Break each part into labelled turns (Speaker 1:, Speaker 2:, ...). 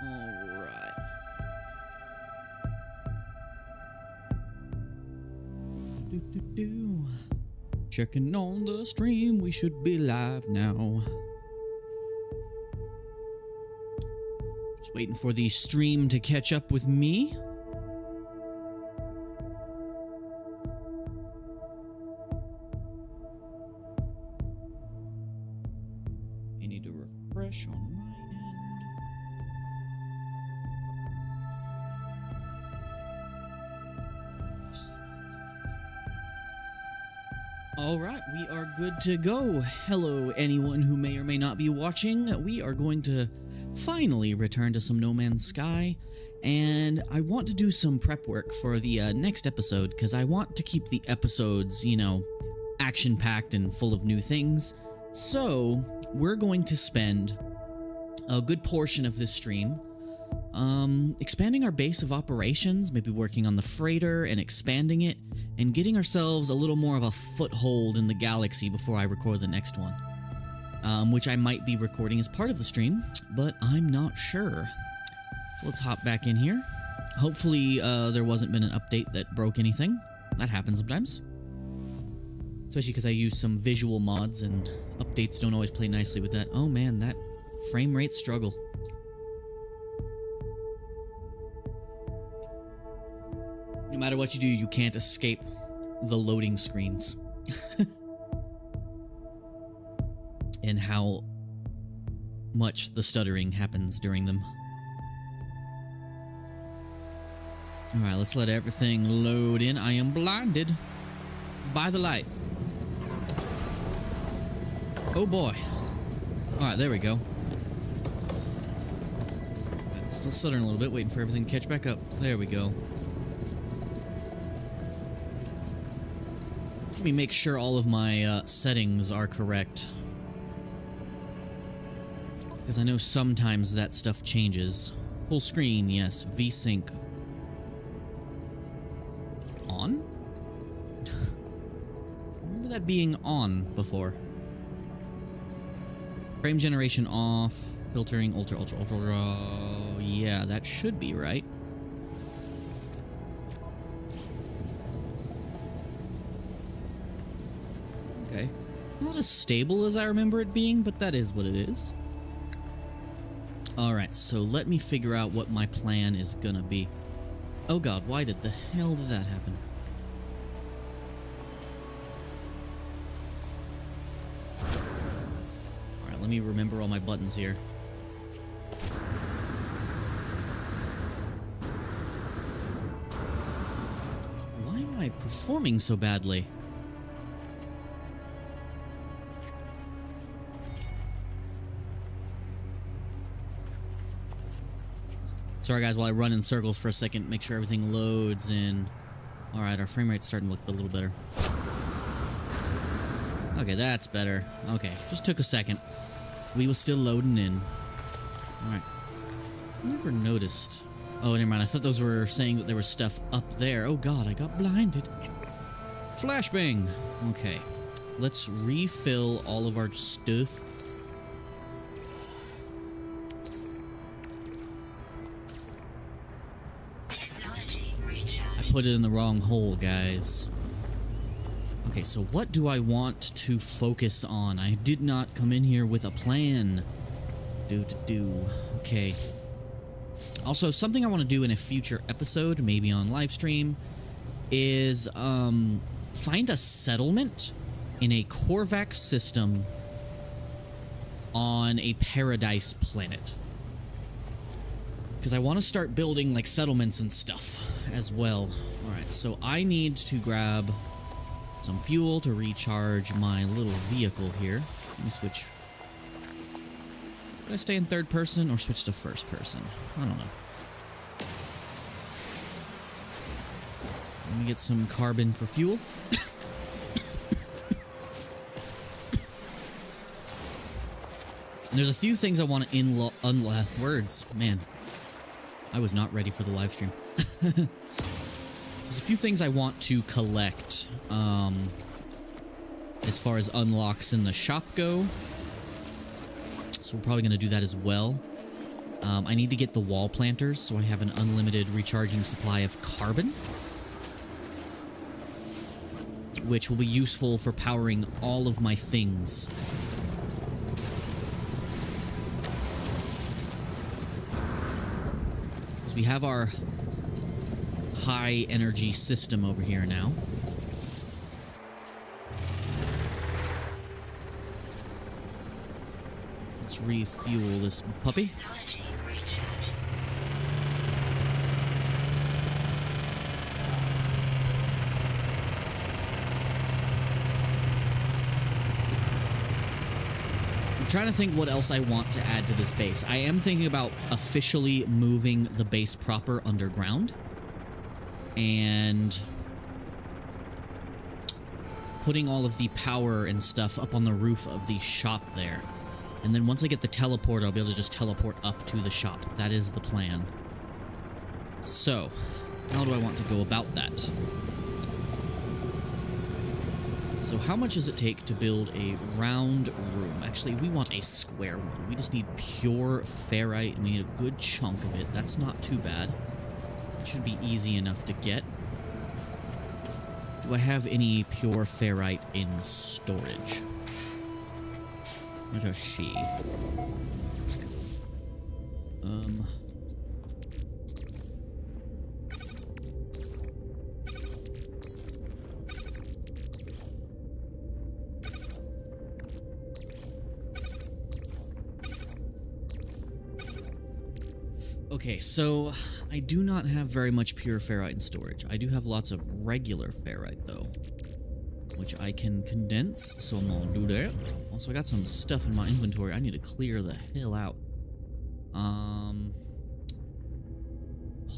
Speaker 1: Alright. Checking on the stream, we should be live now. Just waiting for the stream to catch up with me. I need to refresh on my end. Alright, we are good to go. Hello, anyone who may or may not be watching. We are going to finally return to some No Man's Sky, and I want to do some prep work for the next episode, because I want to keep the episodes, you know, action-packed and full of new things. So, we're going to spend a good portion of this stream expanding our base of operations, maybe working on the freighter and expanding it, and getting ourselves a little more of a foothold in the galaxy before I record the next one. Which I might be recording as part of the stream, but I'm not sure. So let's hop back in here. Hopefully there wasn't been an update that broke anything. That happens sometimes. Especially because I use some visual mods and updates don't always play nicely with that. Oh man, that frame rate struggle. No matter what you do, you can't escape the loading screens. And how much the stuttering happens during them. Alright, let's let everything load in. I am blinded by the light. Oh boy. Alright, there we go. Still stuttering a little bit, waiting for everything to catch back up. There we go. Let me make sure all of my settings are correct. Because I know sometimes that stuff changes. Full screen, yes. VSync. On? I remember that being on before. Frame generation off. Filtering, ultra. Yeah, that should be right. Okay. Not as stable as I remember it being, but that is what it is. Alright, so let me figure out what my plan is gonna be. Oh god, why did the hell did that happen? Alright, let me remember all my buttons here. Why am I performing so badly? Sorry guys, while I run in circles for a second, make sure everything loads in. Alright, our frame rate's starting to look a little better. Okay, that's better. Okay, just took a second. We was still loading in. Alright. Never noticed. Oh, never mind. I thought those were saying that there was stuff up there. Oh god, I got blinded. Flashbang! Okay. Let's refill all of our stuff. Put it in the wrong hole, guys. Okay, so what do I want to focus on? I did not come in here with a plan. Okay. Also, something I want to do in a future episode, maybe on live stream, is find a settlement in a Korvax system on a paradise planet. Because I want to start building, like, settlements and stuff as well. Alright, so I need to grab some fuel to recharge my little vehicle here. Let me switch. Did I stay in third person or switch to first person? I don't know. Let me get some carbon for fuel. And there's a few things I want to words. Man, I was not ready for the live stream. There's a few things I want to collect, as far as unlocks in the shop go. So we're probably going to do that as well. I need to get the wall planters so I have an unlimited recharging supply of carbon, which will be useful for powering all of my things. So we have our high energy system over here now. Let's refuel this puppy. I'm trying to think what else I want to add to this base. I am thinking about officially moving the base proper underground and putting all of the power and stuff up on the roof of the shop there. And then once I get the teleport, I'll be able to just teleport up to the shop. That is the plan. So, how do I want to go about that? So how much does it take to build a round room? Actually, we want a square one. We just need pure ferrite, and we need a good chunk of it. That's not too bad. It should be easy enough to get. Do I have any pure ferrite in storage? Let us see. Okay, so I do not have very much pure ferrite in storage. I do have lots of regular ferrite, though, which I can condense, so I'm gonna do that. Also, I got some stuff in my inventory I need to clear the hell out.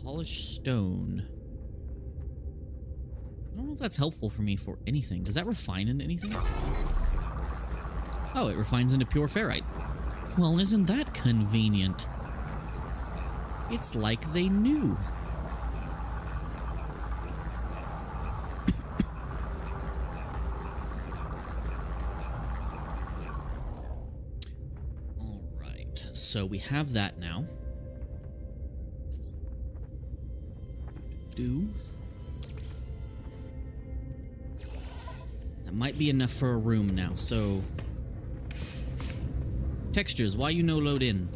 Speaker 1: Polished stone. I don't know if that's helpful for me for anything. Does that refine into anything? Oh, it refines into pure ferrite. Well, isn't that convenient? It's like they knew. Alright, so we have that now. That might be enough for a room now, so... Textures, why you no load in?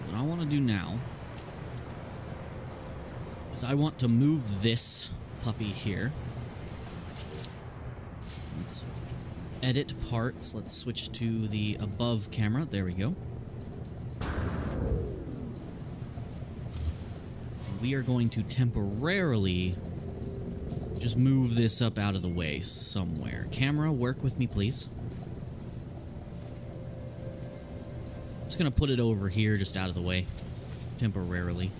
Speaker 1: What I want to do now is I want to move this puppy here. Let's edit parts. Let's switch to the above camera. There we go. We are going to temporarily just move this up out of the way somewhere. Camera, work with me, please. Just gonna put it over here, just out of the way, temporarily.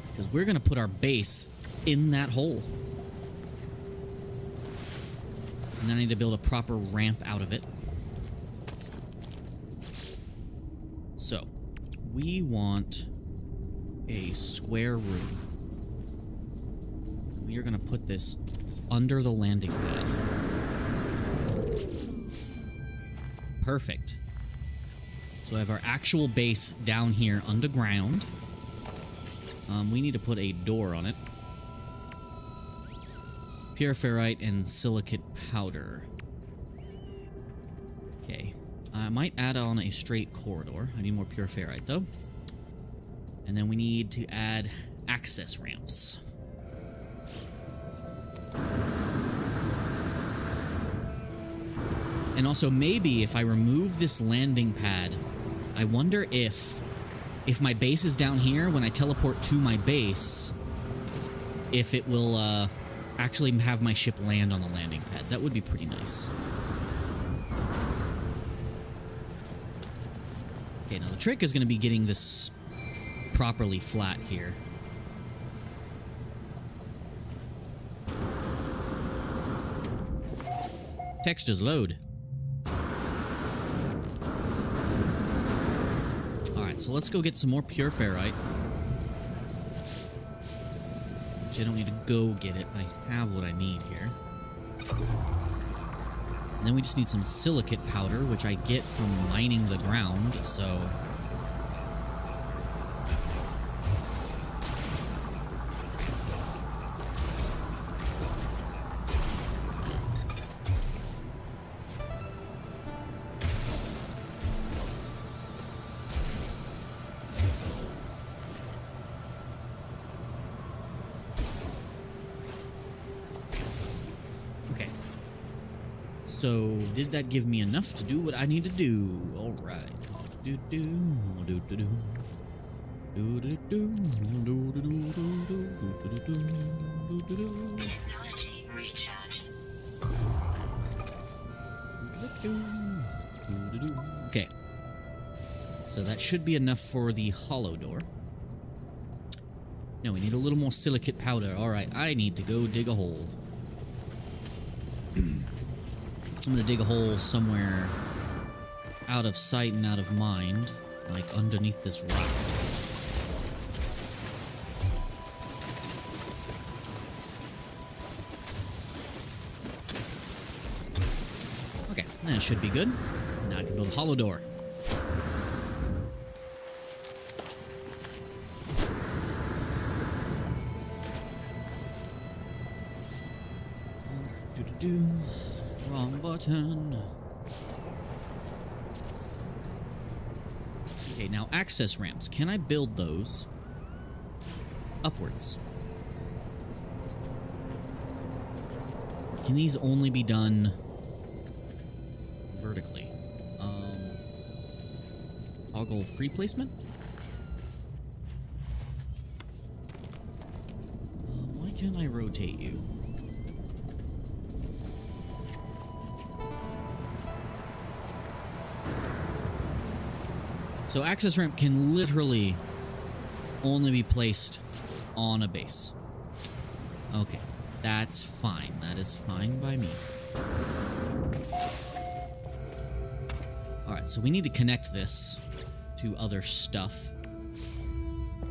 Speaker 1: Because we're gonna put our base in that hole. And then I need to build a proper ramp out of it. So, we want a square room. We are gonna put this under the landing pad. Perfect. So I have our actual base down here underground. We need to put a door on it. Pure ferrite and silicate powder. Okay. I might add on a straight corridor. I need more pure ferrite, though. And then we need to add access ramps. And also, maybe if I remove this landing pad, I wonder if my base is down here, when I teleport to my base, if it will actually have my ship land on the landing pad. That would be pretty nice. Okay, now the trick is going to be getting this properly flat here. Textures load. Alright, so let's go get some more pure ferrite. Which I don't need to go get it. I have what I need here. And then we just need some silicate powder, which I get from mining the ground, so... So, did that give me enough to do what I need to do? Alright.
Speaker 2: Technology recharge.
Speaker 1: Okay. So that should be enough for the hollow door. No, we need a little more silicate powder. Alright, I need to go dig a hole. I'm gonna dig a hole somewhere out of sight and out of mind, like underneath this rock. Okay, that should be good. Now I can build a hollow door. Wrong button. Okay, now access ramps. Can I build those upwards? Or can these only be done vertically? Toggle free placement? Why can't I rotate you? So access ramp can literally only be placed on a base. Okay, that's fine. That is fine by me. Alright, so we need to connect this to other stuff.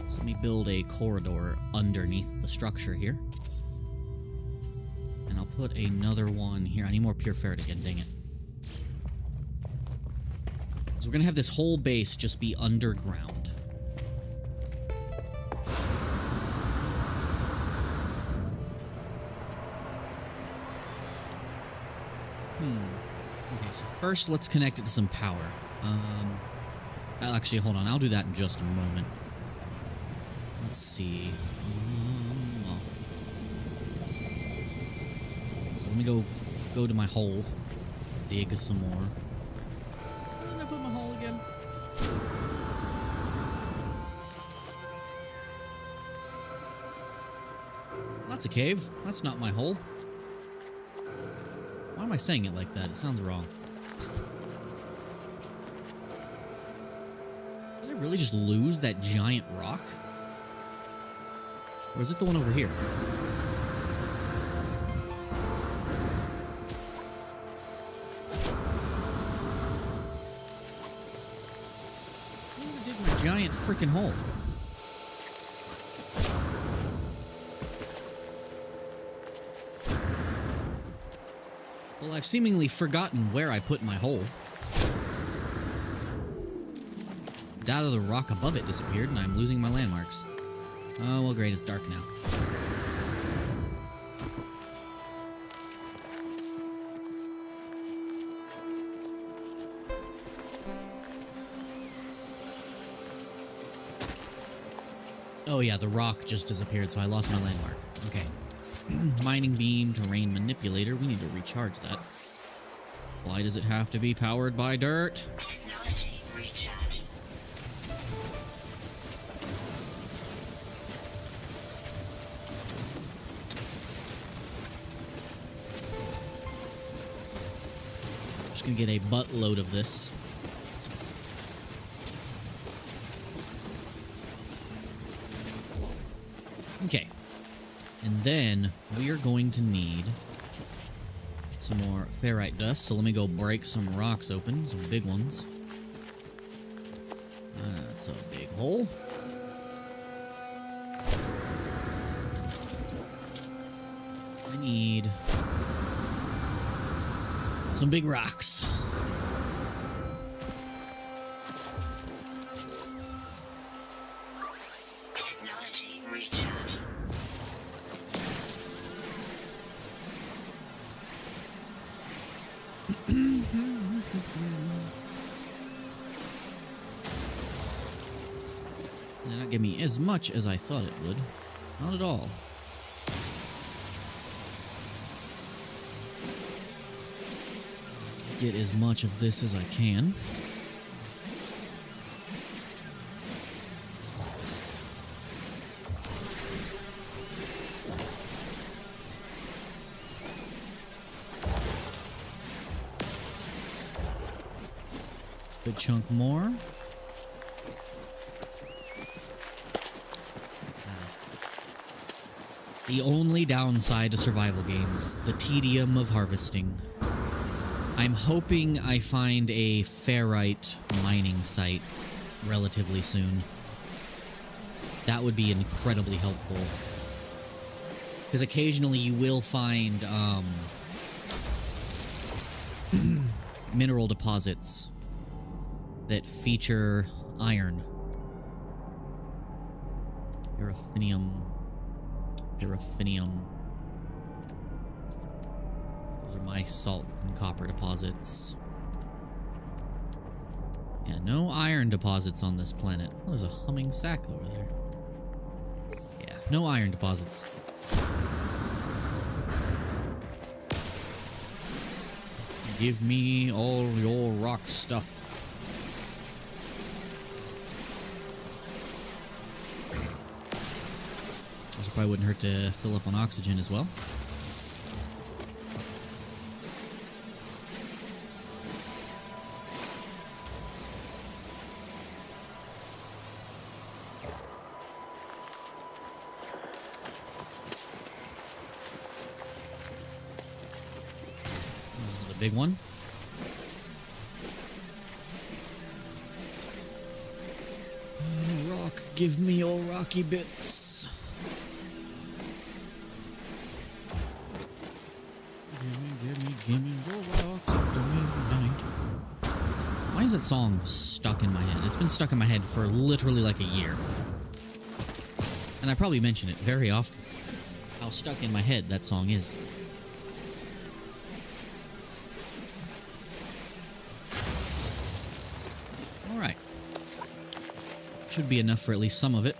Speaker 1: So let me build a corridor underneath the structure here. And I'll put another one here. I need more pure ferret again, dang it. So we're gonna have this whole base just be underground. Okay, so first let's connect it to some power. Actually, hold on. I'll do that in just a moment. Let's see. So let me go to my hole. Dig some more. That's a cave. That's not my hole. Why am I saying it like that? It sounds wrong. Did I really just lose that giant rock? Or is it the one over here? I'm gonna dig my giant freaking hole. Well, I've seemingly forgotten where I put my hole. Data of the rock above it disappeared, and I'm losing my landmarks. Oh, well, great, it's dark now. Oh yeah, the rock just disappeared, so I lost my landmark. Okay. Mining beam, terrain manipulator. We need to recharge that. Why does it have to be powered by dirt?
Speaker 2: Technology recharge.
Speaker 1: Just gonna get a buttload of this. Okay. And then we are going to need some more ferrite dust. So let me go break some rocks open, some big ones. That's a big hole. I need Some big rocks.
Speaker 2: Technology recharge.
Speaker 1: Did not give me as much as I thought it would. Not at all. Get as much of this as I can. It's a good chunk more. The only downside to survival games, the tedium of harvesting. I'm hoping I find a ferrite mining site relatively soon. That would be incredibly helpful. Because occasionally you will find mineral deposits that feature iron. Paraffinium. Those are my salt and copper deposits. Yeah, no iron deposits on this planet. Oh, there's a humming sack over there. Yeah, no iron deposits. Give me all your rock stuff. Also probably wouldn't hurt to fill up on oxygen as well. There's another big one. Rock, give me your rocky bits. Give me your rocks after midnight. Why is that song stuck in my head? It's been stuck in my head for literally like a year. And I probably mention it very often. How stuck in my head that song is. Alright. Should be enough for at least some of it.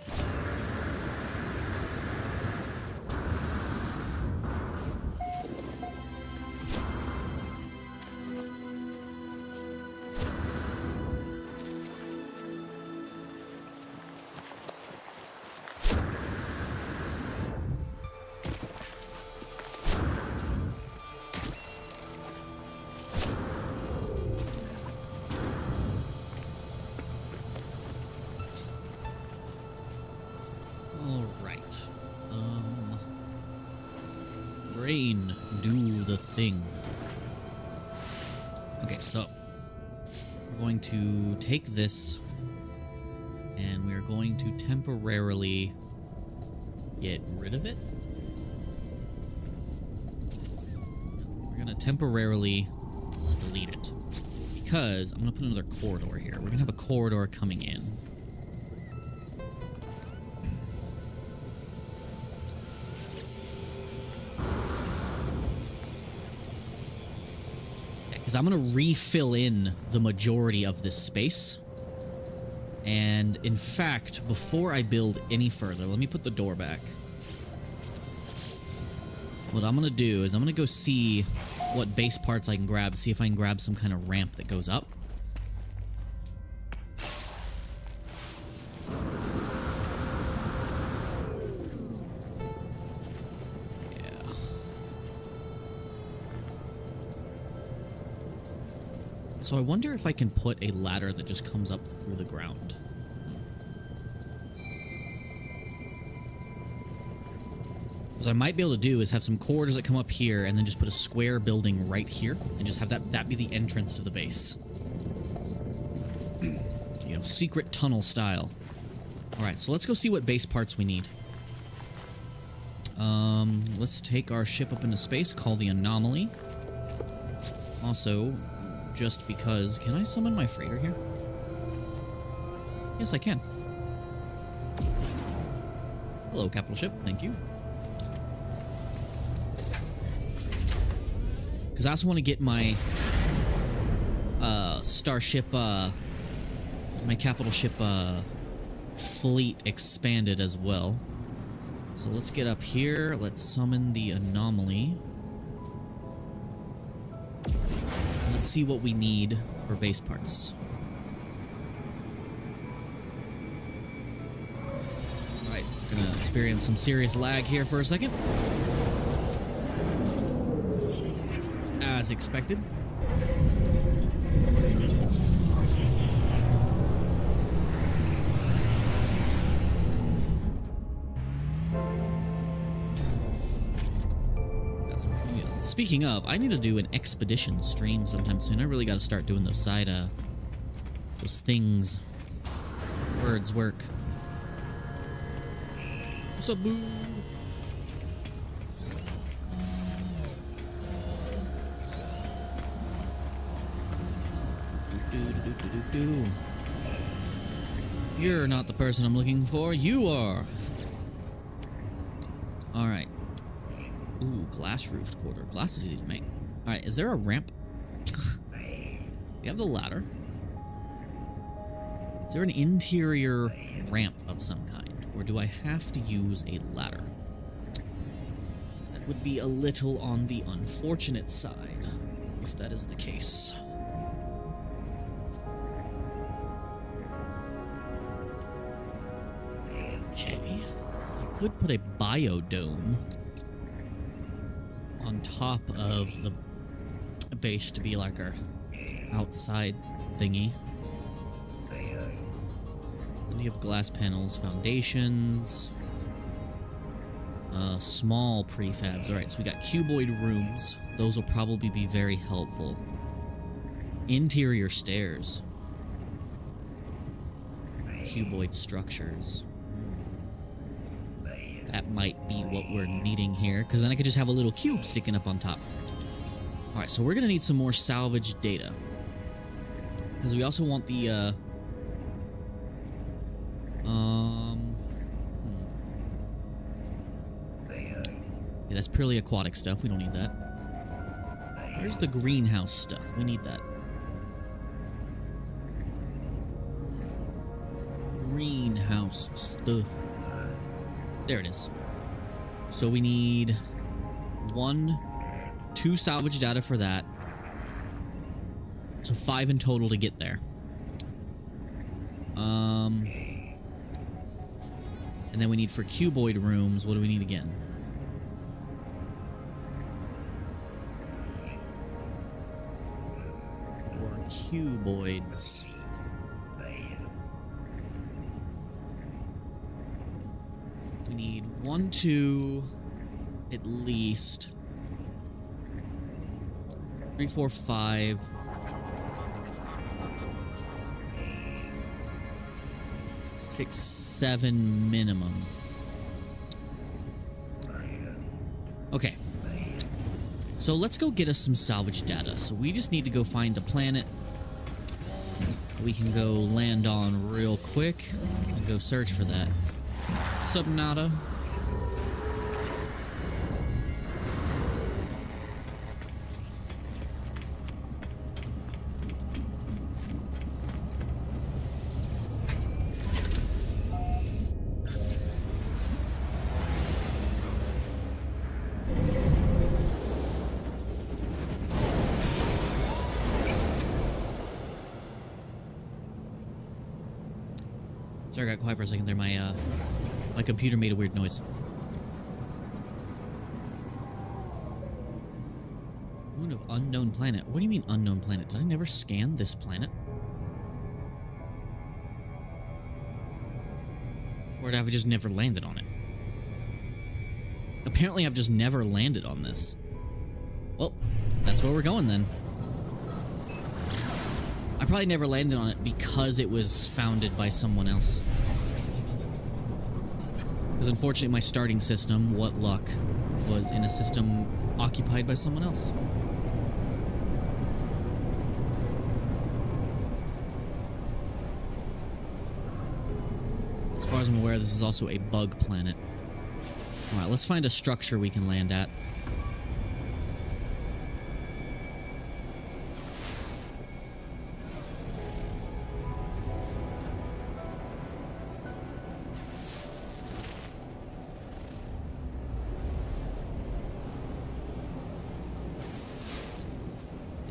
Speaker 1: Brain, do the thing. Okay, so we're going to take this and we're going to temporarily get rid of it. We're going to temporarily delete it because I'm going to put another corridor here. We're going to have a corridor coming in. Because I'm going to refill in the majority of this space. And in fact, before I build any further, let me put the door back. What I'm going to do is I'm going to go see what base parts I can grab, see if I can grab some kind of ramp that goes up. So I wonder if I can put a ladder that just comes up through the ground. What I might be able to do is have some corridors that come up here and then just put a square building right here and just have that be the entrance to the base. You know, secret tunnel style. Alright, so let's go see what base parts we need. Let's take our ship up into space, call the Anomaly. Also, just because... Can I summon my freighter here? Yes, I can. Hello, capital ship. Thank you. Because I also want to get my starship, my capital ship fleet expanded as well. So let's get up here. Let's summon the anomaly. Let's see what we need for base parts. Alright, gonna experience some serious lag here for a second. As expected. Speaking of, I need to do an expedition stream sometime soon. I really got to start doing those side, those things. Words work. What's up, boo? You're not the person I'm looking for. You are. All right. Ooh, glass roofed quarter. Glass is easy to make. All right, is there a ramp? We have the ladder. Is there an interior ramp of some kind, or do I have to use a ladder? That would be a little on the unfortunate side, if that is the case. Okay, I could put a biodome on top of the base to be like our outside thingy. Then you have glass panels, foundations, small prefabs. Alright, so we got cuboid rooms. Those will probably be very helpful. Interior stairs. Cuboid structures. That might be what we're needing here, because then I could just have a little cube sticking up on top. Alright, so we're going to need some more salvage data. Because we also want the, yeah, that's purely aquatic stuff. We don't need that. Where's the greenhouse stuff? We need that. Greenhouse stuff. There it is. So we need 2 salvage data for that. So 5 in total to get there. And then we need for cuboid rooms, what do we need again? Or cuboids. We need 1, 2, at least 3, 4, 5. 6, 7 minimum. Okay. So let's go get us some salvage data. So we just need to go find a planet we can go land on real quick and go search for that. Subnauta. Sorry, I got quiet for a second there. My computer made a weird noise. Moon of unknown planet. What do you mean unknown planet? Did I never scan this planet? Or have I just never landed on it? Apparently I've just never landed on this. Well, that's where we're going then. I probably never landed on it because it was founded by someone else. Because unfortunately my starting system, what luck, was in a system occupied by someone else. far as I'm aware, this is also a bug planet. Alright, let's find a structure we can land at.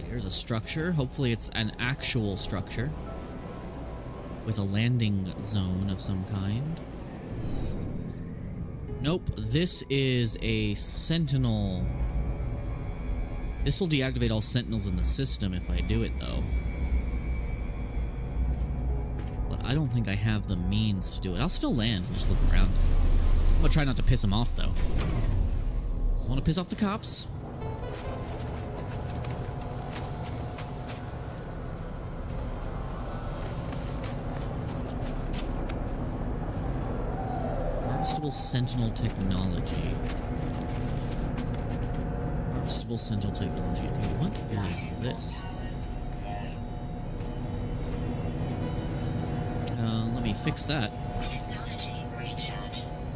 Speaker 1: There's a structure. Hopefully it's an actual structure with a landing zone of some kind. Nope, this is a sentinel. This will deactivate all sentinels in the system if I do it, though. But I don't think I have the means to do it. I'll still land and just look around. I'm gonna try not to piss them off, though. I want to piss off the cops. Harvestable Sentinel Technology. Harvestable Sentinel Technology. Okay, what is this? Let me fix that.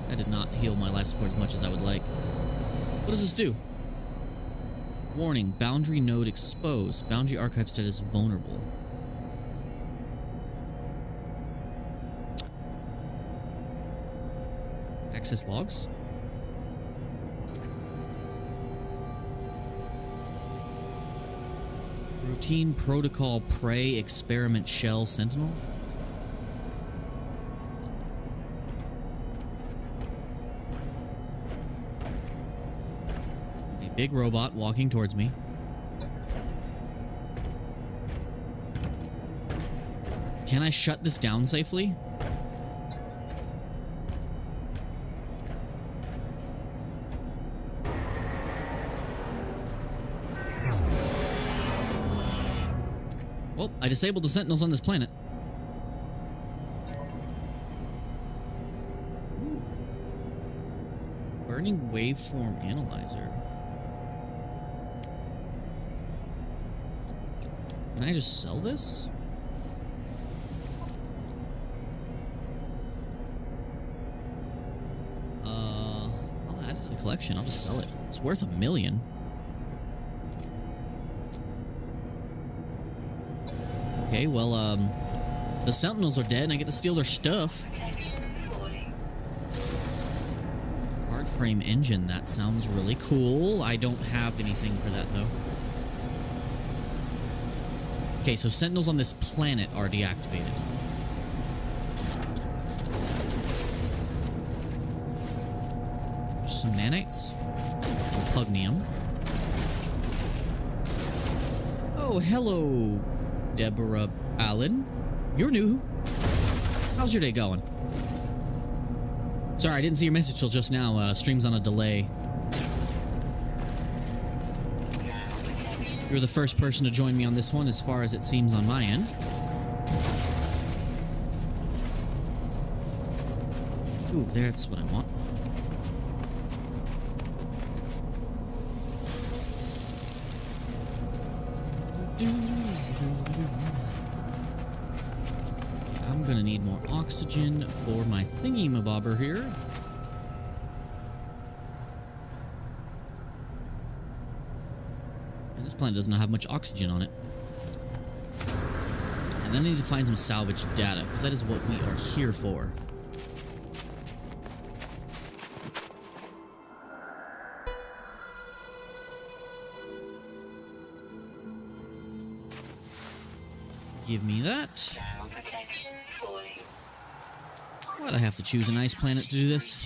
Speaker 1: That did not heal my life support as much as I would like. What does this do? Warning, boundary node exposed. Boundary archive status vulnerable. Access logs. Routine protocol prey experiment shell sentinel. A big robot walking towards me. Can I shut this down safely? Well, I disabled the sentinels on this planet. Ooh. Burning waveform analyzer. Can I just sell this? I'll add it to the collection. I'll just sell it. It's worth $1 million. Okay, well, the Sentinels are dead and I get to steal their stuff. Hard frame engine, that sounds really cool. I don't have anything for that, though. Okay, so Sentinels on this planet are deactivated. Some nanites. Pugnium. Oh, hello, Deborah Allen. You're new. How's your day going? Sorry, I didn't see your message till just now. Stream's on a delay. You're the first person to join me on this one, as far as it seems on my end. Ooh, that's what I want. I'm gonna need more oxygen for my thingy-mabobber here. And this planet does not have much oxygen on it. And then I need to find some salvage data, because that is what we are here for. Give me that. Why'd I have to choose a nice planet to do this?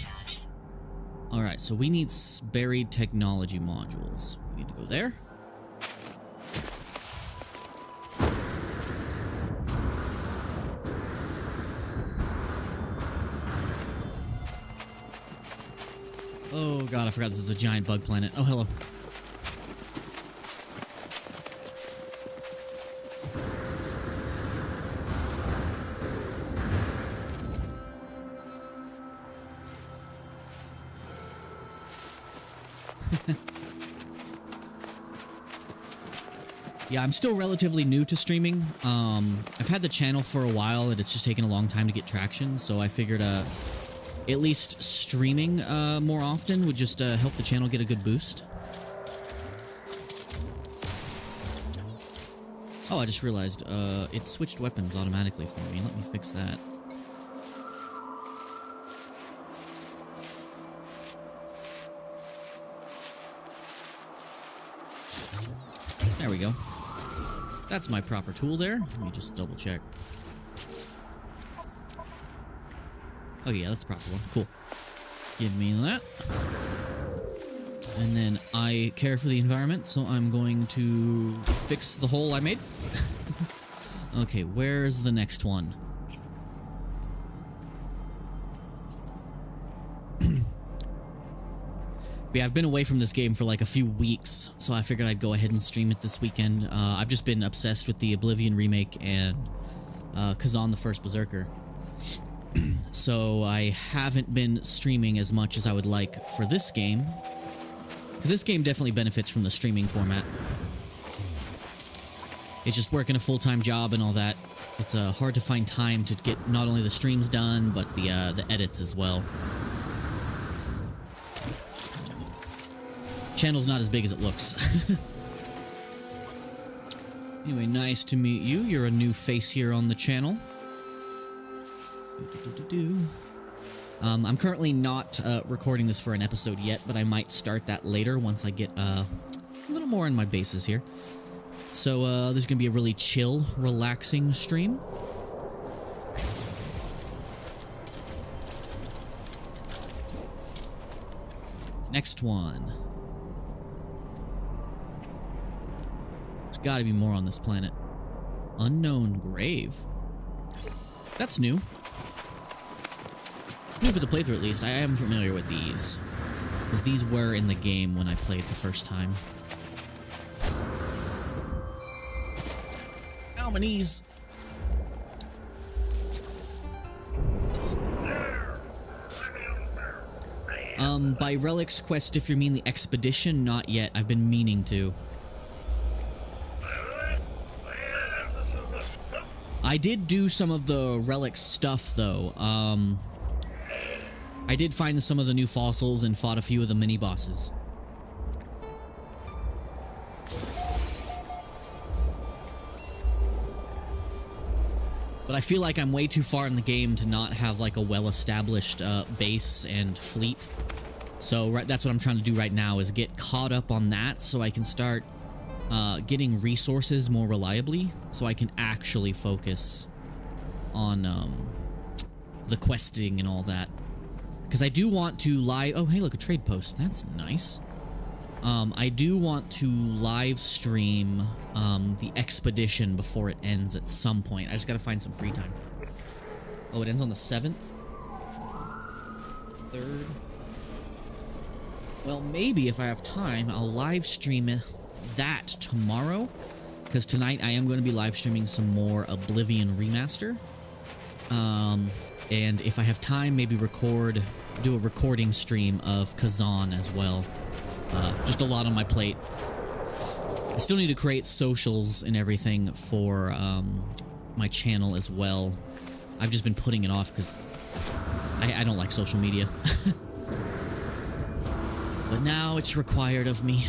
Speaker 1: Alright, so we need buried technology modules. We need to go there. Oh god, I forgot this is a giant bug planet. Oh, hello. Yeah, I'm still relatively new to streaming. I've had the channel for a while, and it's just taken a long time to get traction, so I figured at least streaming more often would just help the channel get a good boost. Oh, I just realized it switched weapons automatically for me. Let me fix that. There we go. That's my proper tool there. Let me just double check. Oh yeah, that's the proper one. Cool. Give me that. And then I care for the environment, so I'm going to fix the hole I made. Okay, where's the next one? Yeah, I've been away from this game for like a few weeks, so I figured I'd go ahead and stream it this weekend. I've just been obsessed with the Oblivion remake and Kazan the First Berserker. So I haven't been streaming as much as I would like for this game, because this game definitely benefits from the streaming format. It's just working a full-time job and all that. It's hard to find time to get not only the streams done, but the edits as well. Channel's not as big as it looks. Anyway, nice to meet you. You're a new face here on the channel. I'm currently not recording this for an episode yet, but I might start that later once I get a little more in my bases here. So this is going to be a really chill, relaxing stream. Next one. There's got to be more on this planet. Unknown grave. That's new. New for the playthrough, at least. I am familiar with these, because these were in the game when I played the first time. Ow, my knees! By Relics Quest, if you mean the expedition, not yet. I've been meaning to. I did do some of the Relic stuff, though. I did find some of the new fossils and fought a few of the mini-bosses. But I feel like I'm way too far in the game to not have, like, a well-established base and fleet. So that's what I'm trying to do right now, is get caught up on that so I can start getting resources more reliably, so I can actually focus on the questing and all that. Because I do want to oh, hey, look, a trade post. That's nice. I do want to live stream the expedition before it ends at some point. I just gotta find some free time. Oh, it ends on the 7th? 3rd? Well, maybe if I have time, I'll live stream that tomorrow. Because tonight I am going to be live streaming some more Oblivion Remaster. And if I have time, maybe do a recording stream of Kazan as well. Just a lot on my plate. I still need to create socials and everything for my channel as well. I've just been putting it off because I don't like social media. But now it's required of me.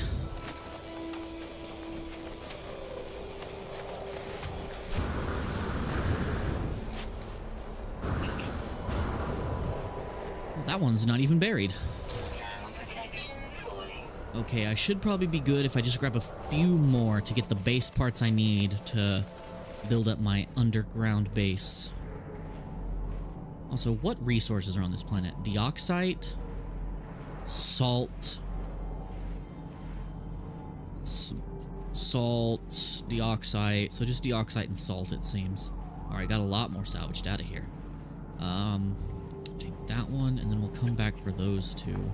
Speaker 1: That one's not even buried. Okay, I should probably be good if I just grab a few more to get the base parts I need to build up my underground base. Also, what resources are on this planet? Dioxite, salt, dioxite. So just dioxite and salt, it seems. Alright, got a lot more salvaged out of here. Take that one, and then we'll come back for those two.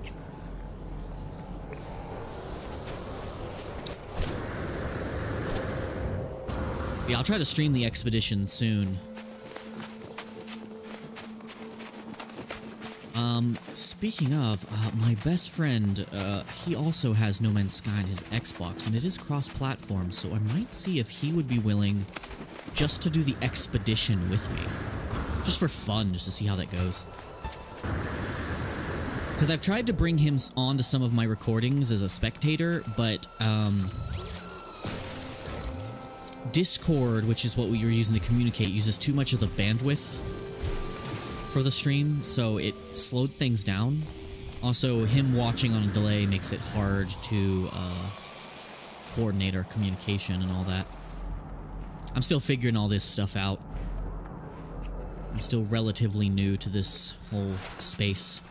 Speaker 1: Yeah, I'll try to stream the expedition soon. Speaking of, my best friend, he also has No Man's Sky on his Xbox, and it is cross-platform, so I might see if he would be willing just to do the expedition with me. Just for fun, just to see how that goes. Because I've tried to bring him onto some of my recordings as a spectator, but, Discord, which is what we were using to communicate, uses too much of the bandwidth for the stream, so it slowed things down. Also, him watching on a delay makes it hard to coordinate our communication and all that. I'm still figuring all this stuff out. I'm still relatively new to this whole space.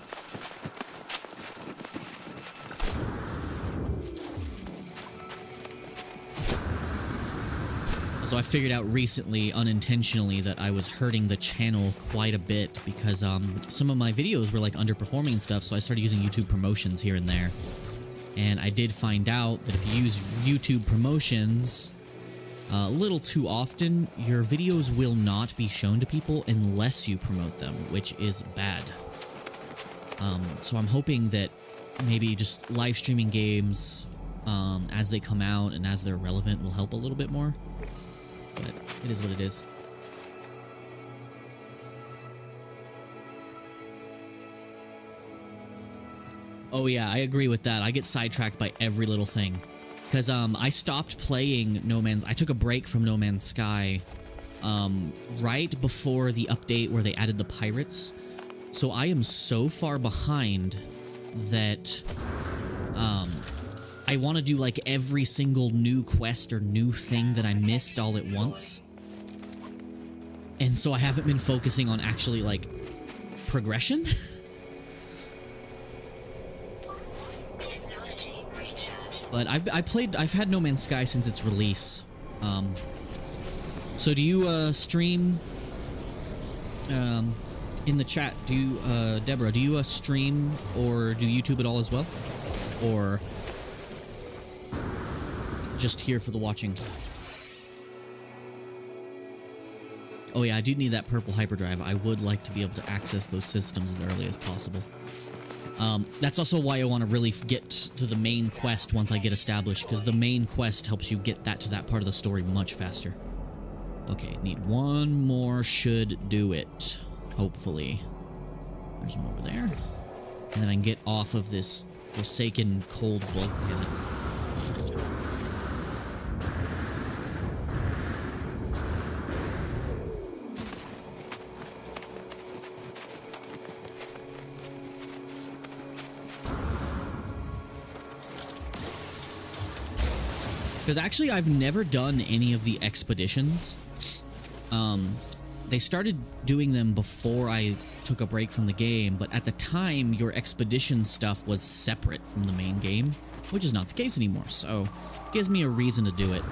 Speaker 1: So I figured out recently, unintentionally, that I was hurting the channel quite a bit because some of my videos were like underperforming and stuff, so I started using YouTube promotions here and there. And I did find out that if you use YouTube promotions a little too often, your videos will not be shown to people unless you promote them, which is bad. So I'm hoping that maybe just live streaming games as they come out and as they're relevant will help a little bit more. But it is what it is. Oh yeah, I agree with that. I get sidetracked by every little thing. Because I stopped playing No Man's... I took a break from No Man's Sky right before the update where they added the pirates. So I am so far behind that I want to do like every single new quest or new thing that I missed all at once. And so I haven't been focusing on actually like progression. But I've had No Man's Sky since its release. So do you stream in the chat? Do you Deborah, do you stream or do YouTube at all as well? Or just here for the watching? Oh yeah, I do need that purple hyperdrive. I would like to be able to access those systems as early as possible. That's also why I want to really get to the main quest once I get established, because the main quest helps you get that to that part of the story much faster. Okay, need one more, should do it. Hopefully. There's one over there. And then I can get off of this forsaken cold volcano. Because actually, I've never done any of the expeditions. They started doing them before I took a break from the game, but at the time, your expedition stuff was separate from the main game, which is not the case anymore, so it gives me a reason to do it.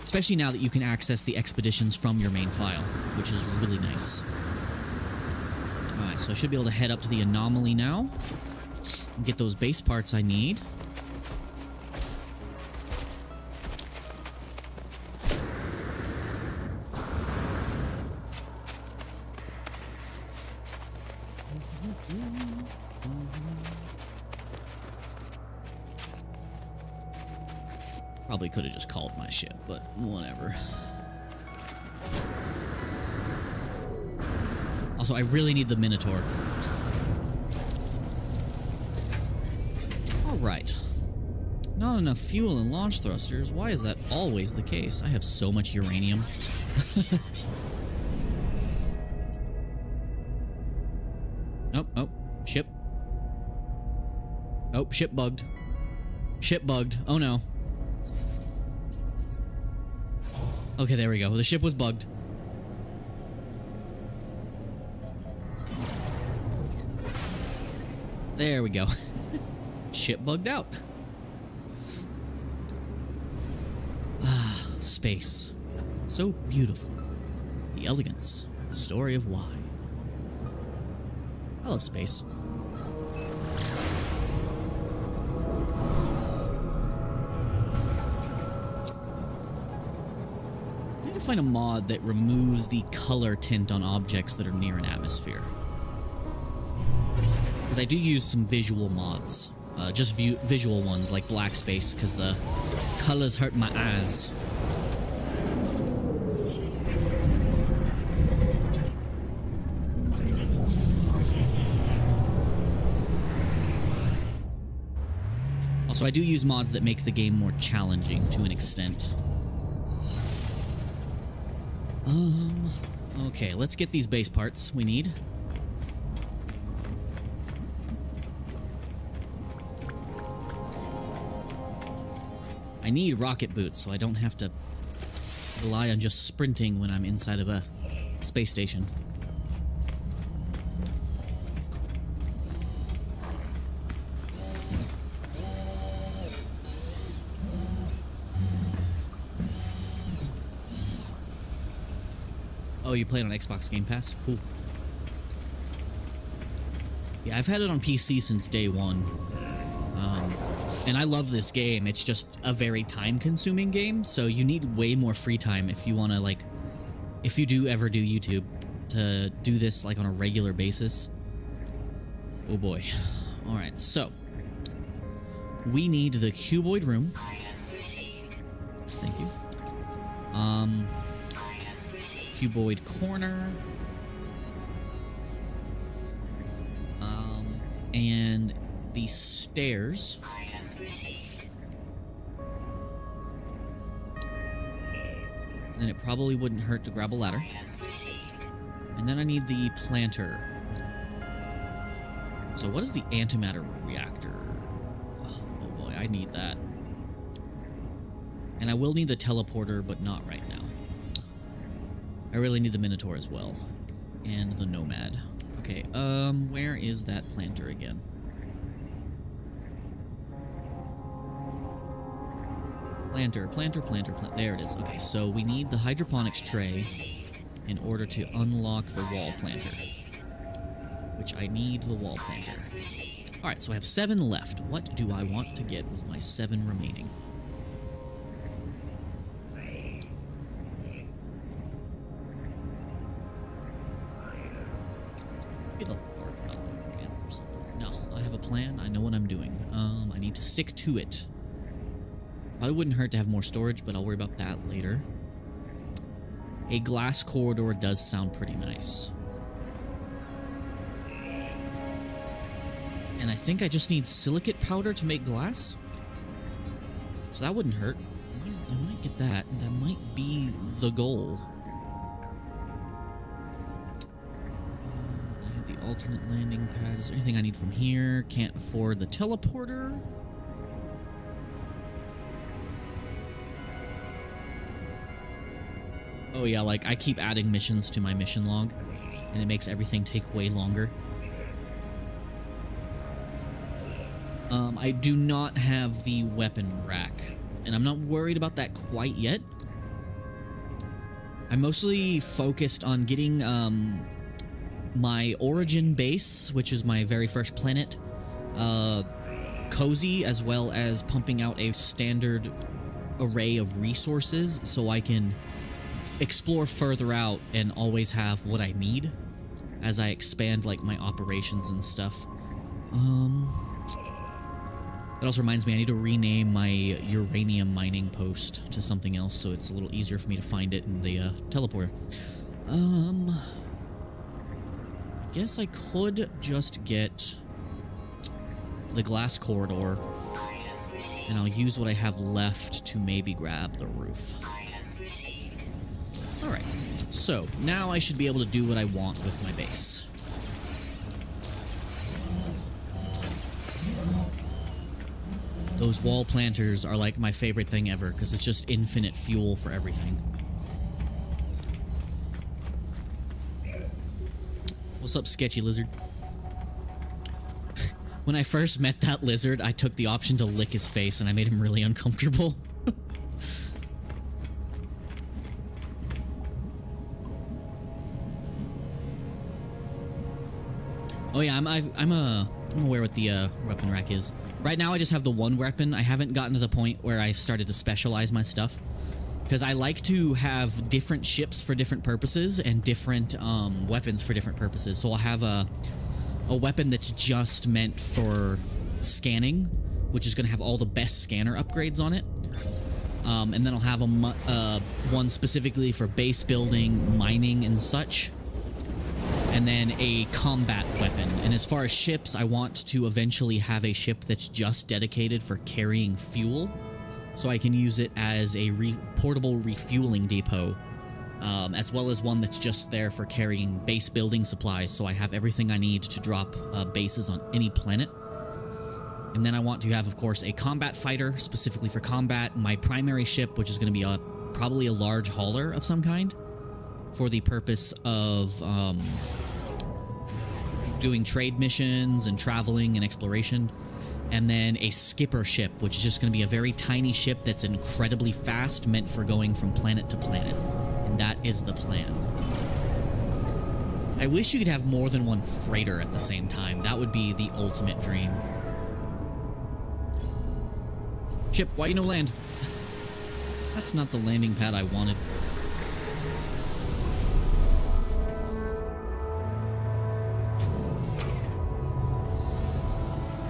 Speaker 1: Especially now that you can access the expeditions from your main file, which is really nice. Alright, so I should be able to head up to the anomaly now and get those base parts I need. Probably could have just called my ship, but whatever. Also, I really need the Minotaur. Alright. Not enough fuel and launch thrusters. Why is that always the case? I have so much uranium. Oh, ship. Oh, ship bugged. Ship bugged. Oh no. Okay, there we go. The ship was bugged. There we go. Ship bugged out. Ah, space. So beautiful. The elegance. The story of why. I love space. find a mod that removes the color tint on objects that are near an atmosphere. Because I do use some visual mods. Just visual ones like black space, because the colors hurt my eyes. Also, I do use mods that make the game more challenging to an extent. Okay, let's get these base parts we need. I need rocket boots, so I don't have to rely on just sprinting when I'm inside of a space station. Oh, you play it on Xbox Game Pass? Cool. Yeah, I've had it on PC since day one. And I love this game. It's just a very time-consuming game, so you need way more free time if you want to, like, if you do ever do YouTube, to do this, like, on a regular basis. Oh boy. Alright, so we need the cuboid room. Thank you. Cuboid corner. And the stairs. And then it probably wouldn't hurt to grab a ladder. And then I need the planter. So what is the antimatter reactor? Oh boy, I need that. And I will need the teleporter, but not right now. I really need the Minotaur as well. And the Nomad. Okay, where is that planter again? Planter. There it is. Okay, so we need the hydroponics tray in order to unlock the wall planter. Which I need the wall planter. Alright, so I have 7 left. What do I want to get with my 7 remaining? No, I have a plan. I know what I'm doing. I need to stick to it. Probably wouldn't hurt to have more storage, but I'll worry about that later. A glass corridor does sound pretty nice. And I think I just need silicate powder to make glass. So that wouldn't hurt. I might get that. That might be the goal. I have the alternate landing pad. Is there anything I need from here? Can't afford the teleporter. Oh yeah, like I keep adding missions to my mission log, and it makes everything take way longer. I do not have the weapon rack, and I'm not worried about that quite yet. I'm mostly focused on getting my origin base, which is my very first planet, cozy, as well as pumping out a standard array of resources so I can explore further out and always have what I need as I expand like my operations and stuff. That also reminds me, I need to rename my uranium mining post to something else so it's a little easier for me to find it in the teleporter. I guess I could just get the glass corridor, and I'll use what I have left to maybe grab the roof. Alright, so now I should be able to do what I want with my base. Those wall planters are like my favorite thing ever, because it's just infinite fuel for everything. What's up, sketchy lizard? When I first met that lizard, I took the option to lick his face, and I made him really uncomfortable. Oh yeah, I'm aware what the weapon rack is. Right now I just have the one weapon. I haven't gotten to the point where I started to specialize my stuff, because because I like to have different ships for different purposes and different weapons for different purposes. So I'll have a weapon that's just meant for scanning, which is going to have all the best scanner upgrades on it. And then I'll have one specifically for base building, mining, and such. And then a combat weapon. And as far as ships, I want to eventually have a ship that's just dedicated for carrying fuel, so I can use it as a portable refueling depot, as well as one that's just there for carrying base building supplies, so I have everything I need to drop bases on any planet. And then I want to have, of course, a combat fighter, specifically for combat. My primary ship, which is going to be probably a large hauler of some kind, for the purpose of doing trade missions and traveling and exploration. And then a skipper ship, which is just going to be a very tiny ship that's incredibly fast, meant for going from planet to planet. And that is the plan. I wish you could have more than one freighter at the same time. That would be the ultimate dream. Ship, why you no land? That's not the landing pad I wanted.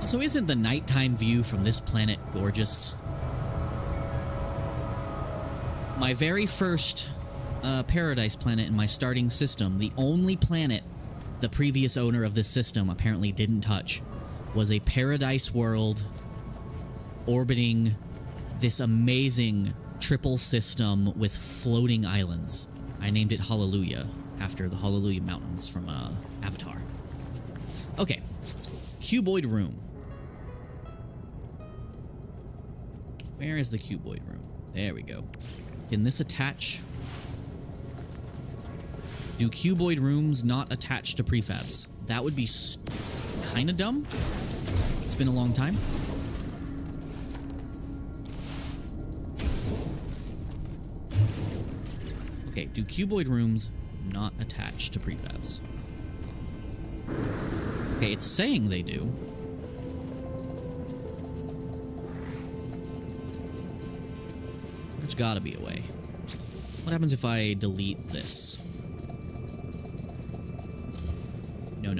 Speaker 1: So isn't the nighttime view from this planet gorgeous? My very first paradise planet in my starting system, the only planet the previous owner of this system apparently didn't touch, was a paradise world orbiting this amazing triple system with floating islands. I named it Hallelujah, after the Hallelujah Mountains from Avatar. Okay, cuboid room. Where is the cuboid room? There we go. Can this attach? Do cuboid rooms not attach to prefabs? That would be kind of dumb. It's been a long time. Okay, do cuboid rooms not attach to prefabs? Okay, it's saying they do. There's gotta be a way. What happens if I delete this? No.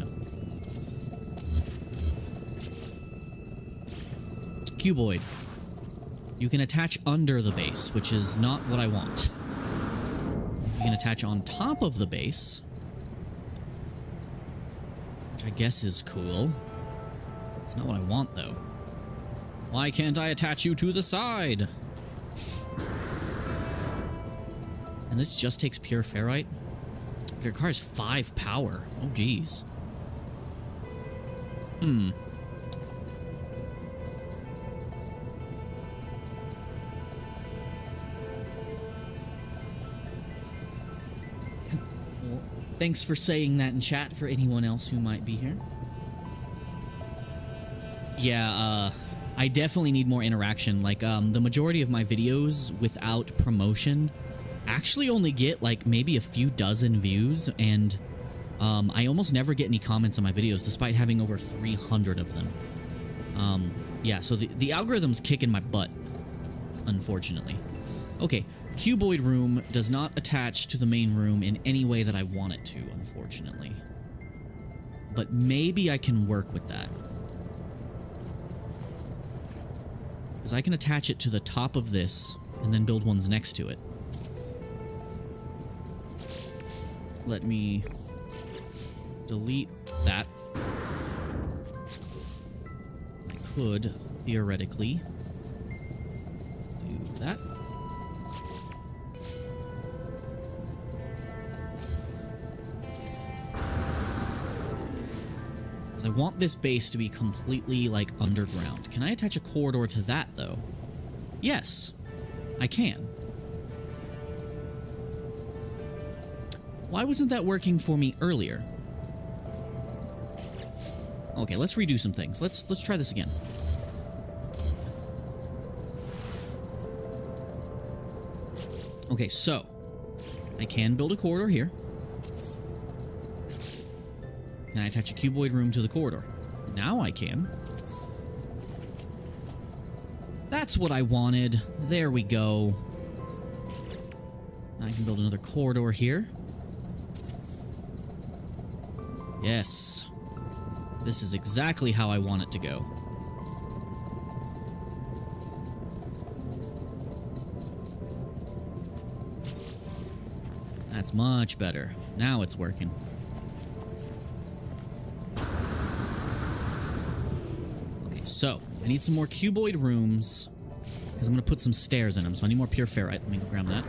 Speaker 1: Cuboid. You can attach under the base, which is not what I want. You can attach on top of the base, which I guess is cool. It's not what I want, though. Why can't I attach you to the side? And this just takes pure ferrite? It requires 5 power. Oh, geez. Well, thanks for saying that in chat for anyone else who might be here. Yeah, I definitely need more interaction. Like, the majority of my videos without promotion actually only get like maybe a few dozen views, and I almost never get any comments on my videos despite having over 300 of them. Yeah, so the algorithm's kicking my butt, unfortunately. Okay, cuboid room does not attach to the main room in any way that I want it to, unfortunately. But maybe I can work with that. Because I can attach it to the top of this and then build ones next to it. Let me delete that. I could, theoretically, do that. Because I want this base to be completely, like, underground. Can I attach a corridor to that, though? Yes, I can. Why wasn't that working for me earlier? Okay, let's redo some things. Let's try this again. Okay, so I can build a corridor here. Can I attach a cuboid room to the corridor? Now I can. That's what I wanted. There we go. I can build another corridor here. Yes. This is exactly how I want it to go. That's much better. Now it's working. Okay, so I need some more cuboid rooms because I'm going to put some stairs in them. So I need more pure ferrite. Let me go grab that.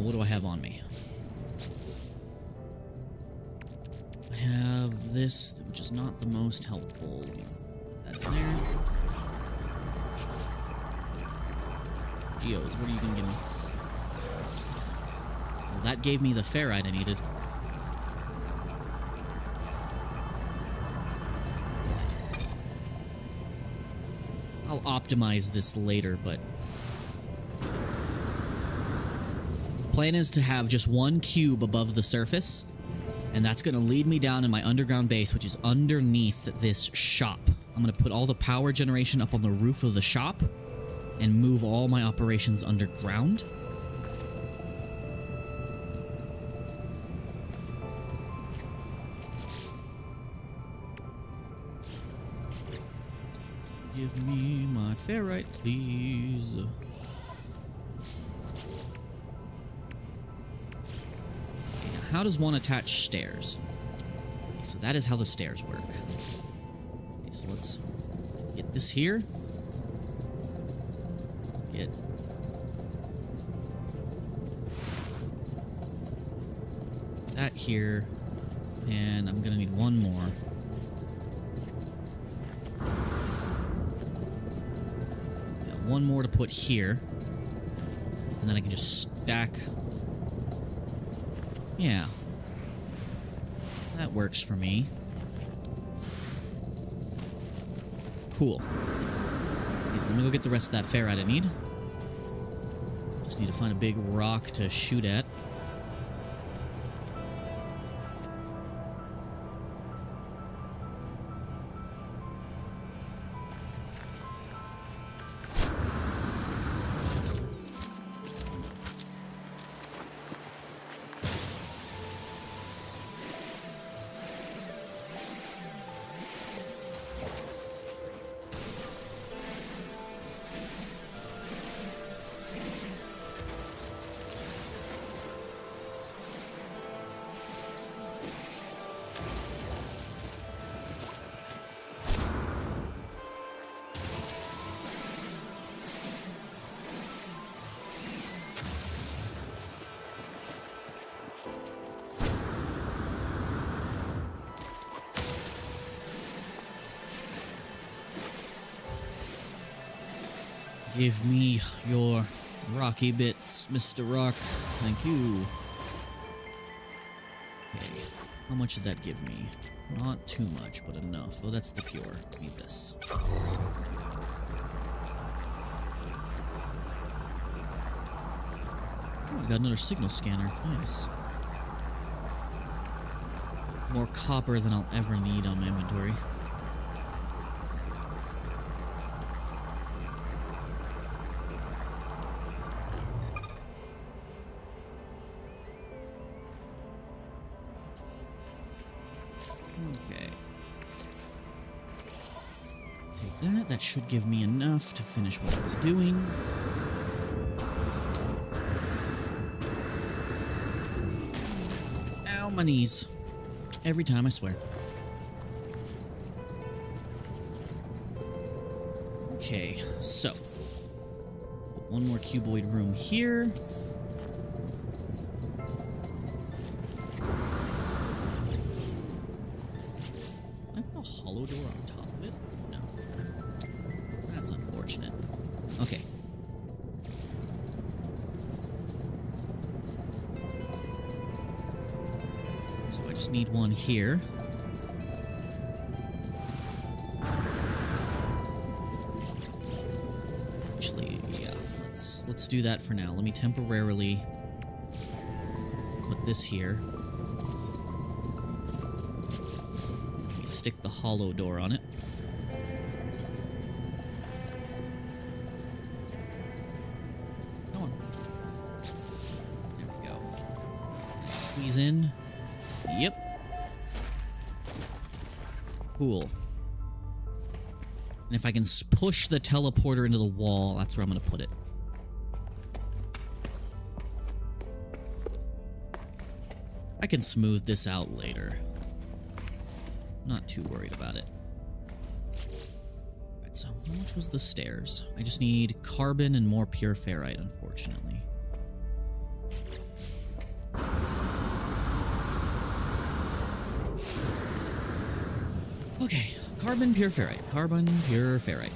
Speaker 1: What do I have on me? I have this, which is not the most helpful. That's there. Geos, what are you going to give me? Well, that gave me the ferrite I needed. I'll optimize this later, but plan is to have just one cube above the surface, and that's going to lead me down in my underground base, which is underneath this shop. I'm going to put all the power generation up on the roof of the shop and move all my operations underground. Give me my ferrite, please. Okay, now how does one attach stairs? Okay, so that is how the stairs work. Okay, so let's get this here. Get that here. And I'm gonna need one more. One more to put here. And then I can just stack. Yeah. That works for me. Cool. Okay, so let me go get the rest of that ferrite I need. Just need to find a big rock to shoot at. Give me your rocky bits, Mr. Rock. Thank you. Okay, how much did that give me? Not too much, but enough. Oh, that's the pure. Need this. Oh, I got another signal scanner. Nice. More copper than I'll ever need on my inventory. Okay. Take that. That should give me enough to finish what I was doing. Ow, my knees. Every time, I swear. Okay, so. Put one more cuboid room here. Hollow door on top of it? No. That's unfortunate. Okay. So I just need one here. Actually, yeah. Let's do that for now. Let me temporarily put this here. Stick the hollow door on it. Come on. these in. Yep. Cool. And if I can push the teleporter into the wall, that's where I'm going to put it. I can smooth this out later. Not too worried about it. Alright, so how much was the stairs? I just need carbon and more pure ferrite, unfortunately. Okay, carbon, pure ferrite. Carbon, pure ferrite.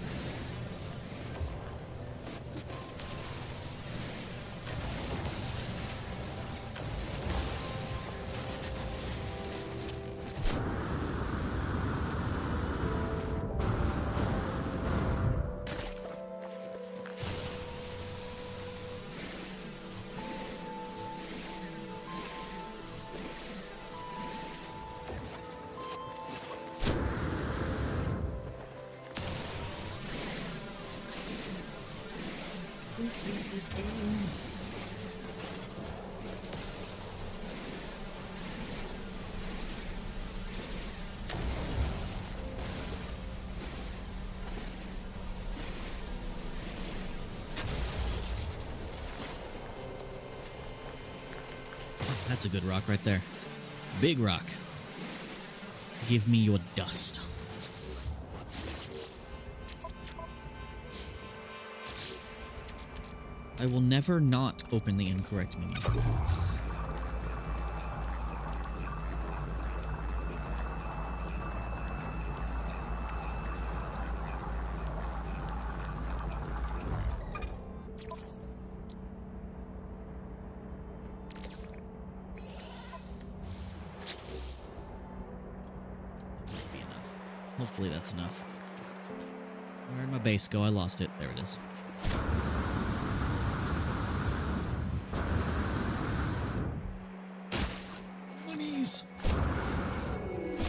Speaker 1: That's a good rock right there. Big rock. Give me your dust. I will never not open the incorrect menu. Hopefully that's enough. Where'd my base go? I lost it. There it is. My knees!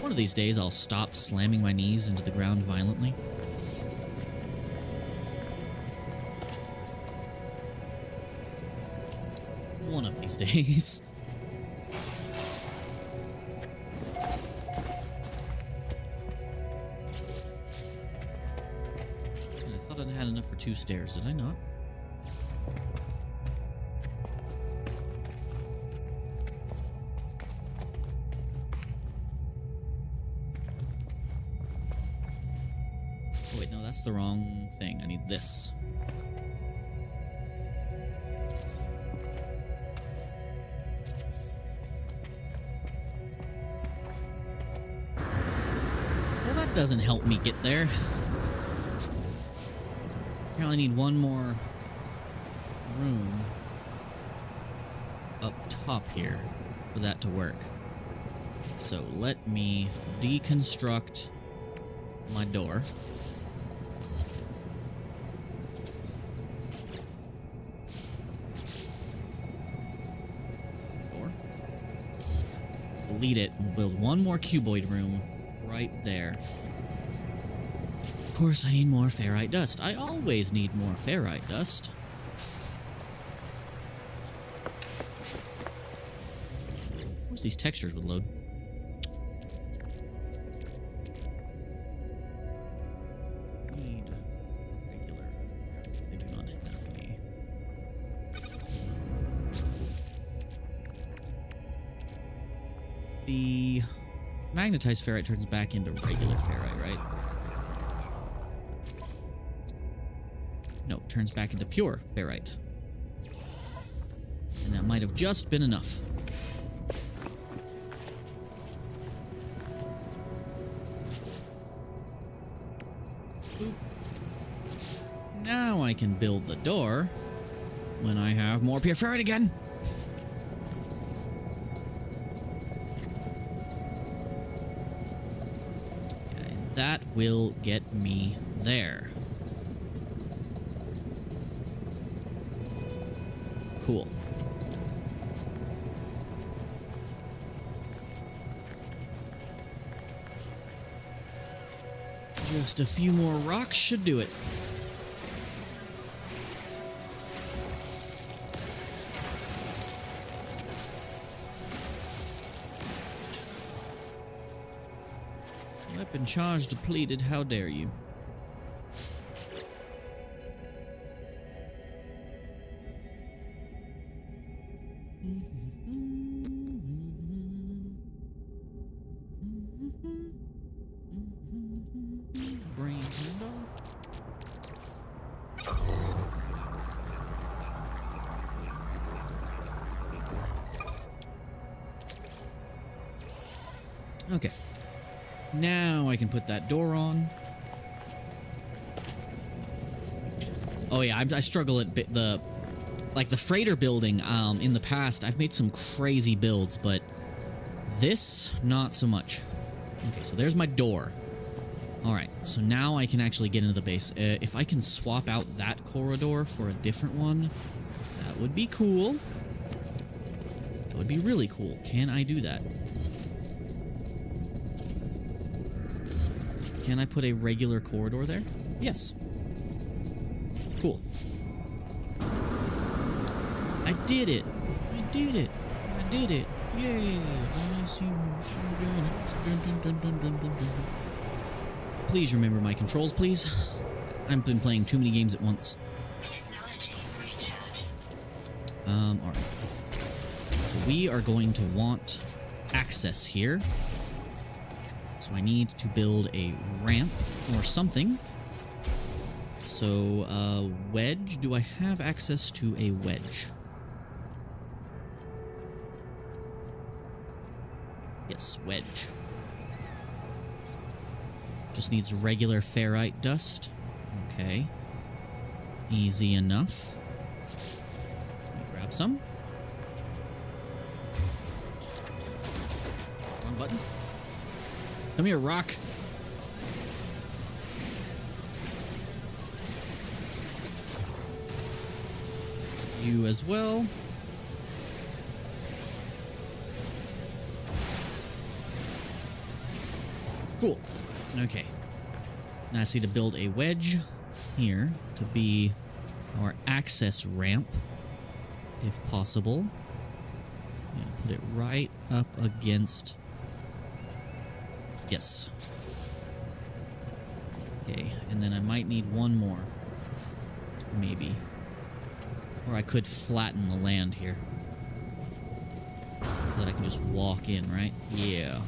Speaker 1: One of these days I'll stop slamming my knees into the ground violently. One of these days. I had enough for 2 stairs, did I not? Oh wait, no, that's the wrong thing. I need this. Well, that doesn't help me get there. I only need one more room up top here for that to work. So let me deconstruct my door. Delete it and build one more cuboid room right there. Of course, I need more ferrite dust. I always need more ferrite dust. Of course, these textures would load. Need regular. They do not have any. The magnetized ferrite turns back into regular ferrite, right? No, turns back into pure ferrite. And that might have just been enough. Boop. Now I can build the door when I have more pure ferrite again. And that will get me there. Cool. Just a few more rocks should do it. Weapon charge depleted. How dare you? Brain handoff. Okay. Now I can put that door on. Oh yeah, I struggle at the freighter building. In the past, I've made some crazy builds, but this, not so much. Okay, so there's my door. All right, so now I can actually get into the base. If I can swap out that corridor for a different one, that would be cool. That would be really cool. Can I do that? Can I put a regular corridor there? Yes. Cool. I did it. I did it. I did it. Yay. Please remember my controls, please. I've been playing too many games at once. Alright. So we are going to want access here. So I need to build a ramp or something. So, wedge. Do I have access to a wedge? Yes, wedge. Just needs regular ferrite dust. Okay. Easy enough. Let me grab some. Wrong button. Come here, rock. You as well. Cool. Okay. Now I see to build a wedge here to be our access ramp, if possible. Yeah, put it right up against... Yes. Okay, and then I might need one more. Maybe. Or I could flatten the land here. So that I can just walk in, right? Yeah.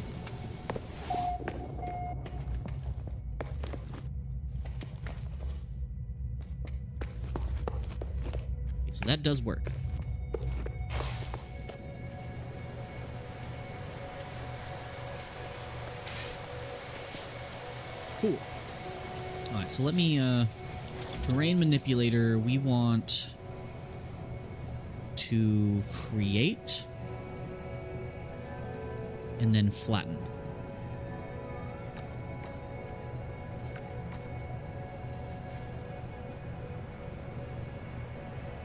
Speaker 1: Okay, so that does work. Cool. Alright, so let me, terrain manipulator, we want to create and then flatten.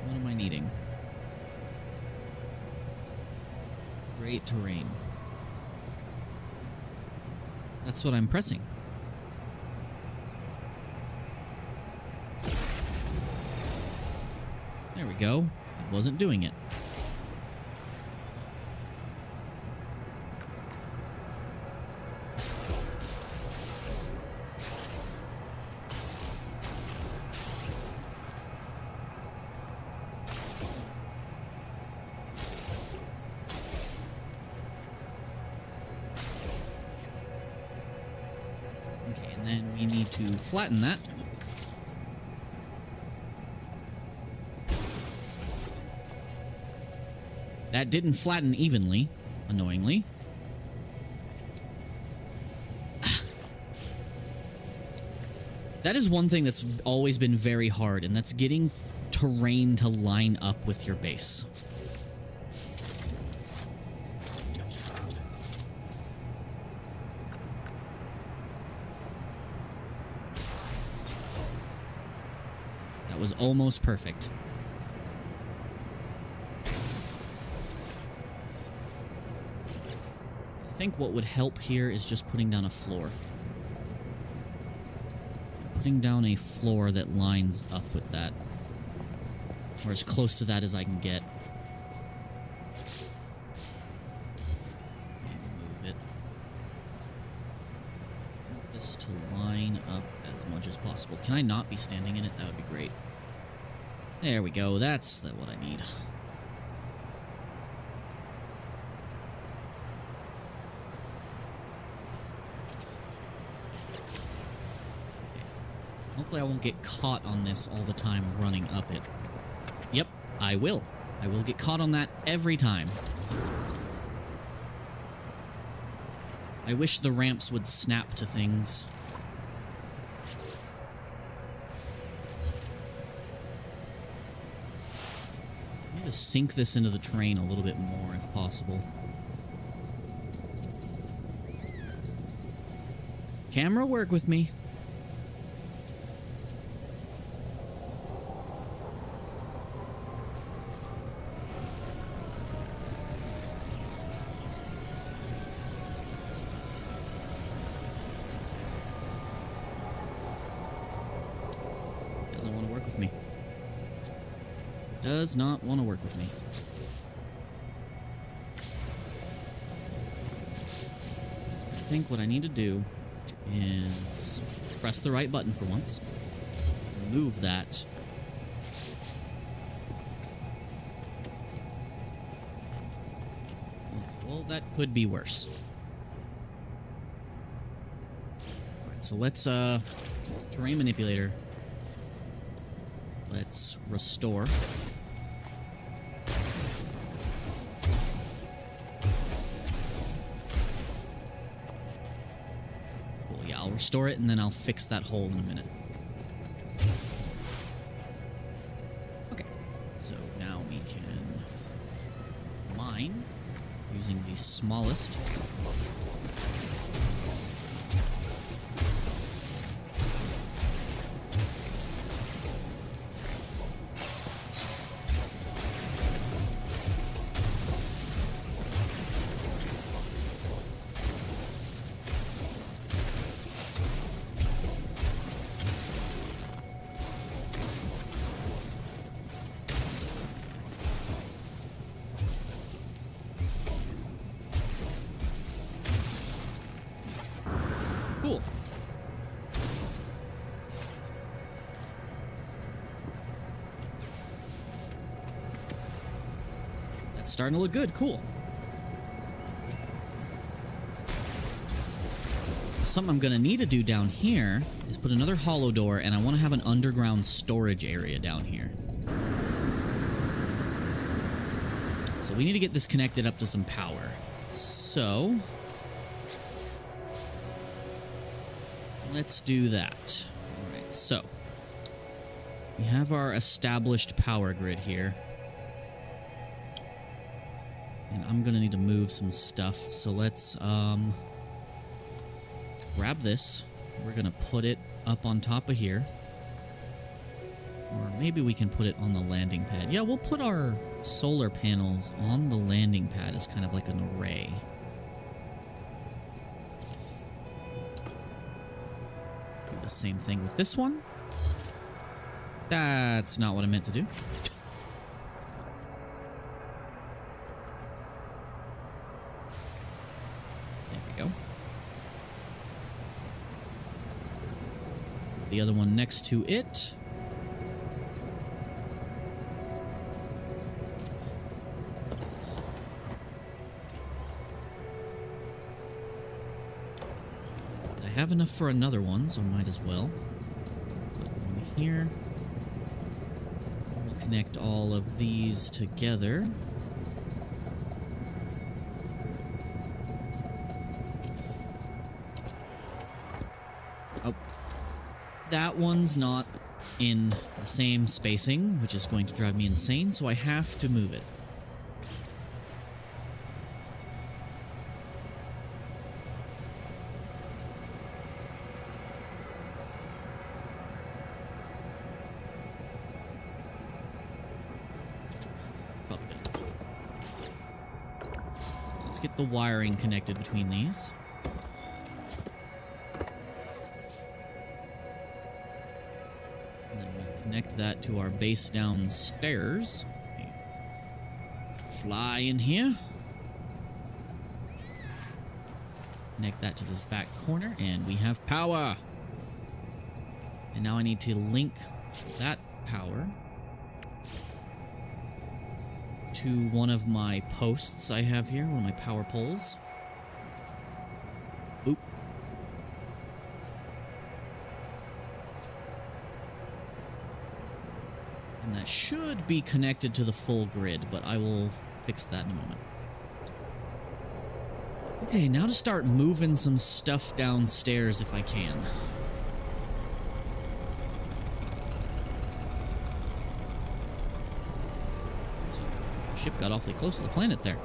Speaker 1: What am I needing? Create terrain. That's what I'm pressing. There we go. It wasn't doing it. Okay, and then we need to flatten that. That didn't flatten evenly, annoyingly. That is one thing that's always been very hard, and that's getting terrain to line up with your base. That was almost perfect. I think what would help here is just putting down a floor. Putting down a floor that lines up with that. Or as close to that as I can get. Move it. possible. Can I not be standing in it? That would be great. There we go. That's what I need. Hopefully I won't get caught on this all the time running up it. Yep, I will. I will get caught on that every time. I wish the ramps would snap to things. I need to sink this into the terrain a little bit more if possible. Camera, work with me. Does not want to work with me. I think what I need to do is press the right button for once. Remove that. Well, that could be worse. Alright, so let's, terrain manipulator. Let's restore. I'll restore it, and then I'll fix that hole in a minute. Okay, so now we can mine using the smallest. Cool. That's starting to look good. Cool. Something I'm going to need to do down here is put another hollow door, and I want to have an underground storage area down here. So we need to get this connected up to some power. So let's do that. Alright, so we have our established power grid here. And I'm gonna need to move some stuff. So let's grab this. We're gonna put it up on top of here. Or maybe we can put it on the landing pad. Yeah, we'll put our solar panels on the landing pad as kind of like an array. The same thing with this one. That's not what I meant to do. There we go. The other one next to it. I have enough for another one, so I might as well. Put one here. We'll connect all of these together. Oh. That one's not in the same spacing, which is going to drive me insane, so I have to move it. Get the wiring connected between these. And then we'll connect that to our base downstairs. Fly in here. Connect that to this back corner, and we have power. And now I need to link that power to one of my posts I have here, one of my power poles. Oop. And that should be connected to the full grid, but I will fix that in a moment. Okay, now to start moving some stuff downstairs if I can. So, ship got awfully close to the planet there.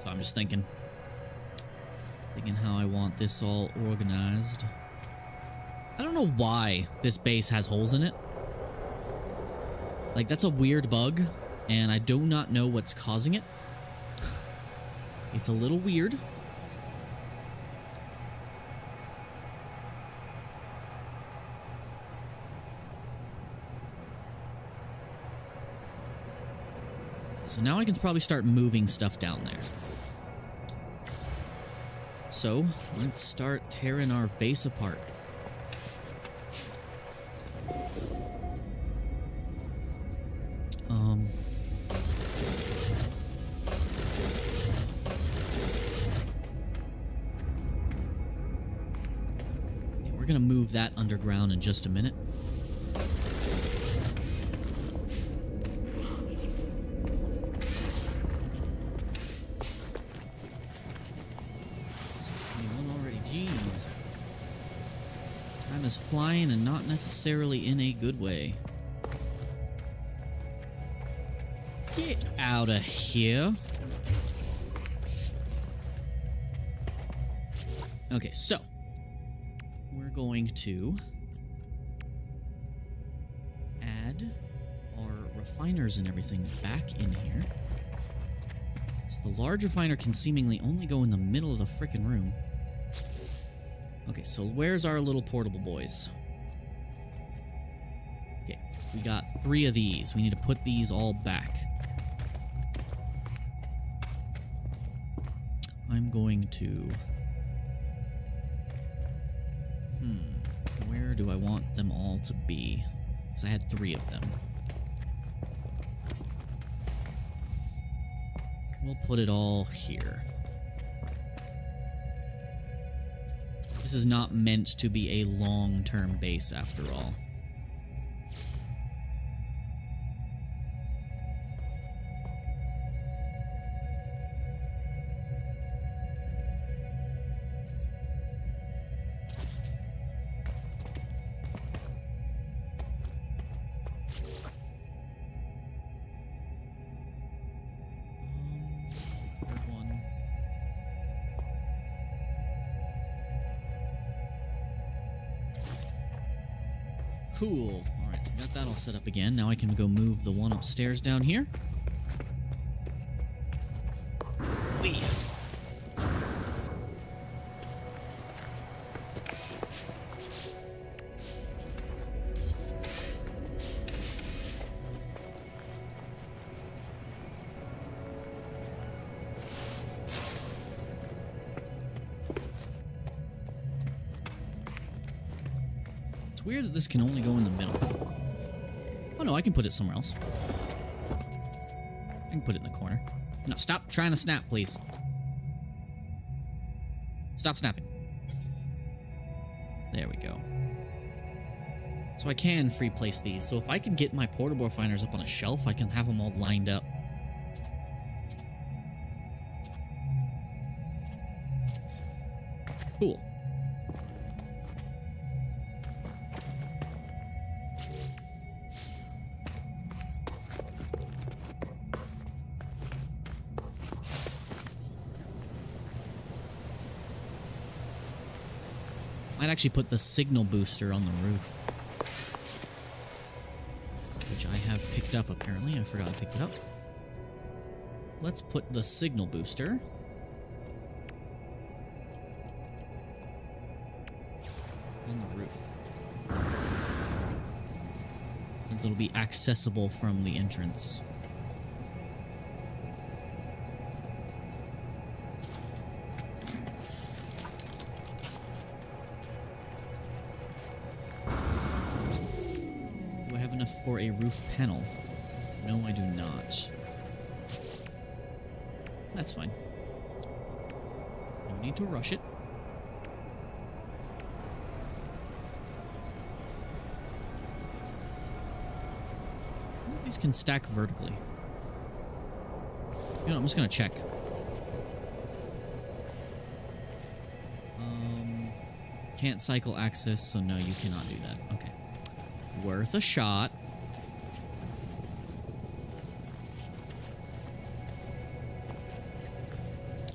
Speaker 1: So I'm just thinking how I want this all organized. I don't know why this base has holes in it. Like, that's a weird bug, and I do not know what's causing it. It's a little weird. So now I can probably start moving stuff down there. So, let's start tearing our base apart. We're gonna move that underground in just a minute. Time is flying and not necessarily in a good way. Get out of here. Okay, so we're going to add our refiners and everything back in here. So the large refiner can seemingly only go in the middle of the frickin' room. Okay, so where's our little portable boys? Okay, we got 3 of these. We need to put these all back. I'm going to... where do I want them all to be? Because I had 3 of them. We'll put it all here. This is not meant to be a long-term base, after all. Cool. Alright, so we got that all set up again. Now I can go move the one upstairs down here. Whee! It's weird that this can only go in the middle. Oh no, I can put it somewhere else. I can put it in the corner. No, stop trying to snap, please. Stop snapping. There we go. So I can free place these. So if I can get my portable refiners up on a shelf, I can have them all lined up. Cool. Might actually put the signal booster on the roof, which I have picked up apparently. I forgot I picked it up. Let's put the signal booster on the roof, since it'll be accessible from the entrance. for a roof panel. No, I do not. That's fine. No need to rush it. These can stack vertically. You know, I'm just gonna check. Can't cycle access, so no, you cannot do that. Okay. Worth a shot.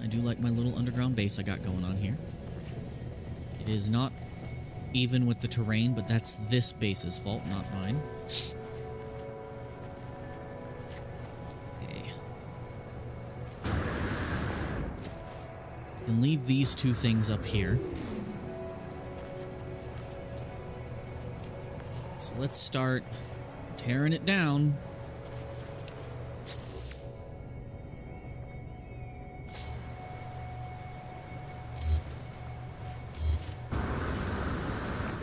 Speaker 1: I do like my little underground base I got going on here. It is not even with the terrain, but that's this base's fault, not mine. Okay. I can leave these two things up here. So let's start tearing it down.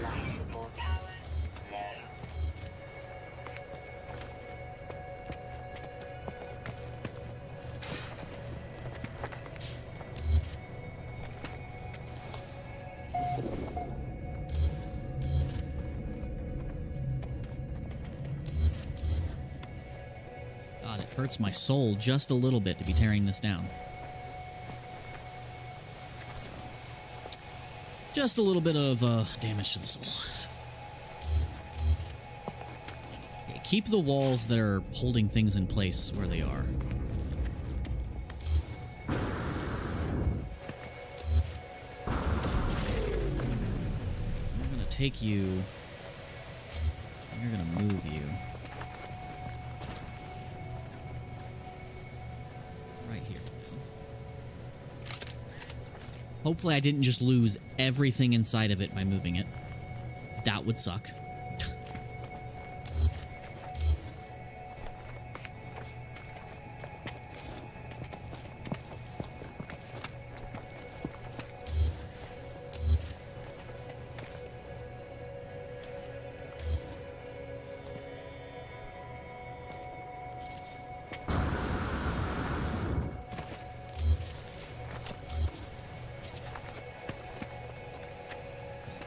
Speaker 2: Life support power low.
Speaker 1: God, it hurts my soul just a little bit to be tearing this down. Just a little bit of damage to the soul. Okay, keep the walls that are holding things in place where they are. I'm gonna take you. You're gonna move you. Right here. Hopefully I didn't just lose everything inside of it by moving it. That would suck.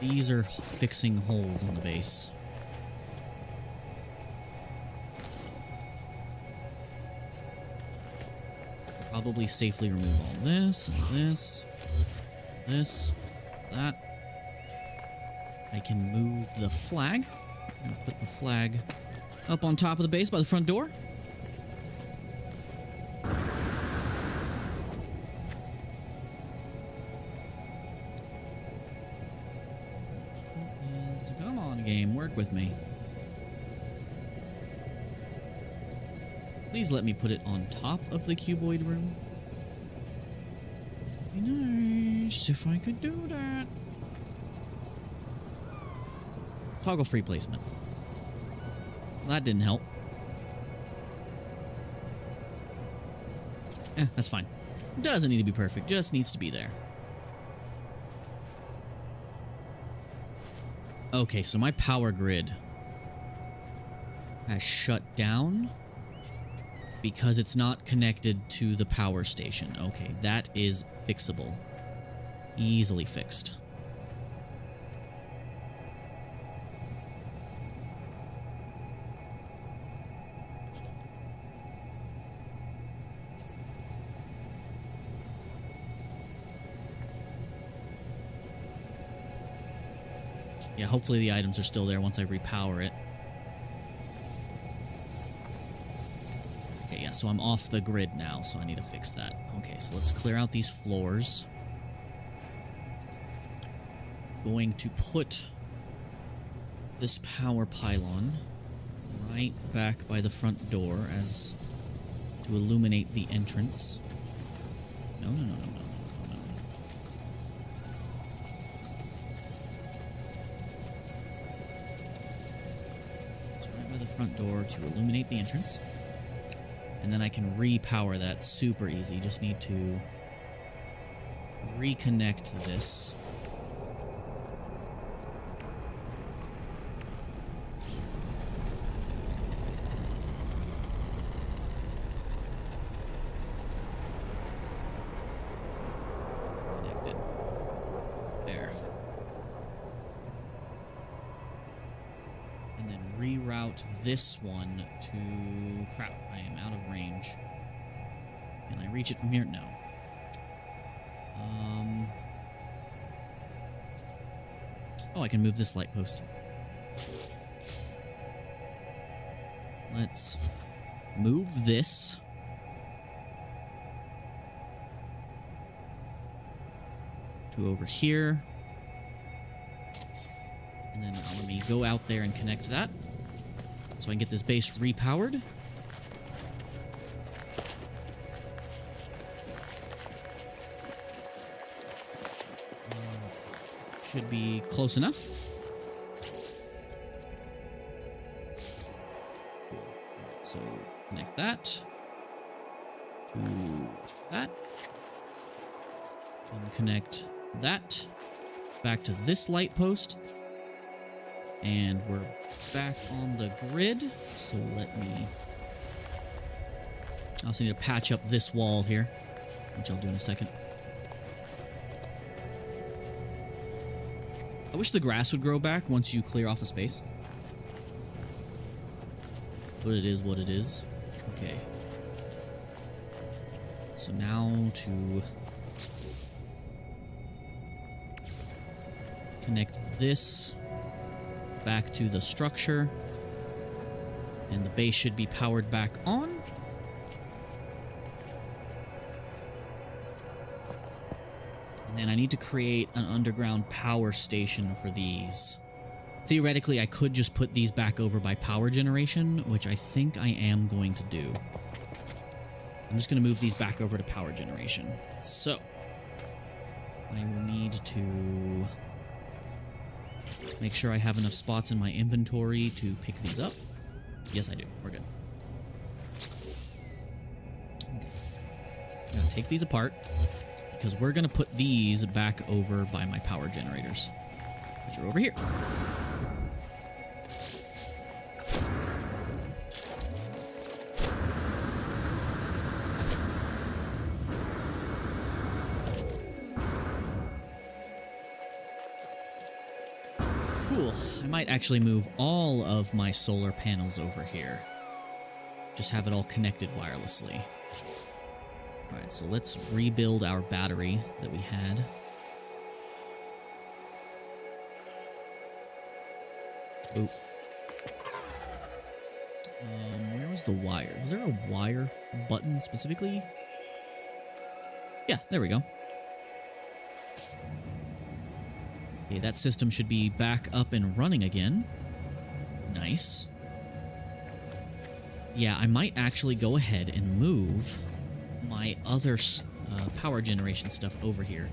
Speaker 1: These are fixing holes in the base. Probably safely remove all this, and this, that. I can move the flag. I'm gonna put the flag up on top of the base by the front door. Come on, game, work with me. Please let me put it on top of the cuboid room. It'd be nice if I could do that. Toggle free placement. That didn't help. That's fine. Doesn't need to be perfect, just needs to be there. Okay, so my power grid has shut down because it's not connected to the power station. Okay, that is fixable. Easily fixed. Yeah, hopefully the items are still there once I repower it. Okay, yeah, so I'm off the grid now, so I need to fix that. Okay, so let's clear out these floors. Going to put this power pylon right back by the front door as to illuminate the entrance. No. Front door to illuminate the entrance, and then I can repower that super easy. Just need to reconnect this. out this one to... Crap, I am out of range. Can I reach it from here? No. Oh, I can move this light post. Let's move this. To over here. And then let me go out there and connect that. So I can get this base repowered. Should be close enough. Cool. Alright, so connect that to that. And connect that back to this light post. And we're back on the grid. So let me... I also need to patch up this wall here, which I'll do in a second. I wish the grass would grow back once you clear off a space. But it is what it is. Okay. So now to connect this back to the structure. And the base should be powered back on. And then I need to create an underground power station for these. Theoretically, I could just put these back over by power generation, which I think I am going to do. I'm just going to move these back over to power generation. So, I will need to make sure I have enough spots in my inventory to pick these up. Yes, I do. We're good. Okay. I'm going to take these apart, because we're going to put these back over by my power generators, which are over here. Cool. I might actually move all of my solar panels over here. Just have it all connected wirelessly. Alright, so let's rebuild our battery that we had. Oop. Where was the wire? Was there a wire button specifically? Yeah, there we go. Okay, that system should be back up and running again. Nice. Yeah, I might actually go ahead and move my other power generation stuff over here.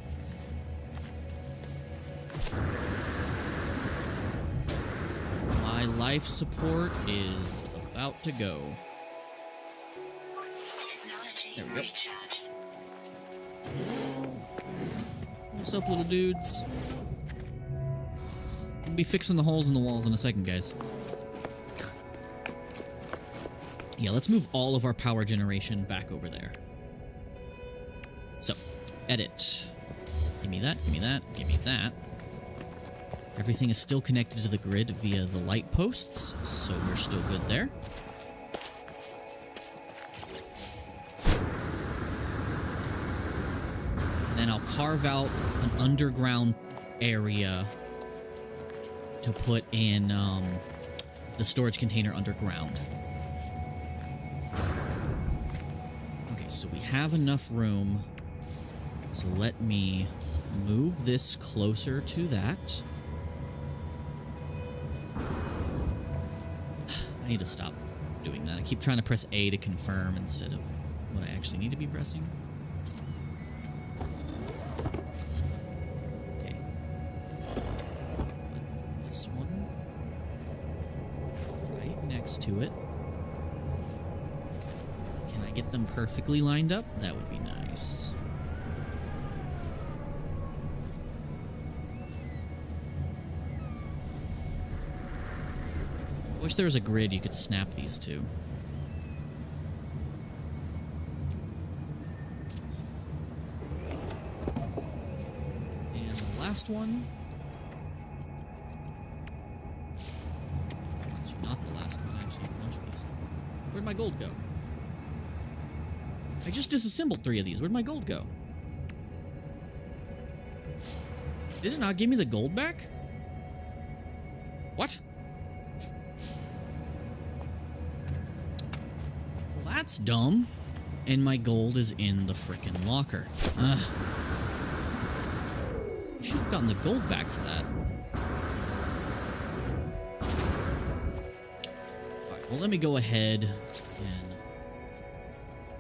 Speaker 1: My life support is about to go. There we go. What's up, little dudes? I'll be fixing the holes in the walls in a second, guys. Yeah, let's move all of our power generation back over there. So, edit. Give me that, give me that, give me that. Everything is still connected to the grid via the light posts, so we're still good there. Then I'll carve out an underground area to put in the storage container underground. Okay, so we have enough room. So let me move this closer to that. I need to stop doing that. I keep trying to press A to confirm instead of what I actually need to be pressing. Okay. Put this one right next to it. Can I get them perfectly lined up? That would be nice. Wish there was a grid you could snap these to. And the last one. Actually, not the last gold go? I just disassembled 3 of these. Where'd my gold go? Did it not give me the gold back? What? Well, that's dumb. And my gold is in the frickin' locker. Ugh. I should have gotten the gold back for that. Alright, well, let me go ahead and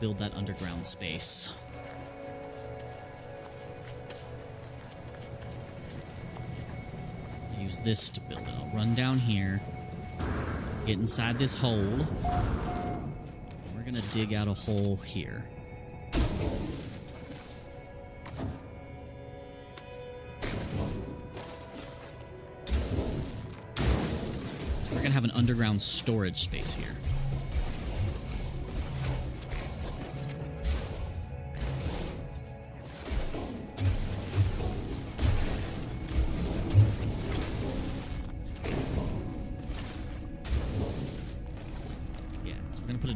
Speaker 1: build that underground space. I'll use this to build it. I'll run down here, get inside this hole. We're gonna dig out a hole here. So we're gonna have an underground storage space here.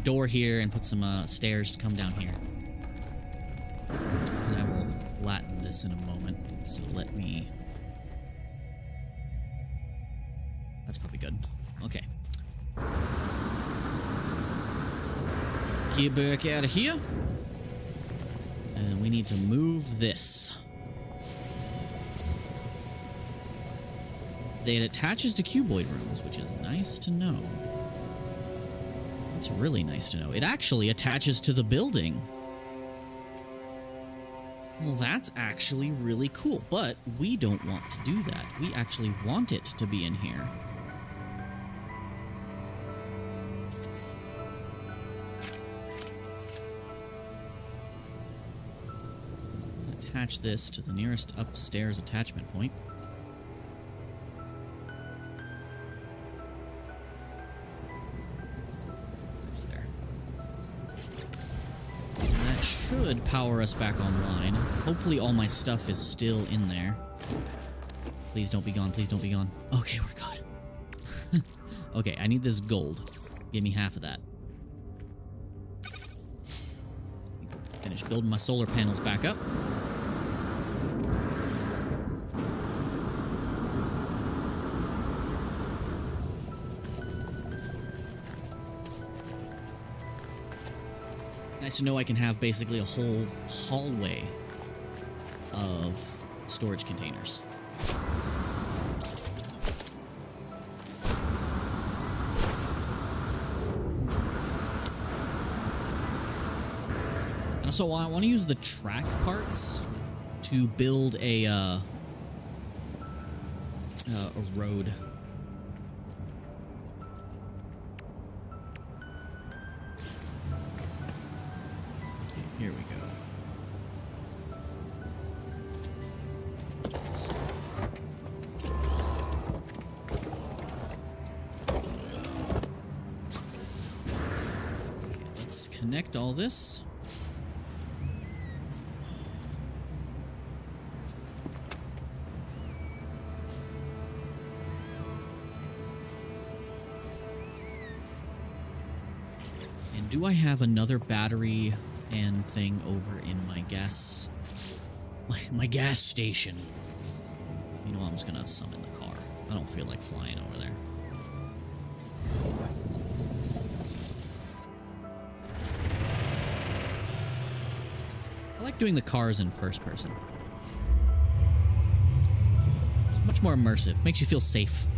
Speaker 1: Door here and put some stairs to come down here. And I will flatten this in a moment. So let me... That's probably good. Okay. Get back out of here. And we need to move this. It attaches to cuboid rooms, which is nice to know. It's really nice to know. It actually attaches to the building. Well, that's actually really cool, but we don't want to do that. We actually want it to be in here. Attach this to the nearest upstairs attachment point. Should power us back online. Hopefully all my stuff is still in there. Please don't be gone. Please don't be gone. Okay, we're good. Okay, I need this gold. Give me half of that. Finish building my solar panels back up. Nice to know I can have basically a whole hallway of storage containers. And also, I want to use the track parts to build a road. Here we go. Okay, let's connect all this. And do I have another battery and thing over in my gas... My gas station. You know what, I'm just gonna summon the car. I don't feel like flying over there. I like doing the cars in first person. It's much more immersive. Makes you feel safe.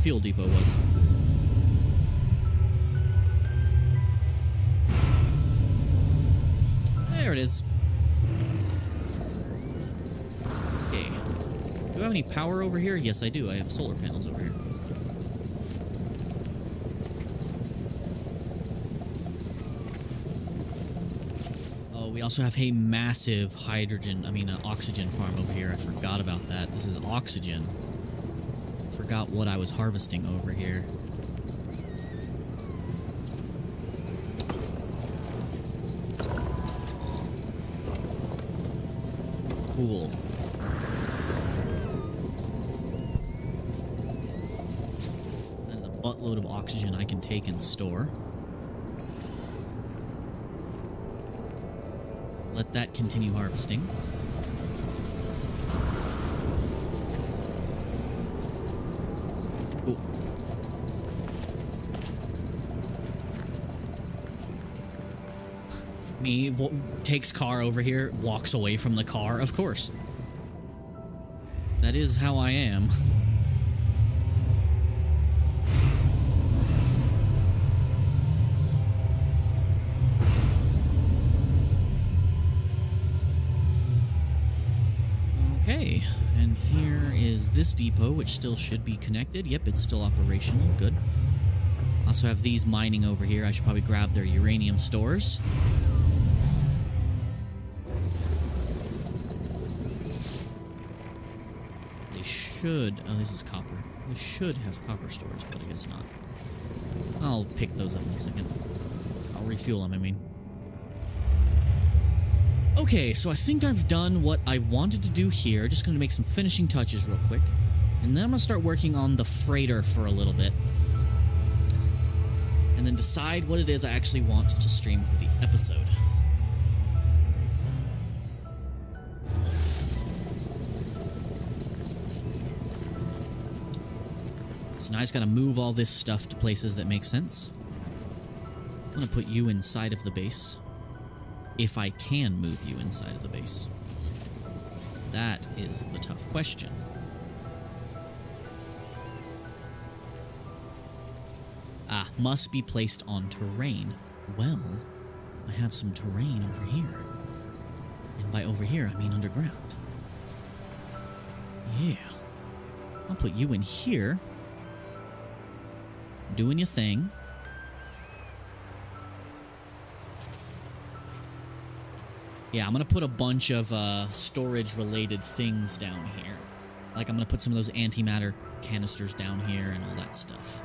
Speaker 1: Fuel depot was. There it is. Okay. Do I have any power over here? Yes, I do. I have solar panels over here. Oh, we also have a massive oxygen farm over here. I forgot about that. This is oxygen. Forgot what I was harvesting over here. Cool. That is a buttload of oxygen I can take and store. Let that continue harvesting. Cool. Me takes car over here, walks away from the car, of course. That is how I am. Okay, and here is this depot, which still should be connected. Yep, it's still operational. Good. Also have these mining over here. I should probably grab their uranium stores. Oh, this is copper. They should have copper stores, but I guess not. I'll pick those up in a second. I'll refuel them, I mean. Okay, so I think I've done what I wanted to do here. Just going to make some finishing touches real quick. And then I'm going to start working on the freighter for a little bit. And then decide what it is I actually want to stream for the episode. So now I just gotta move all this stuff to places that make sense. I'm gonna put you inside of the base. If I can move you inside of the base. That is the tough question. Ah, must be placed on terrain. Well, I have some terrain over here. And by over here, I mean underground. Yeah. I'll put you in here. Doing your thing. Yeah, I'm gonna put a bunch of storage-related things down here. Like, I'm gonna put some of those antimatter canisters down here and all that stuff.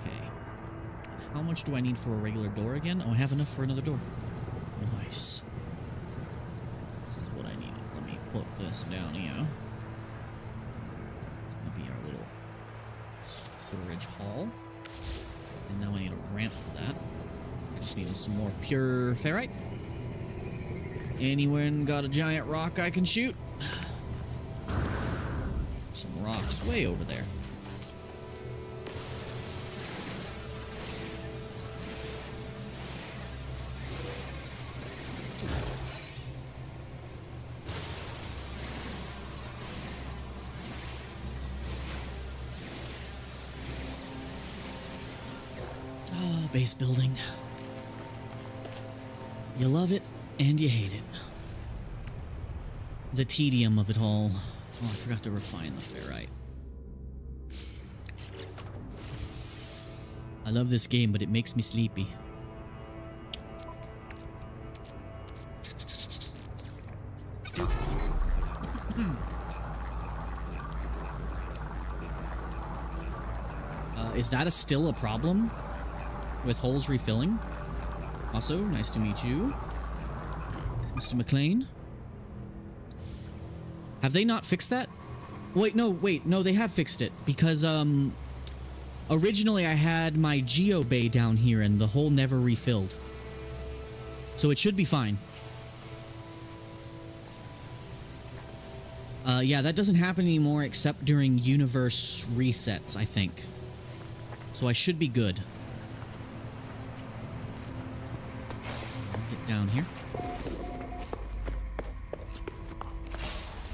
Speaker 1: Okay. And how much do I need for a regular door again? Oh, I have enough for another door. Nice. This is what I needed. Let me put this down here. It's gonna be our little storage hall. And now I need a ramp for that. I just need some more pure ferrite. Anyone got a giant rock I can shoot? Some rocks way over there. Oh, base building. You love it and you hate it. The tedium of it all. Oh, I forgot to refine the ferrite. I love this game, but it makes me sleepy. Is that still a problem with holes refilling? Also, nice to meet you, Mr. McLean. Have they not fixed that? Wait, no, they have fixed it. Because, originally I had my geo bay down here and the hole never refilled. So it should be fine. Yeah, that doesn't happen anymore except during universe resets, I think. So I should be good. Get down here.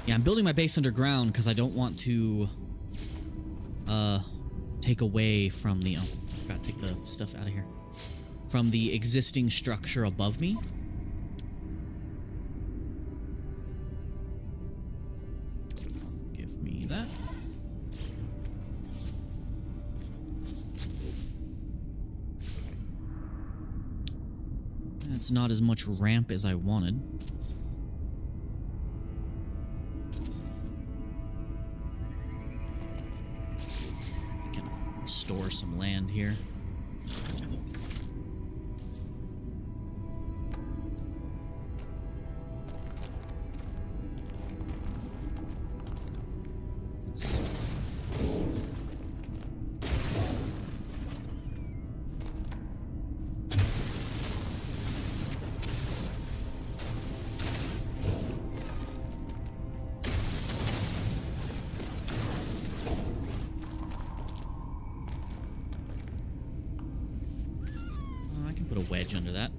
Speaker 1: Yeah, I'm building my base underground because I don't want to take away from the... Oh, I forgot to take the stuff out of here. From the existing structure above me. Give me that. That's not as much ramp as I wanted. Store some land here. wedge under that.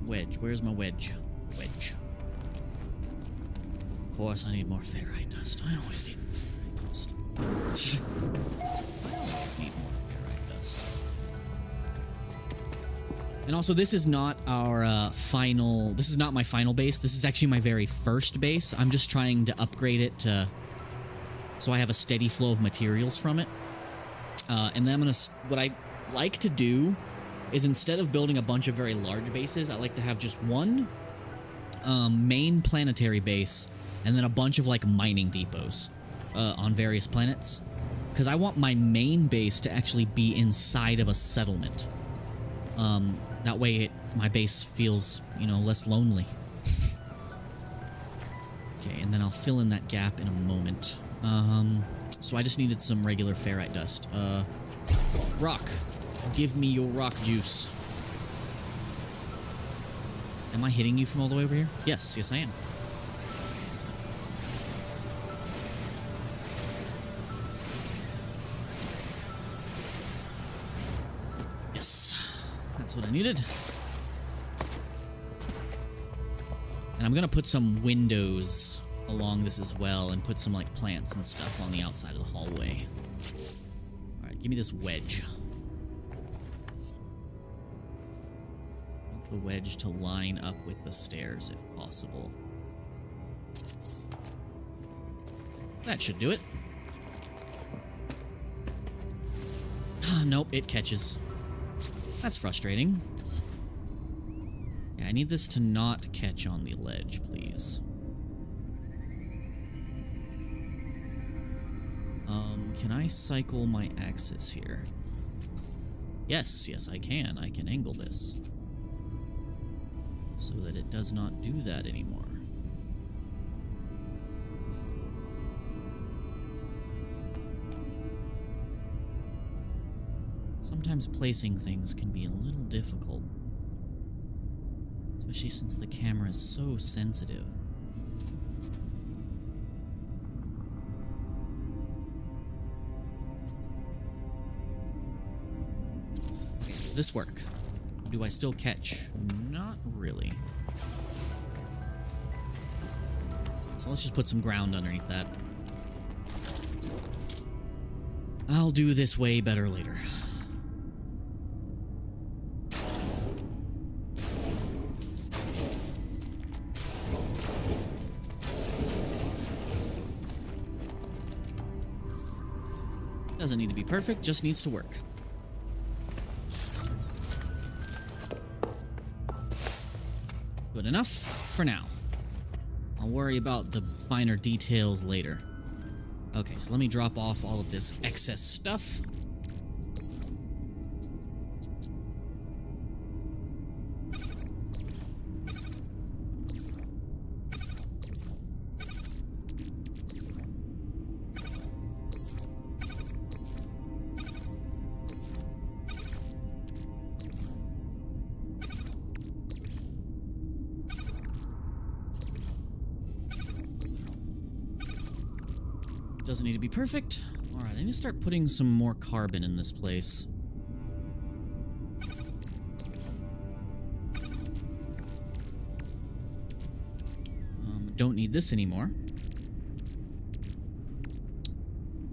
Speaker 1: Wedge. Where's my wedge? Wedge. Of course, I need more ferrite dust. I always need more ferrite dust. I always need more ferrite dust. And also, this is not our final... This is not my final base. This is actually my very first base. I'm just trying to upgrade it to... So I have a steady flow of materials from it. And then I'm going to... What I like to do is instead of building a bunch of very large bases, I like to have just one main planetary base and then a bunch of, like, mining depots on various planets. Because I want my main base to actually be inside of a settlement. That way my base feels, you know, less lonely. Okay, and then I'll fill in that gap in a moment. So I just needed some regular ferrite dust. Rock. Give me your rock juice. Am I hitting you from all the way over here? Yes, yes I am. Yes, that's what I needed. And I'm gonna put some windows along this as well and put some like plants and stuff on the outside of the hallway. Alright, give me this wedge. I want the wedge to line up with the stairs if possible. That should do it. Nope, it catches. That's frustrating. Yeah, I need this to not catch on the ledge, please. Can I cycle my axis here? Yes, yes I can. I can angle this. So that it does not do that anymore. Sometimes placing things can be a little difficult. Especially since the camera is so sensitive. Does this work? Do I still catch? Not really. So let's just put some ground underneath that. I'll do this way better later. Doesn't need to be perfect, just needs to work. Good enough for now. I'll worry about the finer details later. Okay, so let me drop off all of this excess stuff. Doesn't need to be perfect. Alright, I need to start putting some more carbon in this place. Don't need this anymore.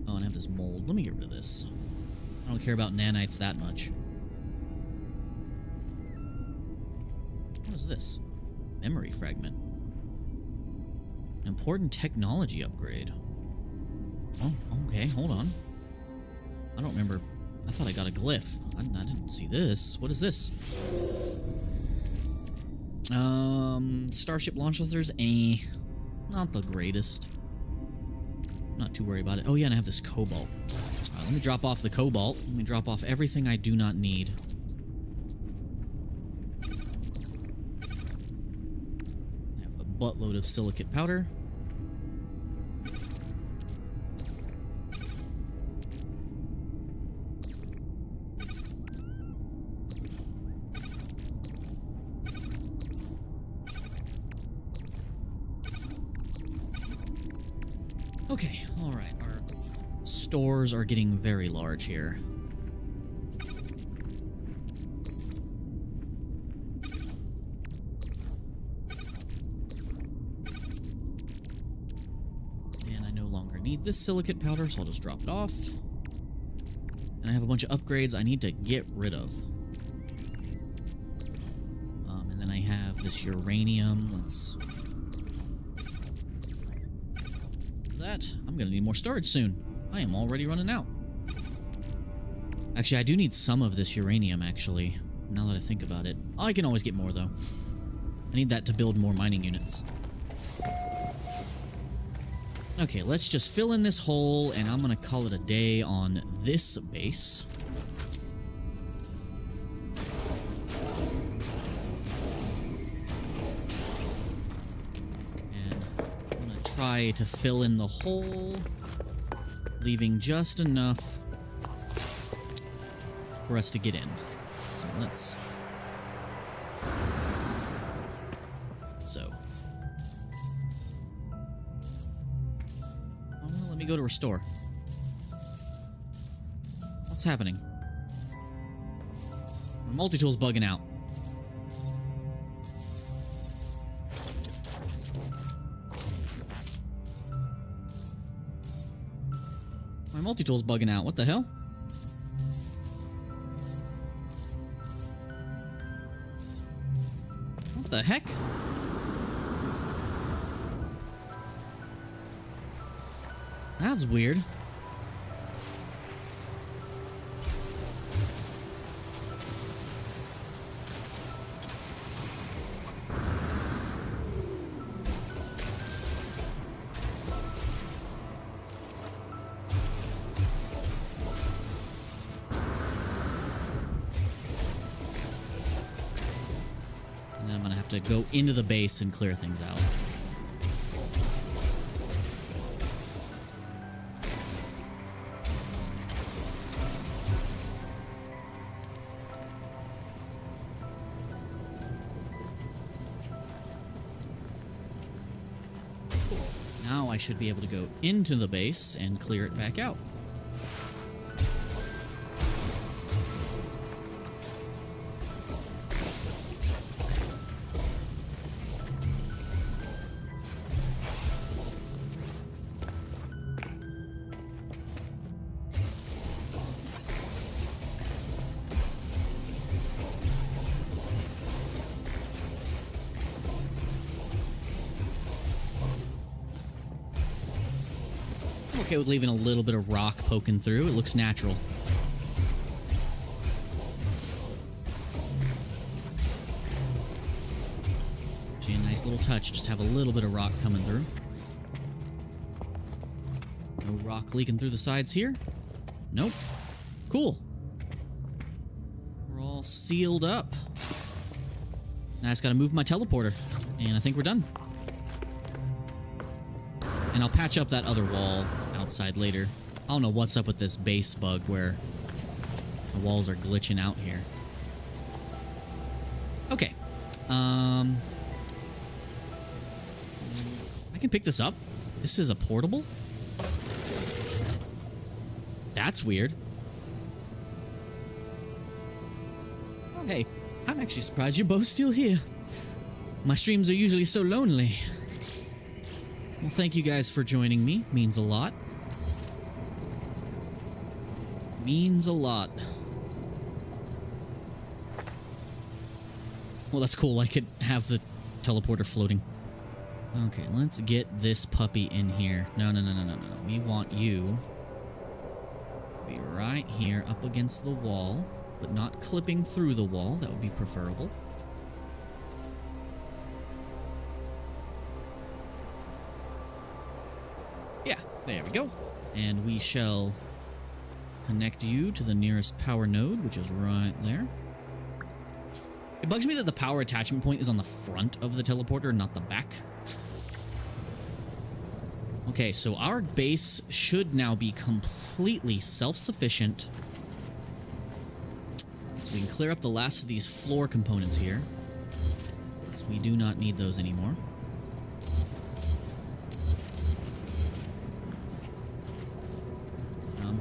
Speaker 1: Oh, and I have this mold. Let me get rid of this. I don't care about nanites that much. What is this? Memory fragment. An important technology upgrade. Oh, okay, hold on. I don't remember. I thought I got a glyph. I didn't see this. What is this? Starship launch thrusters? Not the greatest. Not too worried about it. Oh yeah, and I have this cobalt. Alright, let me drop off the cobalt. Let me drop off everything I do not need. I have a buttload of silicate powder. Okay, alright, our stores are getting very large here. need this silicate powder, so I'll just drop it off. And I have a bunch of upgrades I need to get rid of. And then I have this uranium. Let's... that. I'm gonna need more storage soon. I am already running out. Actually, I do need some of this uranium, actually. Now that I think about it. I can always get more, though. I need that to build more mining units. Okay, let's just fill in this hole, and I'm gonna call it a day on this base. And I'm gonna try to fill in the hole, leaving just enough for us to get in. So let's... so... let me go to restore. What's happening? My multi-tool's bugging out. My multi-tool's bugging out. What the hell? What the heck? That's weird. And then I'm gonna have to go into the base and clear things out. Now I should be able to go into the base and clear it back out. I'm okay with leaving a little bit of rock poking through. It looks natural. Actually, a nice little touch. Just have a little bit of rock coming through. No rock leaking through the sides here. Nope. Cool. We're all sealed up. Now I just gotta move my teleporter. And I think we're done. And I'll patch up that other wall outside later. I don't know what's up with this base bug where the walls are glitching out here. Okay. I can pick this up. This is a portable? That's weird. Oh, hey. I'm actually surprised you're both still here. My streams are usually so lonely. Well, thank you guys for joining me. Means a lot. Means a lot. Well, that's cool. I could have the teleporter floating. Okay, let's get this puppy in here. No. We want you to be right here up against the wall, but not clipping through the wall. That would be preferable. Yeah, there we go. And we shall connect you to the nearest power node, which is right there. It bugs me that the power attachment point is on the front of the teleporter, not the back. Okay, so our base should now be completely self-sufficient. So we can clear up the last of these floor components here. So we do not need those anymore.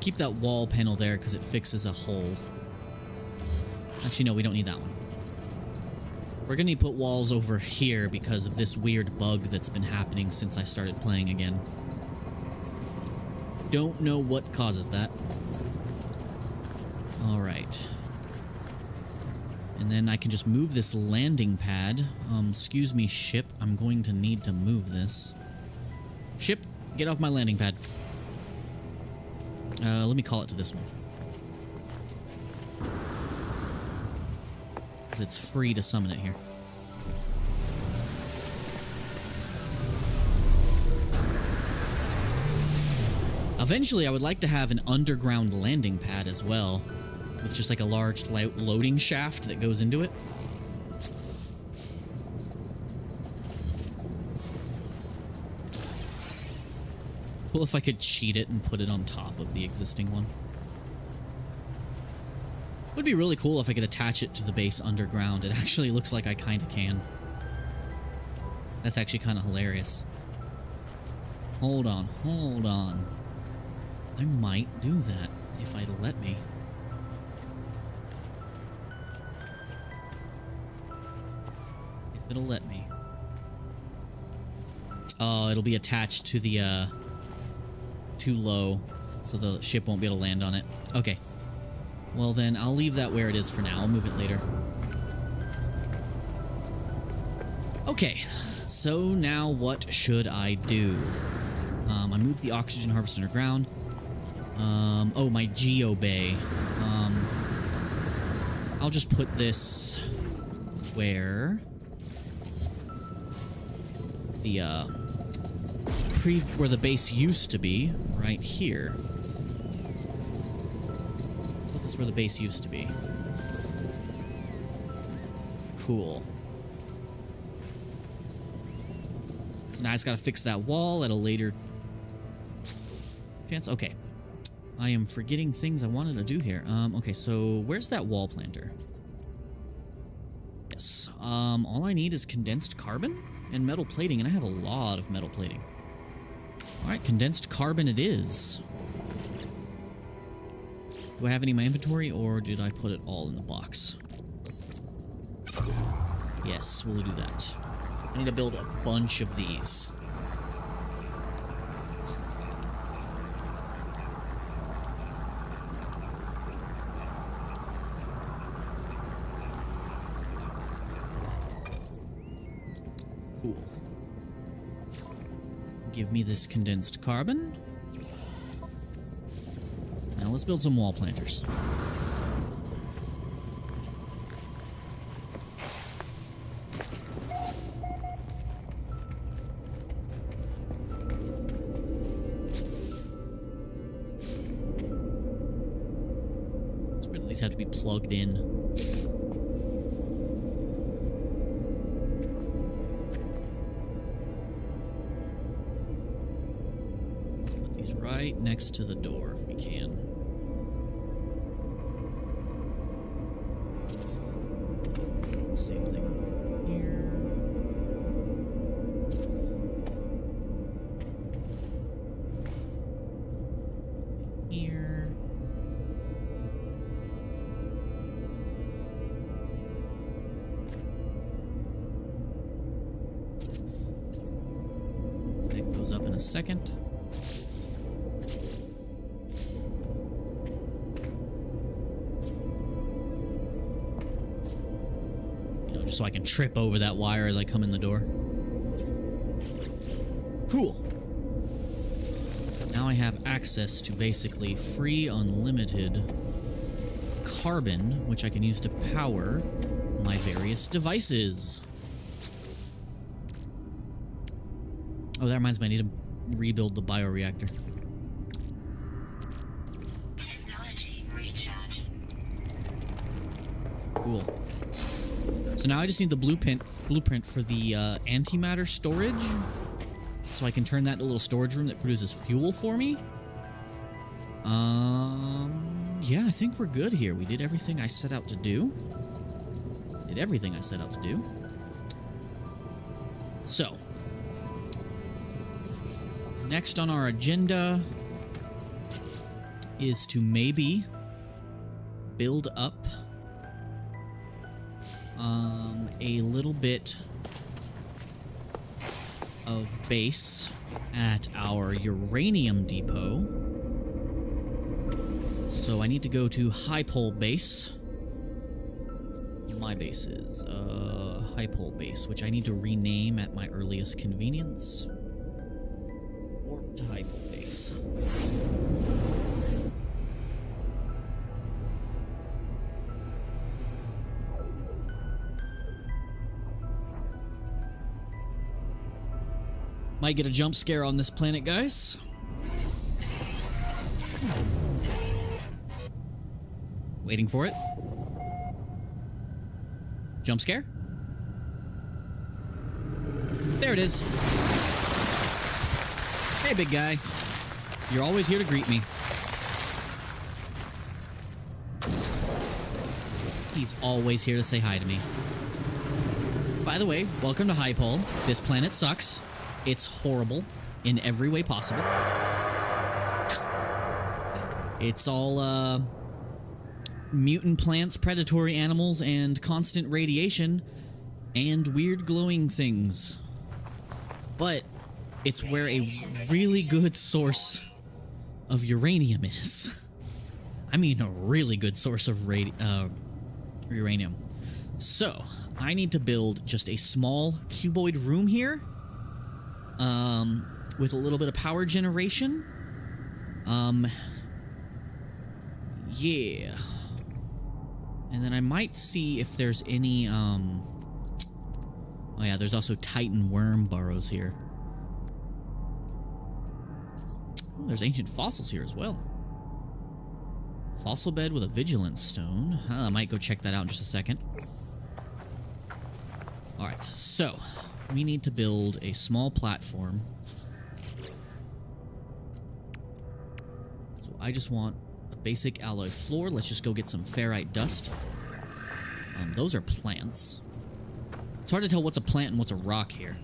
Speaker 1: Keep that wall panel there because it fixes a hole. Actually, no, we don't need that one. We're going to put walls over here because of this weird bug that's been happening since I started playing again. don't know what causes that. Alright. And then I can just move this landing pad. Excuse me, ship. I'm going to need to move this. Ship, get off my landing pad. Let me call it to this one. Because it's free to summon it here. Eventually, I would like to have an underground landing pad as well, with just like a large loading shaft that goes into it. Cool if I could cheat it and put it on top of the existing one. Would be really cool if I could attach it to the base underground. It actually looks like I kind of can. That's actually kind of hilarious. Hold on, hold on. I might do that if it'll let me. If it'll let me. Oh, it'll be attached to the, too low, so the ship won't be able to land on it. Okay. Well then, I'll leave that where it is for now. I'll move it later. Okay. So now what should I do? I moved the oxygen harvest underground. Oh, my geo bay. I'll just put this where the where the base used to be, right here. Put this where the base used to be. Cool. So now I just gotta fix that wall at a later chance. Okay. I am forgetting things I wanted to do here. Okay, so where's that wall planter? Yes. All I need is condensed carbon and metal plating, and I have a lot of metal plating. Alright, condensed carbon it is. Do I have any in my inventory, or did I put it all in the box? Yes, we'll do that. I need to build a bunch of these. Cool. Give me this condensed carbon. Now let's build some wall planters. So at least have to be plugged in. Right next to the door, if we can. Same thing here. Here. Pick those up in a second. So I can trip over that wire as I come in the door. Cool. Now I have access to basically free, unlimited carbon, which I can use to power my various devices. Oh, that reminds me, I need to rebuild the bioreactor.
Speaker 2: Technology recharge.
Speaker 1: Cool. So now I just need the blueprint for the antimatter storage, so I can turn that into a little storage room that produces fuel for me. Yeah, I think we're good here. We did everything I set out to do. So, next on our agenda is to maybe build up a little bit of base at our uranium depot So I need to go to High Pole Base. My base is High Pole Base, which I need to rename at my earliest convenience. Warp to High Pole Base. Might get a jump scare on this planet, guys. Waiting for it. Jump scare. There it is. Hey, big guy. You're always here to greet me. He's always here to say hi to me. By the way, welcome to High Pole. This planet sucks. It's horrible in every way possible. It's all, mutant plants, predatory animals, and constant radiation, and weird glowing things. But it's where a really good source of uranium is. I mean, a really good source of uranium. So, I need to build just a small cuboid room here, with a little bit of power generation. Yeah. And then I might see if there's any, oh yeah, there's also Titan worm burrows here. Oh, there's ancient fossils here as well. Fossil bed with a vigilance stone. I might go check that out in just a second. Alright, so we need to build a small platform. So I just want a basic alloy floor. Let's just go get some ferrite dust. Those are plants. It's hard to tell what's a plant and what's a rock here.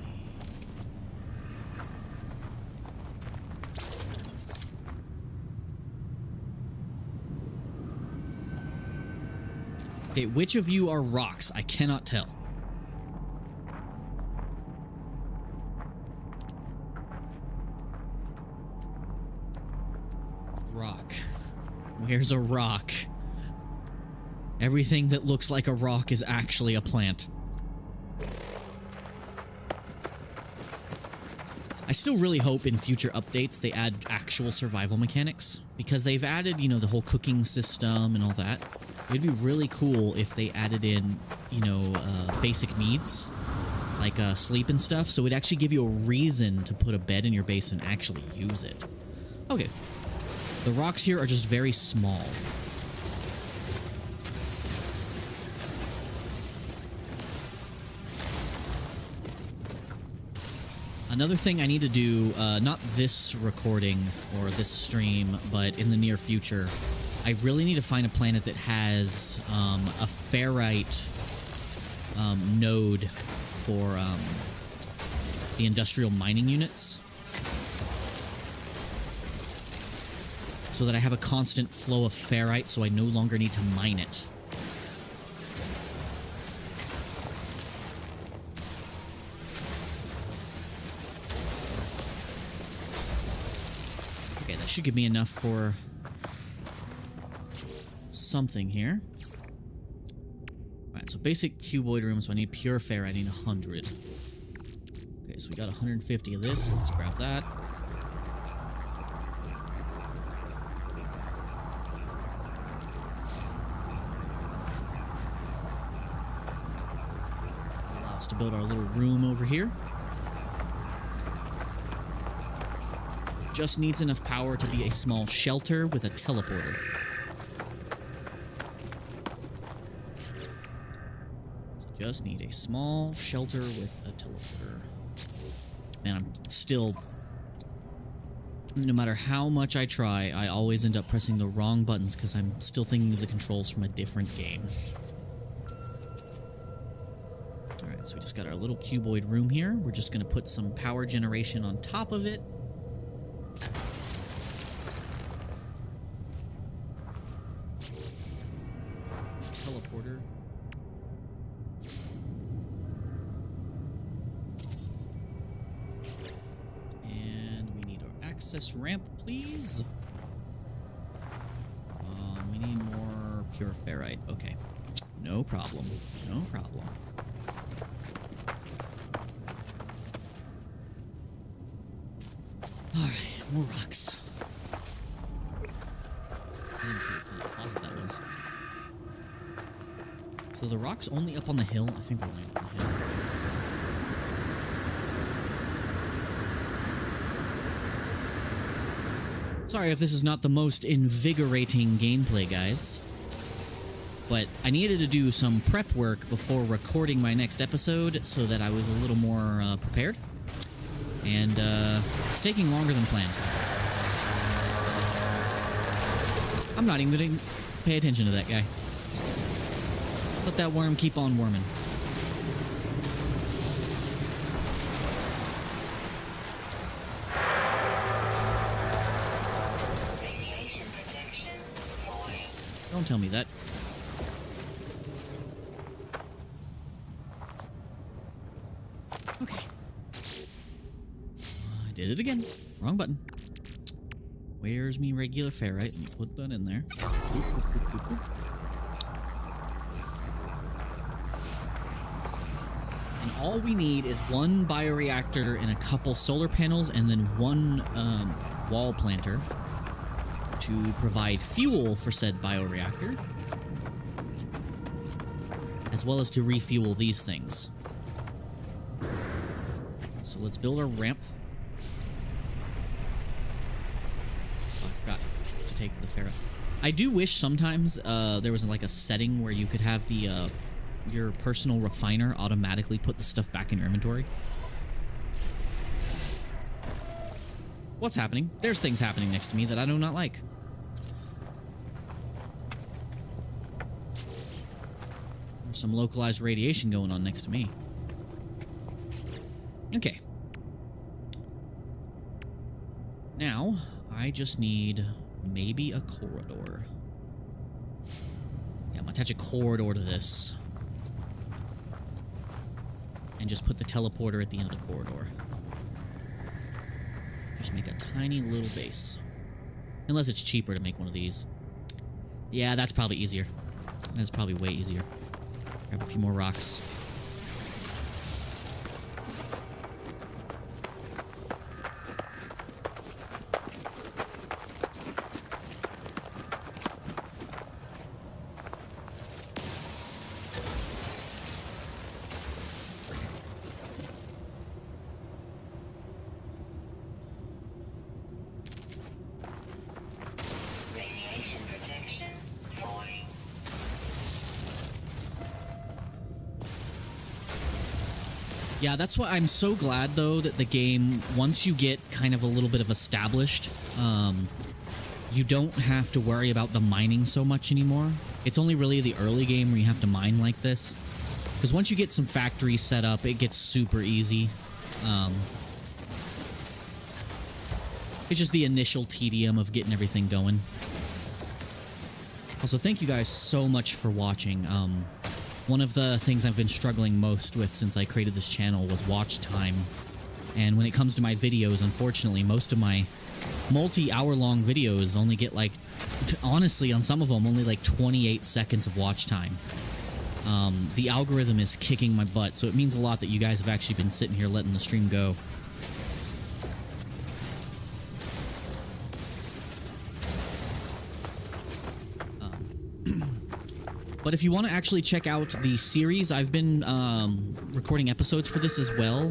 Speaker 1: Okay, which of you are rocks? I cannot tell. Rock. Where's a rock? Everything that looks like a rock is actually a plant. I still really hope in future updates they add actual survival mechanics, because they've added, you know, the whole cooking system and all that. It'd be really cool if they added in, you know, basic needs, like sleep and stuff, so it'd actually give you a reason to put a bed in your base and actually use it. Okay. The rocks here are just very small. Another thing I need to do, not this recording or this stream, but in the near future, I really need to find a planet that has a ferrite node for the industrial mining units, so that I have a constant flow of ferrite so I no longer need to mine it. Okay, that should give me enough for something here. Alright, so basic cuboid room, so I need pure ferrite, I need 100. Okay, so we got 150 of this, let's grab that. Allow us to build our little room over here. Just needs enough power to be a small shelter with a teleporter. Just need a small shelter with a teleporter. And I'm still... No matter how much I try, I always end up pressing the wrong buttons because I'm still thinking of the controls from a different game. Alright, so we just got our little cuboid room here. We're just going to put some power generation on top of it. Teleporter. And we need our access ramp, please. Procure ferrite. Okay. No problem. No problem. Alright, more rocks. I didn't see what kind of deposit that was. So the rock's only up on the hill? I think they're only up on the hill. Sorry if this is not the most invigorating gameplay, guys. But I needed to do some prep work before recording my next episode so that I was a little more prepared. And it's taking longer than planned. I'm not even going to pay attention to that guy. Let that worm keep on worming.
Speaker 2: Radiation protection falling.
Speaker 1: Don't tell me that. Okay. I did it again. Wrong button. Where's me regular ferrite? Let me put that in there. And all we need is one bioreactor and a couple solar panels and then one wall planter to provide fuel for said bioreactor, as well as to refuel these things. So let's build our ramp. Oh, I forgot to take the ferret. I do wish sometimes there was like a setting where you could have the your personal refiner automatically put the stuff back in your inventory. What's happening? There's things happening next to me that I do not like. There's some localized radiation going on next to me. Okay. Now, I just need maybe a corridor. Yeah, I'm gonna attach a corridor to this. And just put the teleporter at the end of the corridor. Just make a tiny little base. Unless it's cheaper to make one of these. Yeah, that's probably easier. That's probably way easier. Grab a few more rocks.
Speaker 2: Radiation protection falling.
Speaker 1: Yeah, that's why I'm so glad, though, that the game, once you get kind of a little bit of established, you don't have to worry about the mining so much anymore. It's only really the early game where you have to mine like this. Because once you get some factories set up, it gets super easy. It's just the initial tedium of getting everything going. Also, thank you guys so much for watching. One of the things I've been struggling most with since I created this channel was watch time. And when it comes to my videos, unfortunately, most of my multi-hour-long videos only get like, honestly, on some of them, only like 28 seconds of watch time. The algorithm is kicking my butt, so it means a lot that you guys have actually been sitting here letting the stream go. But if you want to actually check out the series, I've been recording episodes for this as well,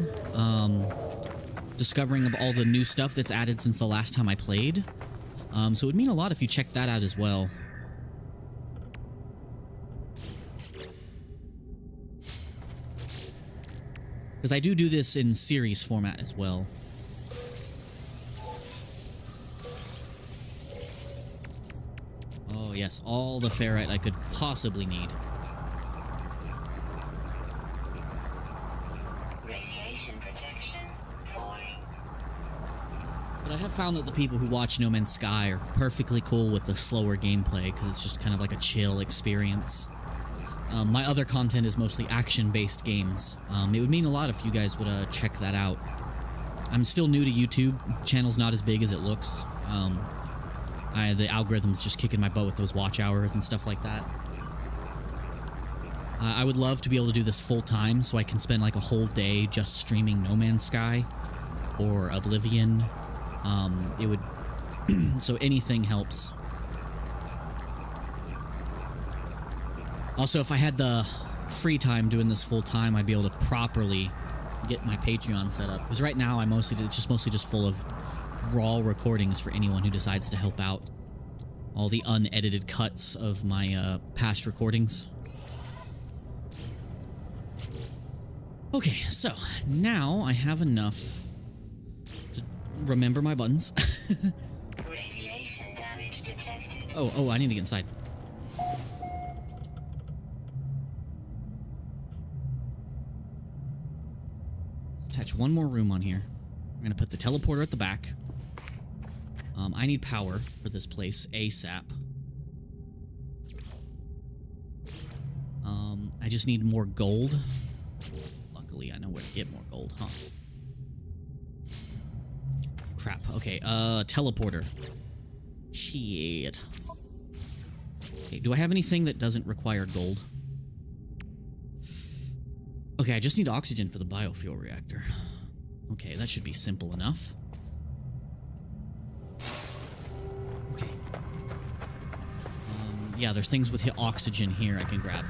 Speaker 1: discovering of all the new stuff that's added since the last time I played. So it would mean a lot if you checked that out as well. Because I do this in series format as well. Oh yes, all the ferrite I could possibly need.
Speaker 2: Radiation protection falling.
Speaker 1: But I have found that the people who watch No Man's Sky are perfectly cool with the slower gameplay, because it's just kind of like a chill experience. My other content is mostly action-based games. It would mean a lot if you guys would check that out. I'm still new to YouTube. Channel's not as big as it looks. The algorithm's just kicking my butt with those watch hours and stuff like that. I would love to be able to do this full time so I can spend like a whole day just streaming No Man's Sky or Oblivion. It would... so anything helps. Also, if I had the free time doing this full time, I'd be able to properly get my Patreon set up. Because right now, it's mostly just full of raw recordings for anyone who decides to help out. All the unedited cuts of my past recordings. Okay, so now I have enough to remember my buttons.
Speaker 2: Radiation damage detected.
Speaker 1: Oh, I need to get inside. Let's attach one more room on here. We're gonna put the teleporter at the back. I need power for this place ASAP. I just need more gold. Luckily, I know where to get more gold, huh? Crap. Okay, teleporter. Shit. Okay, do I have anything that doesn't require gold? Okay, I just need oxygen for the biofuel reactor. Okay, that should be simple enough. Okay. Yeah, there's things with oxygen here I can grab.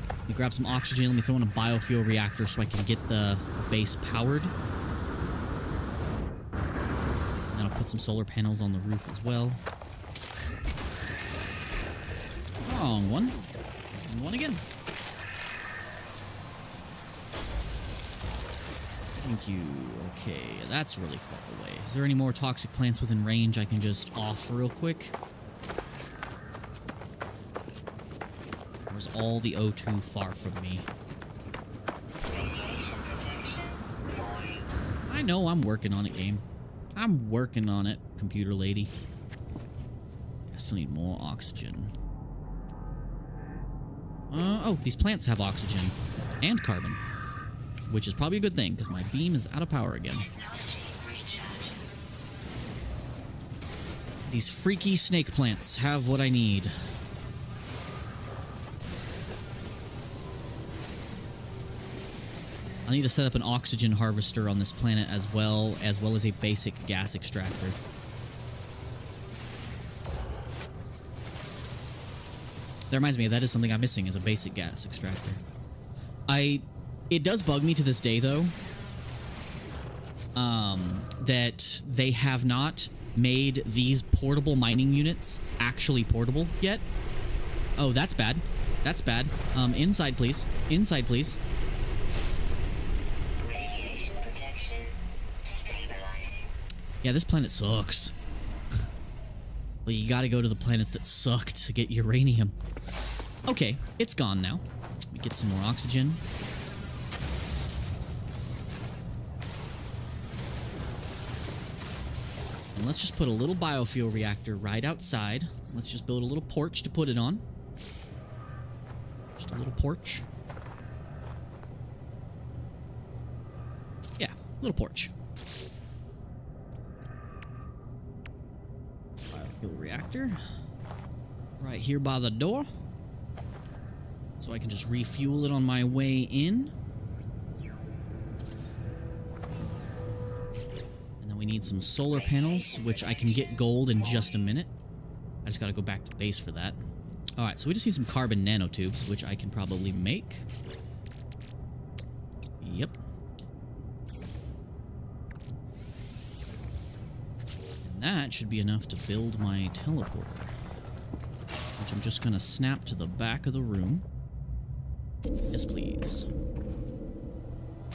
Speaker 1: Let me grab some oxygen. Let me throw in a biofuel reactor so I can get the base powered. And I'll put some solar panels on the roof as well. Wrong one. Wrong one again. Thank you. Okay, that's really far away. Is there any more toxic plants within range I can just off real quick? Or is all the O2 far from me?
Speaker 2: Radiation protection falling.
Speaker 1: I know I'm working on it, game. I'm working on it, computer lady. I still need more oxygen. Oh, these plants have oxygen and carbon. Which is probably a good thing, because my beam is out of power again.
Speaker 2: Technology recharge.
Speaker 1: These freaky snake plants have what I need. I need to set up an oxygen harvester on this planet as well as a basic gas extractor. That reminds me, that is something I'm missing, is a basic gas extractor. It does bug me to this day, though, that they have not made these portable mining units actually portable yet. Oh, that's bad. That's bad. Inside, please. Inside, please.
Speaker 2: Radiation protection stabilizing.
Speaker 1: Yeah, this planet sucks. Well, you gotta go to the planets that suck to get uranium. Okay, it's gone now. Let me get some more oxygen. And let's just put a little biofuel reactor right outside. Let's just build a little porch to put it on. Just a little porch. Yeah, little porch. Biofuel reactor. Right here by the door. So I can just refuel it on my way in. We need some solar panels, which I can get gold in just a minute. I just gotta go back to base for that. Alright, so we just need some carbon nanotubes, which I can probably make. Yep. And that should be enough to build my teleporter, which I'm just gonna snap to the back of the room. Yes, please.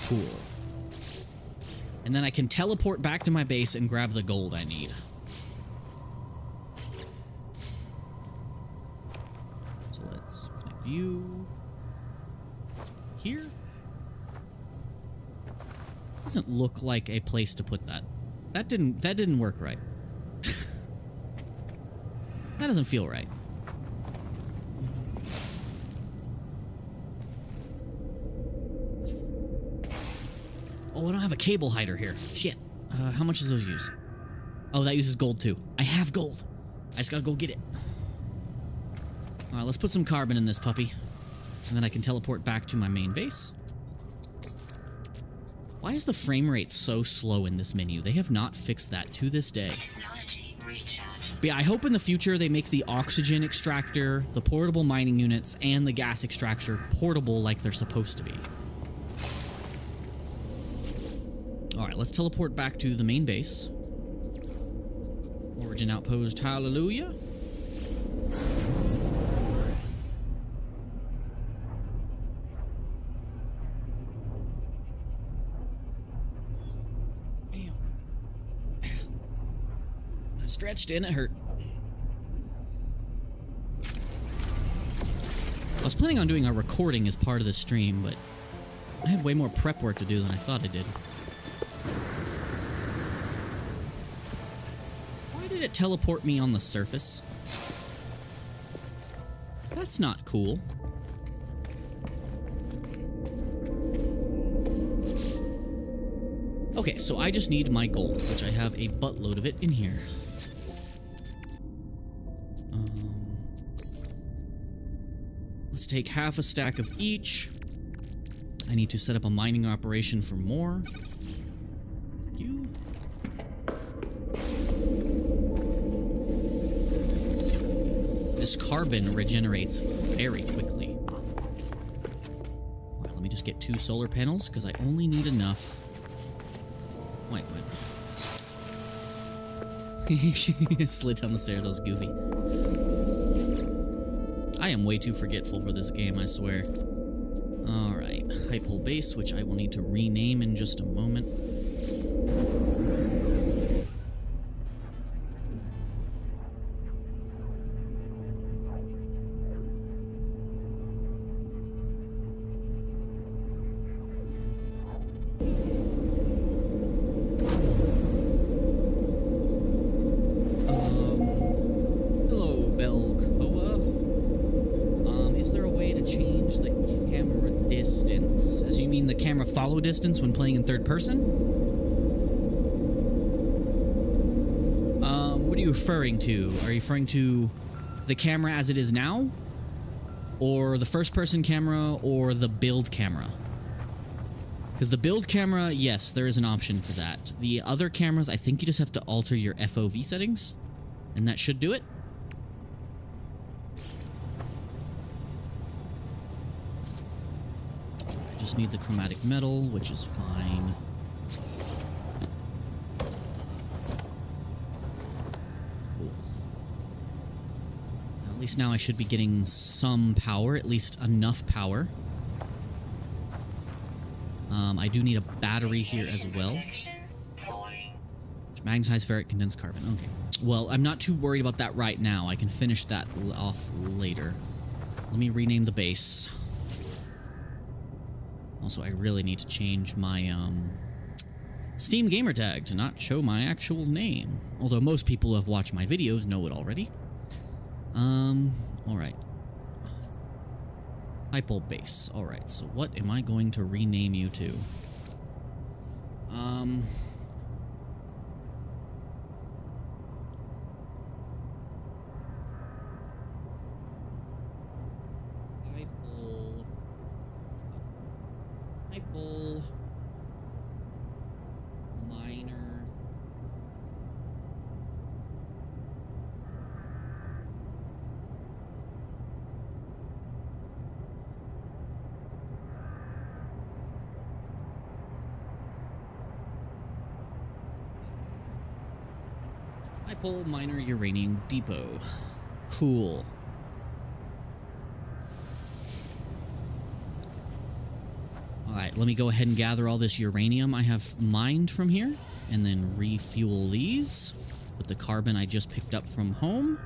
Speaker 1: Cool. And then I can teleport back to my base and grab the gold I need. So let's connect you here. Doesn't look like a place to put that. That didn't work right. That doesn't feel right. Oh, I don't have a cable hider here. Shit. How much does those use? Oh, that uses gold too. I have gold. I just gotta go get it. Alright, let's put some carbon in this puppy. And then I can teleport back to my main base. Why is the frame rate so slow in this menu? They have not fixed that to this day.
Speaker 2: Technology recharge.
Speaker 1: But yeah, I hope in the future they make the oxygen extractor, the portable mining units, and the gas extractor portable like they're supposed to be. Alright, let's teleport back to the main base. Origin outpost, hallelujah. Damn. I stretched and it hurt. I was planning on doing a recording as part of the stream, but I had way more prep work to do than I thought I did. Why did it teleport me on the surface? That's not cool. Okay, so I just need my gold, which I have a buttload of it in here. Let's take half a stack of each. I need to set up a mining operation for more. Thank you. This carbon regenerates very quickly. Alright, let me just get 2 solar panels, because I only need enough. Wait. Slid down the stairs, that was goofy. I am way too forgetful for this game, I swear. Alright, Hypole Base, which I will need to rename in just a moment. Follow distance when playing in third person? What are you referring to? Are you referring to the camera as it is now? Or the first person camera or the build camera? Because the build camera, yes, there is an option for that. The other cameras, I think you just have to alter your FOV settings, and that should do it. Just need the chromatic metal, which is fine. Cool. At least now I should be getting some power, at least enough power. I do need a battery here as well. Magnetized ferric condensed carbon. Okay. Well, I'm not too worried about that right now. I can finish that off later. Let me rename the base. Also, I really need to change my Steam gamer tag to not show my actual name. Although most people who have watched my videos know it already. Alright. Hypole Base. Alright, so what am I going to rename you to? Hypole Miner. Hypole Miner Uranium Depot. Cool. Alright, let me go ahead and gather all this uranium I have mined from here, and then refuel these with the carbon I just picked up from home.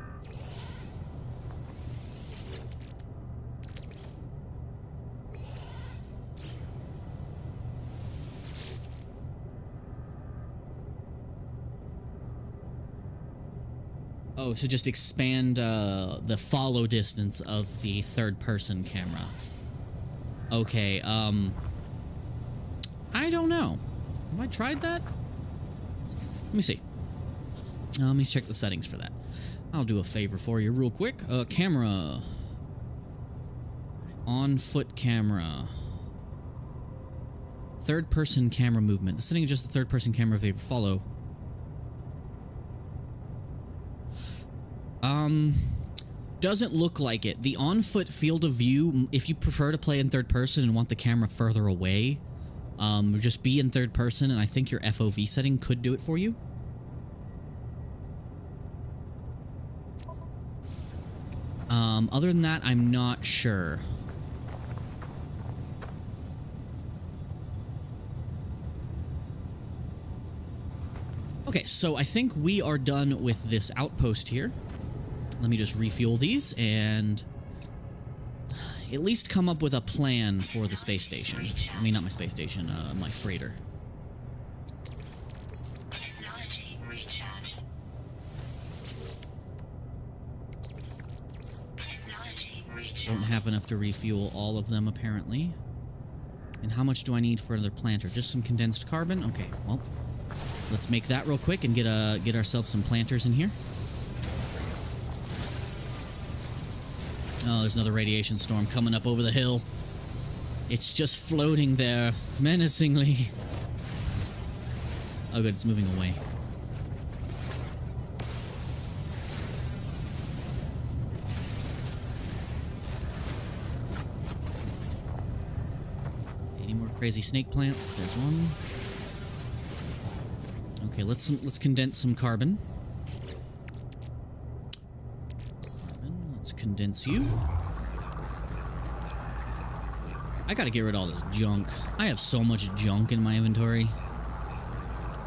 Speaker 1: Oh, so just expand the follow distance of the third-person camera. Okay, I don't know. Have I tried that? Let me see. Let me check the settings for that. I'll do a favor for you real quick. Camera. On foot camera. Third person camera movement. The setting is just the third person camera favor. Follow. Doesn't look like it. The on foot field of view, if you prefer to play in third person and want the camera further away, just be in third person, and I think your FOV setting could do it for you. Other than that, I'm not sure. Okay, so I think we are done with this outpost here. Let me just refuel these and at least come up with a plan for the space station. I mean, not my space station, my freighter.
Speaker 2: Technology recharge. Technology recharge.
Speaker 1: Don't have enough to refuel all of them, apparently. And how much do I need for another planter? Just some condensed carbon? Okay, well, let's make that real quick and get ourselves some planters in here. Oh, there's another radiation storm coming up over the hill. It's just floating there, menacingly. Oh good, it's moving away. Any more crazy snake plants? There's one. Okay, let's condense some carbon. Condense you. I gotta get rid of all this junk. I have so much junk in my inventory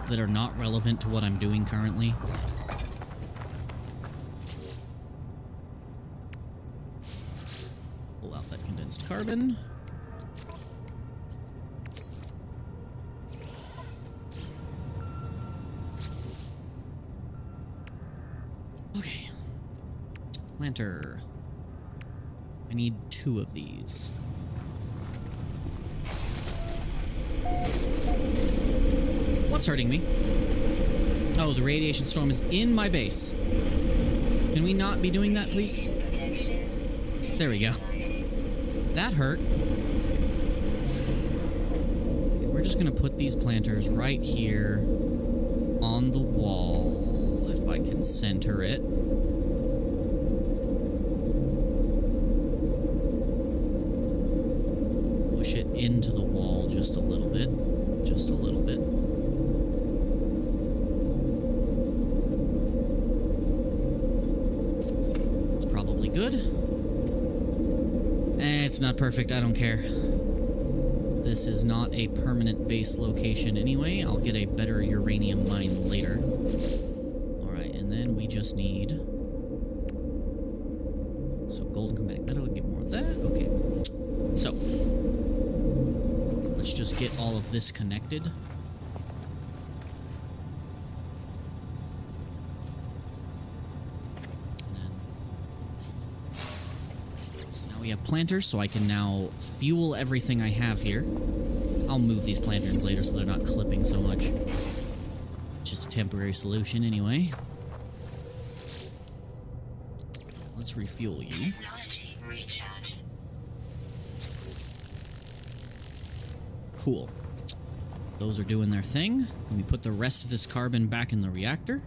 Speaker 1: that are not relevant to what I'm doing currently. Pull out that condensed carbon. Okay. Planter. I need 2 of these. What's hurting me? Oh, the radiation storm is in my base. Can we not be doing that, please? There we go. That hurt. Okay, we're just gonna put these planters right here on the wall, if I can center it. It into the wall just a little bit. Just a little bit. It's probably good. It's not perfect, I don't care. This is not a permanent base location anyway. I'll get a better uranium mine later. Alright, and then we just need... So, golden chromatic metal, and get more of that. Okay. So... let's just get all of this connected. So now we have planters, so I can now fuel everything I have here. I'll move these planters later so they're not clipping so much. It's just a temporary solution anyway. Let's refuel you.
Speaker 2: Technology recharge.
Speaker 1: Cool. Those are doing their thing. Let me put the rest of this carbon back in the reactor.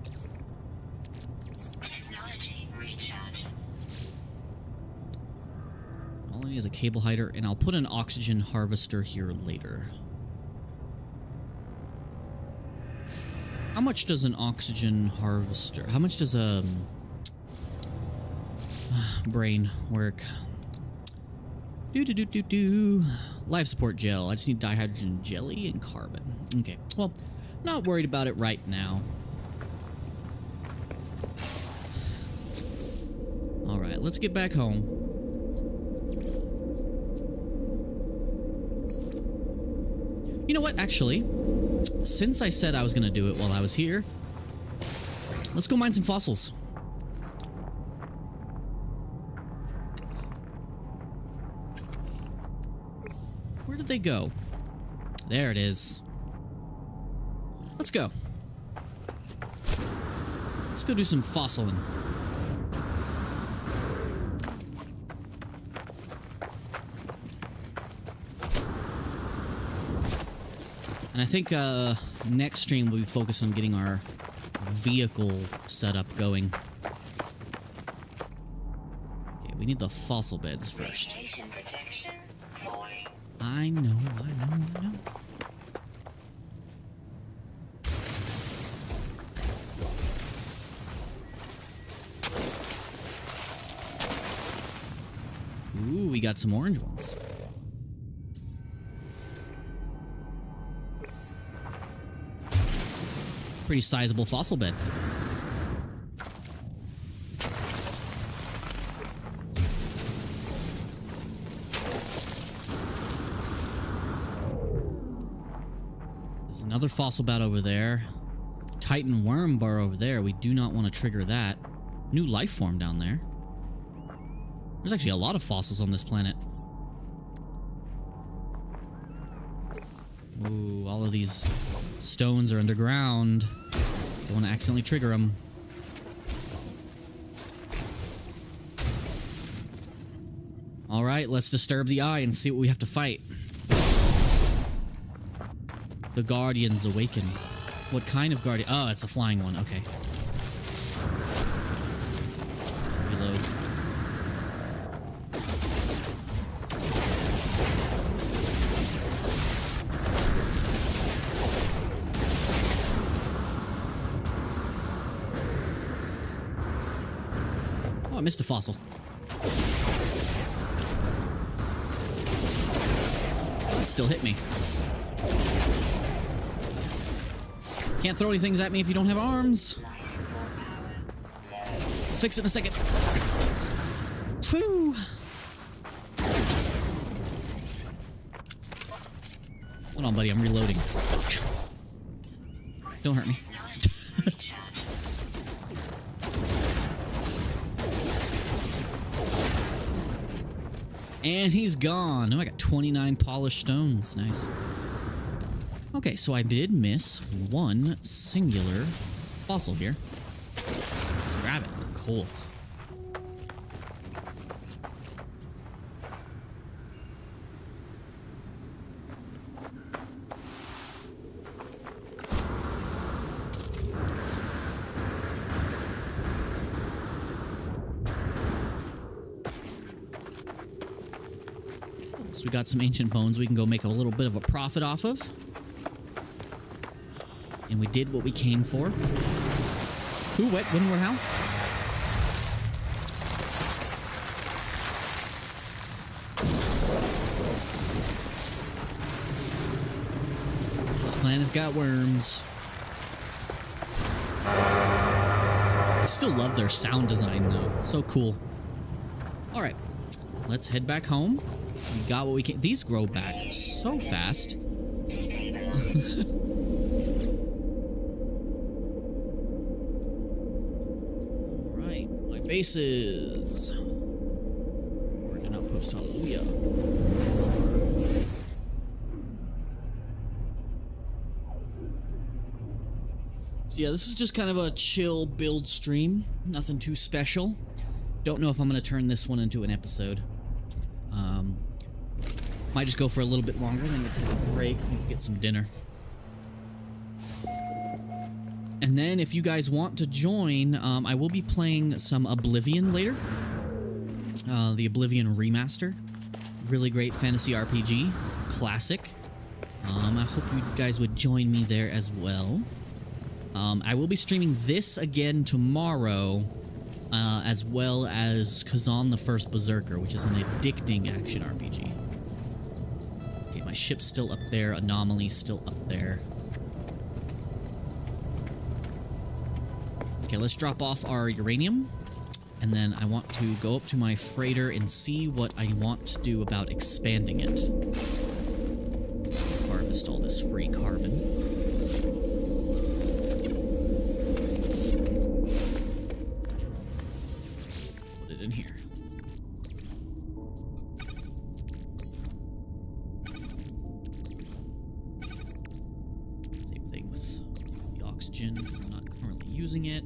Speaker 2: Technology recharge.
Speaker 1: All I need is a cable hider, and I'll put an oxygen harvester here later. How much does an oxygen harvester... How much does a... brain work? Do. Life support gel. I just need dihydrogen jelly and carbon. Okay. Well, not worried about it right now. Alright, let's get back home. You know what? Actually, since I said I was going to do it while I was here, let's go mine some fossils. Where did they go? There it is. Let's go. Let's go do some fossiling. And I think next stream we'll be focused on getting our vehicle setup going. Okay, we need the fossil beds first.
Speaker 2: Radiation protection falling.
Speaker 1: I know. Ooh, we got some orange ones. Pretty sizable fossil bed. There's another fossil bed over there. Titan worm bar over there. We do not want to trigger that. New life form down there. There's actually a lot of fossils on this planet. Ooh, all of these stones are underground. Don't want to accidentally trigger them. All right, let's disturb the eye and see what we have to fight. The Guardians awaken. What kind of Guardian? Oh, it's a flying one. Okay. Reload. Oh, I missed a fossil. That still hit me. Can't throw any things at me if you don't have arms. I'll fix it in a second. Whew. Hold on, buddy. I'm reloading. Don't hurt me. And he's gone. Oh, I got 29 polished stones. Nice. Okay, so I did miss one singular fossil here. Grab it. Cool. So we got some ancient bones we can go make a little bit of a profit off of. And we did what we came for. Who, what, when, where, how? This planet's got worms. I still love their sound design, though. So cool. Alright. Let's head back home. We got what we can. These grow back so fast. Alright, my bases. Origin outpost, hallelujah. So yeah, this is just kind of a chill build stream. Nothing too special. Don't know if I'm going to turn this one into an episode. Might just go for a little bit longer, then we'll take a break and get some dinner. And then if you guys want to join, I will be playing some Oblivion later. The Oblivion Remaster. Really great fantasy RPG. Classic. I hope you guys would join me there as well. I will be streaming this again tomorrow, as well as Kazan the First Berserker, which is an addicting action RPG. Okay, my ship's still up there. Anomaly's still up there. Okay, let's drop off our uranium. And then I want to go up to my freighter and see what I want to do about expanding it. Harvest all this free carbon. Put it in here. Same thing with the oxygen, because I'm not currently using it.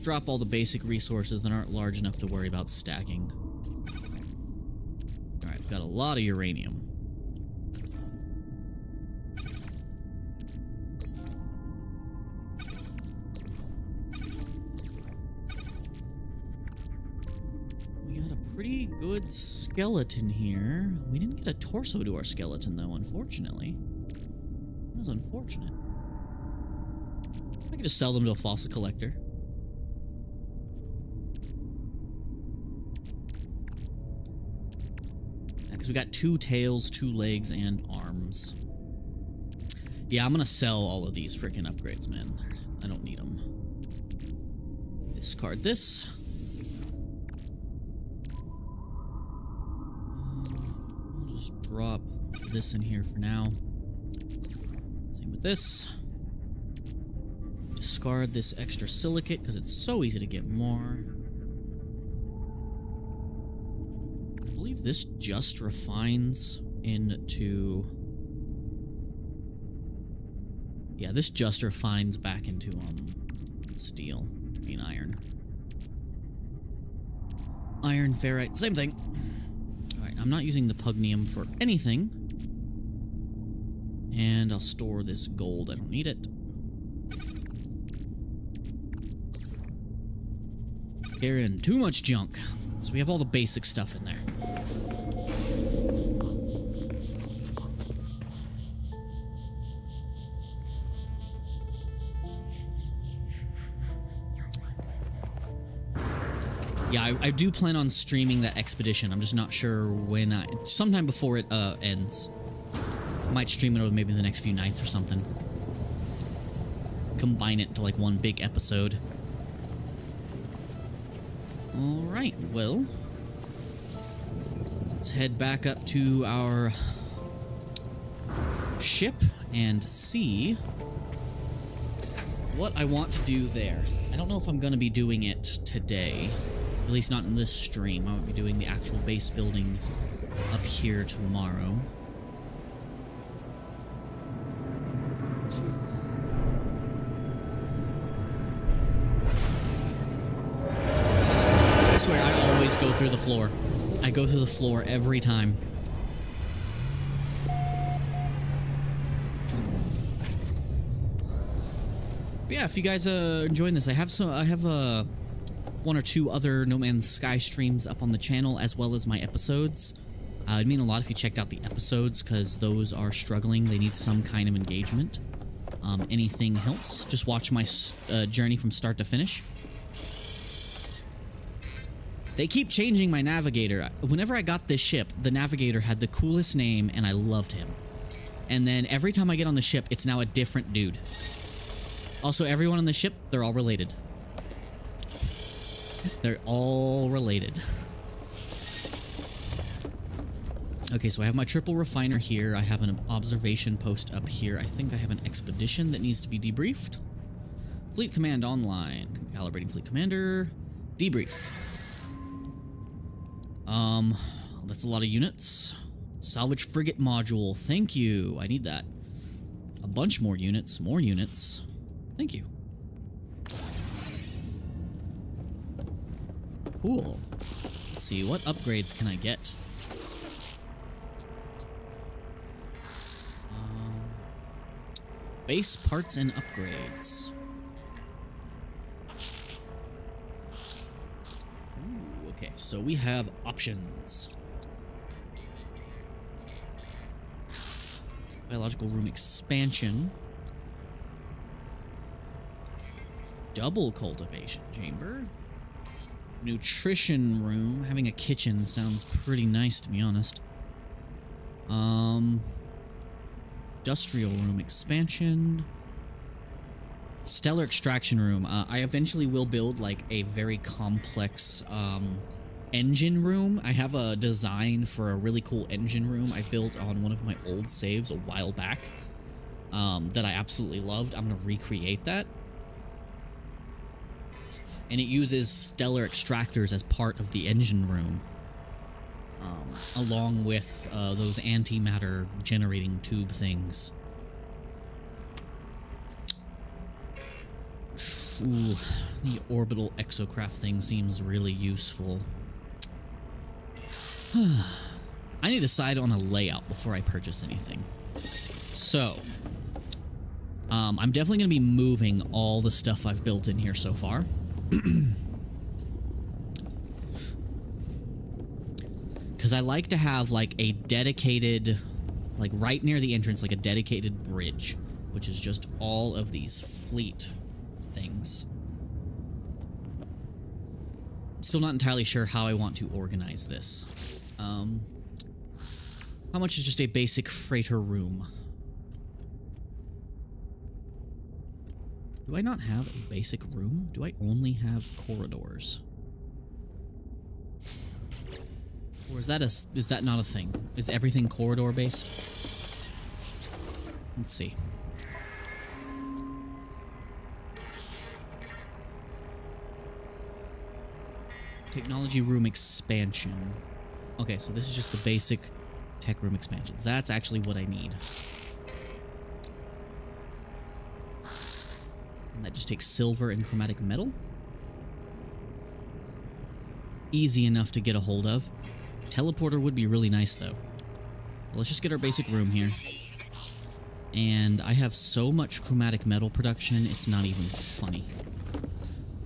Speaker 1: drop all the basic resources that aren't large enough to worry about stacking. Alright, we've got a lot of uranium. We got a pretty good skeleton here. We didn't get a torso to our skeleton, though, unfortunately. That was unfortunate. I could just sell them to a fossil collector. Because we got 2 tails, 2 legs, and arms. Yeah, I'm gonna sell all of these freaking upgrades, man. I don't need them. Discard this. I'll just drop this in here for now. Same with this. Discard this extra silicate because it's so easy to get more. I believe this just refines into... Yeah, this just refines back into steel. I mean iron. Iron, ferrite, same thing. Alright, I'm not using the pugnium for anything. And I'll store this gold. I don't need it. Carrying too much junk. So we have all the basic stuff in there. Yeah, I do plan on streaming that expedition. I'm just not sure when. Sometime before it ends. Might stream it over maybe the next few nights or something. Combine it into like one big episode. Alright, well, let's head back up to our ship and see what I want to do there. I don't know if I'm going to be doing it today, at least not in this stream. I won't be doing the actual base building up here tomorrow. I swear, I always go through the floor. I go through the floor every time. But yeah, if you guys enjoying this, I have 1 or 2 other No Man's Sky streams up on the channel, as well as my episodes. It'd mean a lot if you checked out the episodes, because those are struggling. They need some kind of engagement. Anything helps. Just watch my journey from start to finish. They keep changing my navigator. Whenever I got this ship, the navigator had the coolest name, and I loved him. And then every time I get on the ship, it's now a different dude. Also, everyone on the ship, they're all related. They're all related. Okay, so I have my triple refiner here. I have an observation post up here. I think I have an expedition that needs to be debriefed. Fleet command online. Calibrating fleet commander. Debrief. That's a lot of units. Salvage frigate module. Thank you. I need that. A bunch more units. More units. Thank you. Cool. Let's see. What upgrades can I get? Base parts and upgrades. Ooh, okay, so we have options. Biological room expansion. Double cultivation chamber. Nutrition room. Having a kitchen sounds pretty nice, to be honest. Industrial room expansion. Stellar extraction room. I eventually will build like a very complex engine room. I have a design for a really cool engine room I built on one of my old saves a while back that I absolutely loved. I'm gonna recreate that. And it uses stellar extractors as part of the engine room. Along with those antimatter generating tube things. Ooh, the orbital exocraft thing seems really useful. I need to decide on a layout before I purchase anything. So, I'm definitely going to be moving all the stuff I've built in here so far. Because I like to have, like, a dedicated, like, right near the entrance, like a dedicated bridge, which is just all of these fleet things. Still not entirely sure how I want to organize this. How much is just a basic freighter room? Do I not have a basic room? Do I only have corridors? Or is that not a thing? Is everything corridor based? Let's see. Technology room expansion. Okay, so this is just the basic tech room expansions. That's actually what I need. And that just takes silver and chromatic metal. Easy enough to get a hold of. Teleporter would be really nice, though. Well, let's just get our basic room here. And I have so much chromatic metal production, it's not even funny.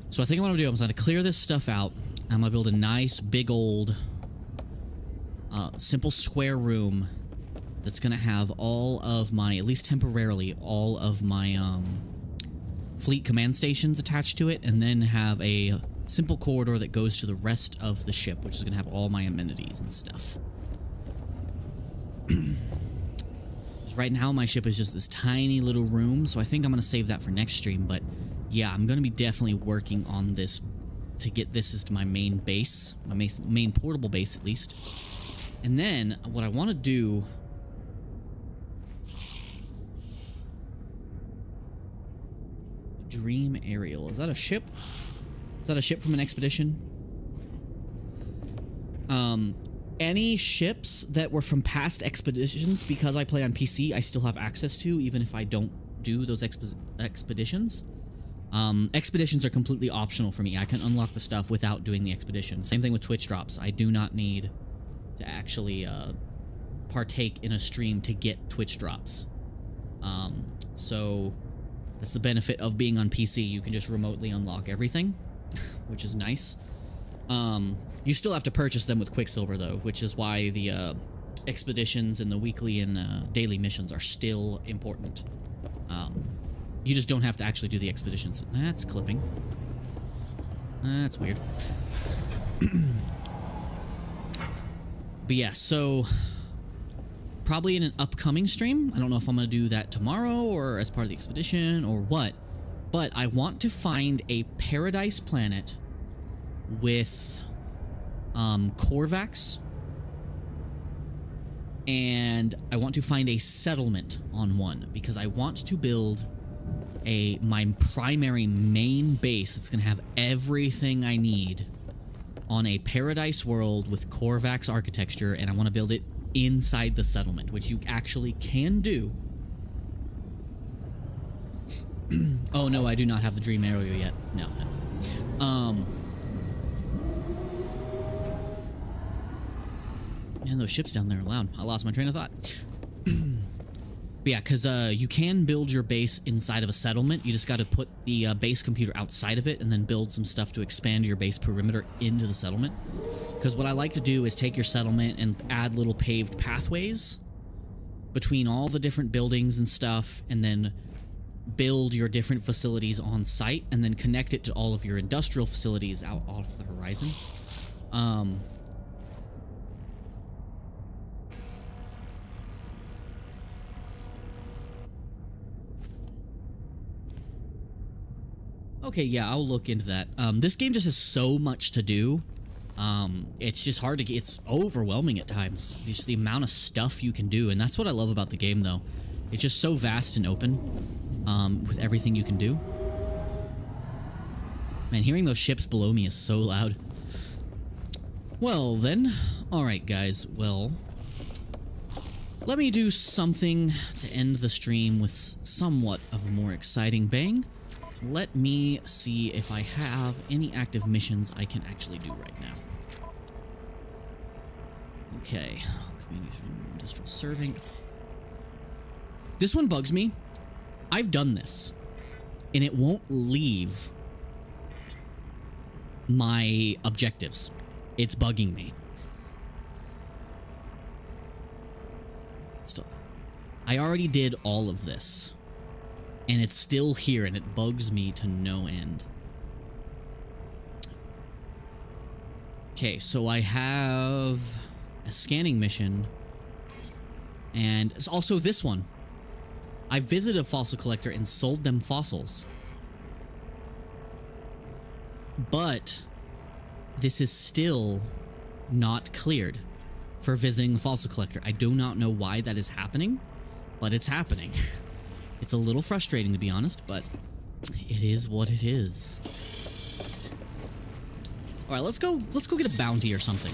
Speaker 1: So I think what I'm going to do, I'm going to clear this stuff out. I'm going to build a nice, big old, simple square room that's going to have all of my, at least temporarily, all of my fleet command stations attached to it, and then have a simple corridor that goes to the rest of the ship, which is going to have all my amenities and stuff. Right now, my ship is just this tiny little room, so I think I'm going to save that for next stream, but yeah, I'm going to be definitely working on this to get this as my main base, my main portable base at least. And then, what I want to do... Dream Aerial. Is that a ship? Is that a ship from an expedition? Any ships that were from past expeditions, because I play on PC, I still have access to, even if I don't do those expeditions. Expeditions are completely optional for me. I can unlock the stuff without doing the expedition. Same thing with Twitch drops. I do not need to actually partake in a stream to get Twitch drops. So that's the benefit of being on PC. You can just remotely unlock everything, which is nice. You still have to purchase them with Quicksilver, though, which is why the expeditions and the weekly and daily missions are still important. You just don't have to actually do the expeditions. That's clipping. That's weird. But yeah, so probably in an upcoming stream. I don't know if I'm going to do that tomorrow or as part of the expedition or what. But I want to find a paradise planet with Korvax. And I want to find a settlement on one because I want to build my primary main base that's going to have everything I need on a paradise world with Korvax architecture, and I want to build it inside the settlement, which you actually can do. Oh no, I do not have the dream area yet. No. Man, those ships down there are loud. I lost my train of thought. But yeah, because you can build your base inside of a settlement. You just got to put the base computer outside of it and then build some stuff to expand your base perimeter into the settlement. Because what I like to do is take your settlement and add little paved pathways between all the different buildings and stuff, and then build your different facilities on site, and then connect it to all of your industrial facilities out off the horizon. Okay, yeah, I'll look into that. This game just has so much to do. It's just hard to get. It's overwhelming at times. Just the amount of stuff you can do, and that's what I love about the game, though. It's just so vast and open, with everything you can do. Man, hearing those ships below me is so loud. Well, then. Alright, guys. Well, let me do something to end the stream with somewhat of a more exciting bang. let me see if I have any active missions I can actually do right now. Okay, community industrial serving. This one bugs me. I've done this, and it won't leave my objectives. It's bugging me. Still, I already did all of this, and it's still here, and it bugs me to no end. Okay, so I have a scanning mission, and it's also this one. I visited a fossil collector and sold them fossils. But this is still not cleared for visiting the fossil collector. I do not know why that is happening, but it's happening. It's a little frustrating, to be honest, but it is what it is. All right, let's go get a bounty or something.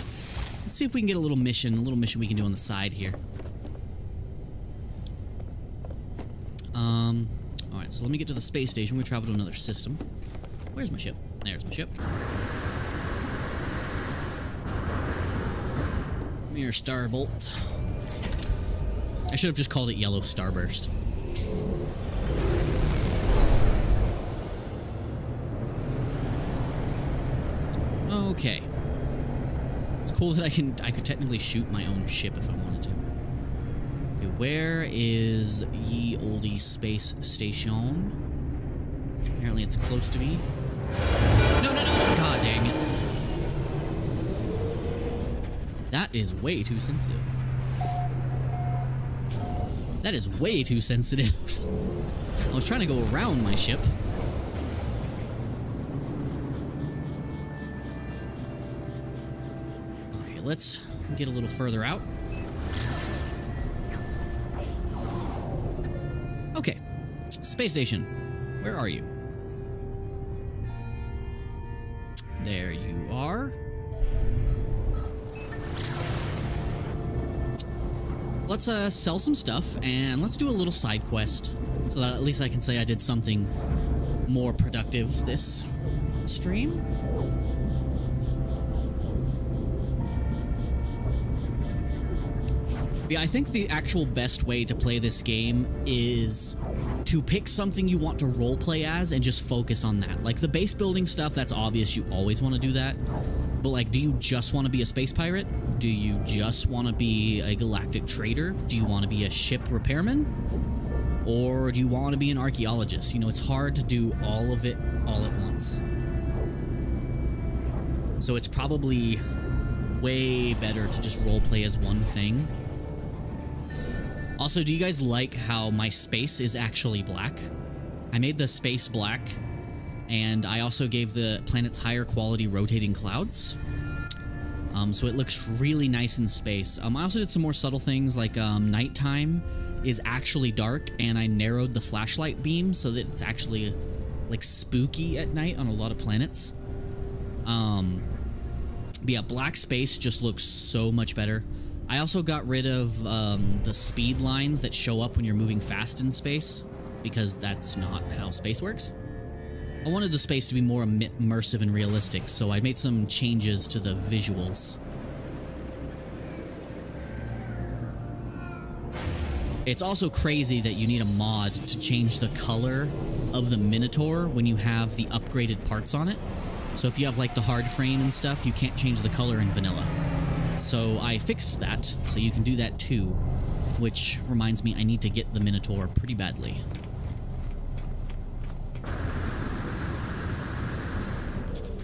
Speaker 1: Let's see if we can get a little mission we can do on the side here. All right, so let me get to the space station. We travel to another system. Where's my ship? There's my ship. Come here, Starbolt. I should have just called it Yellow Starburst. Okay. It's cool that I could technically shoot my own ship if I wanted to. Okay, where is ye olde space station? Apparently it's close to me. No, no, no! God dang it. That is way too sensitive. That is way too sensitive. I was trying to go around my ship. Okay, let's get a little further out. Okay, space station, where are you? There you are. Let's sell some stuff and let's do a little side quest so that at least I can say I did something more productive this stream. Yeah, I think the actual best way to play this game is to pick something you want to roleplay as and just focus on that. Like the base building stuff, that's obvious, you always want to do that. But like, do you just want to be a space pirate? Do you just want to be a galactic trader? Do you want to be a ship repairman? Or do you want to be an archaeologist? You know, it's hard to do all of it all at once. So it's probably way better to just roleplay as one thing. Also, do you guys like how my space is actually black? I made the space black, and I also gave the planets higher quality rotating clouds. So it looks really nice in space. I also did some more subtle things, like nighttime is actually dark, and I narrowed the flashlight beam so that it's actually like spooky at night on a lot of planets. But yeah, black space just looks so much better. I also got rid of the speed lines that show up when you're moving fast in space, because that's not how space works. I wanted the space to be more immersive and realistic, so I made some changes to the visuals. It's also crazy that you need a mod to change the color of the Minotaur when you have the upgraded parts on it. So if you have like the hard frame and stuff, you can't change the color in vanilla. So I fixed that, so you can do that too, which reminds me I need to get the Minotaur pretty badly.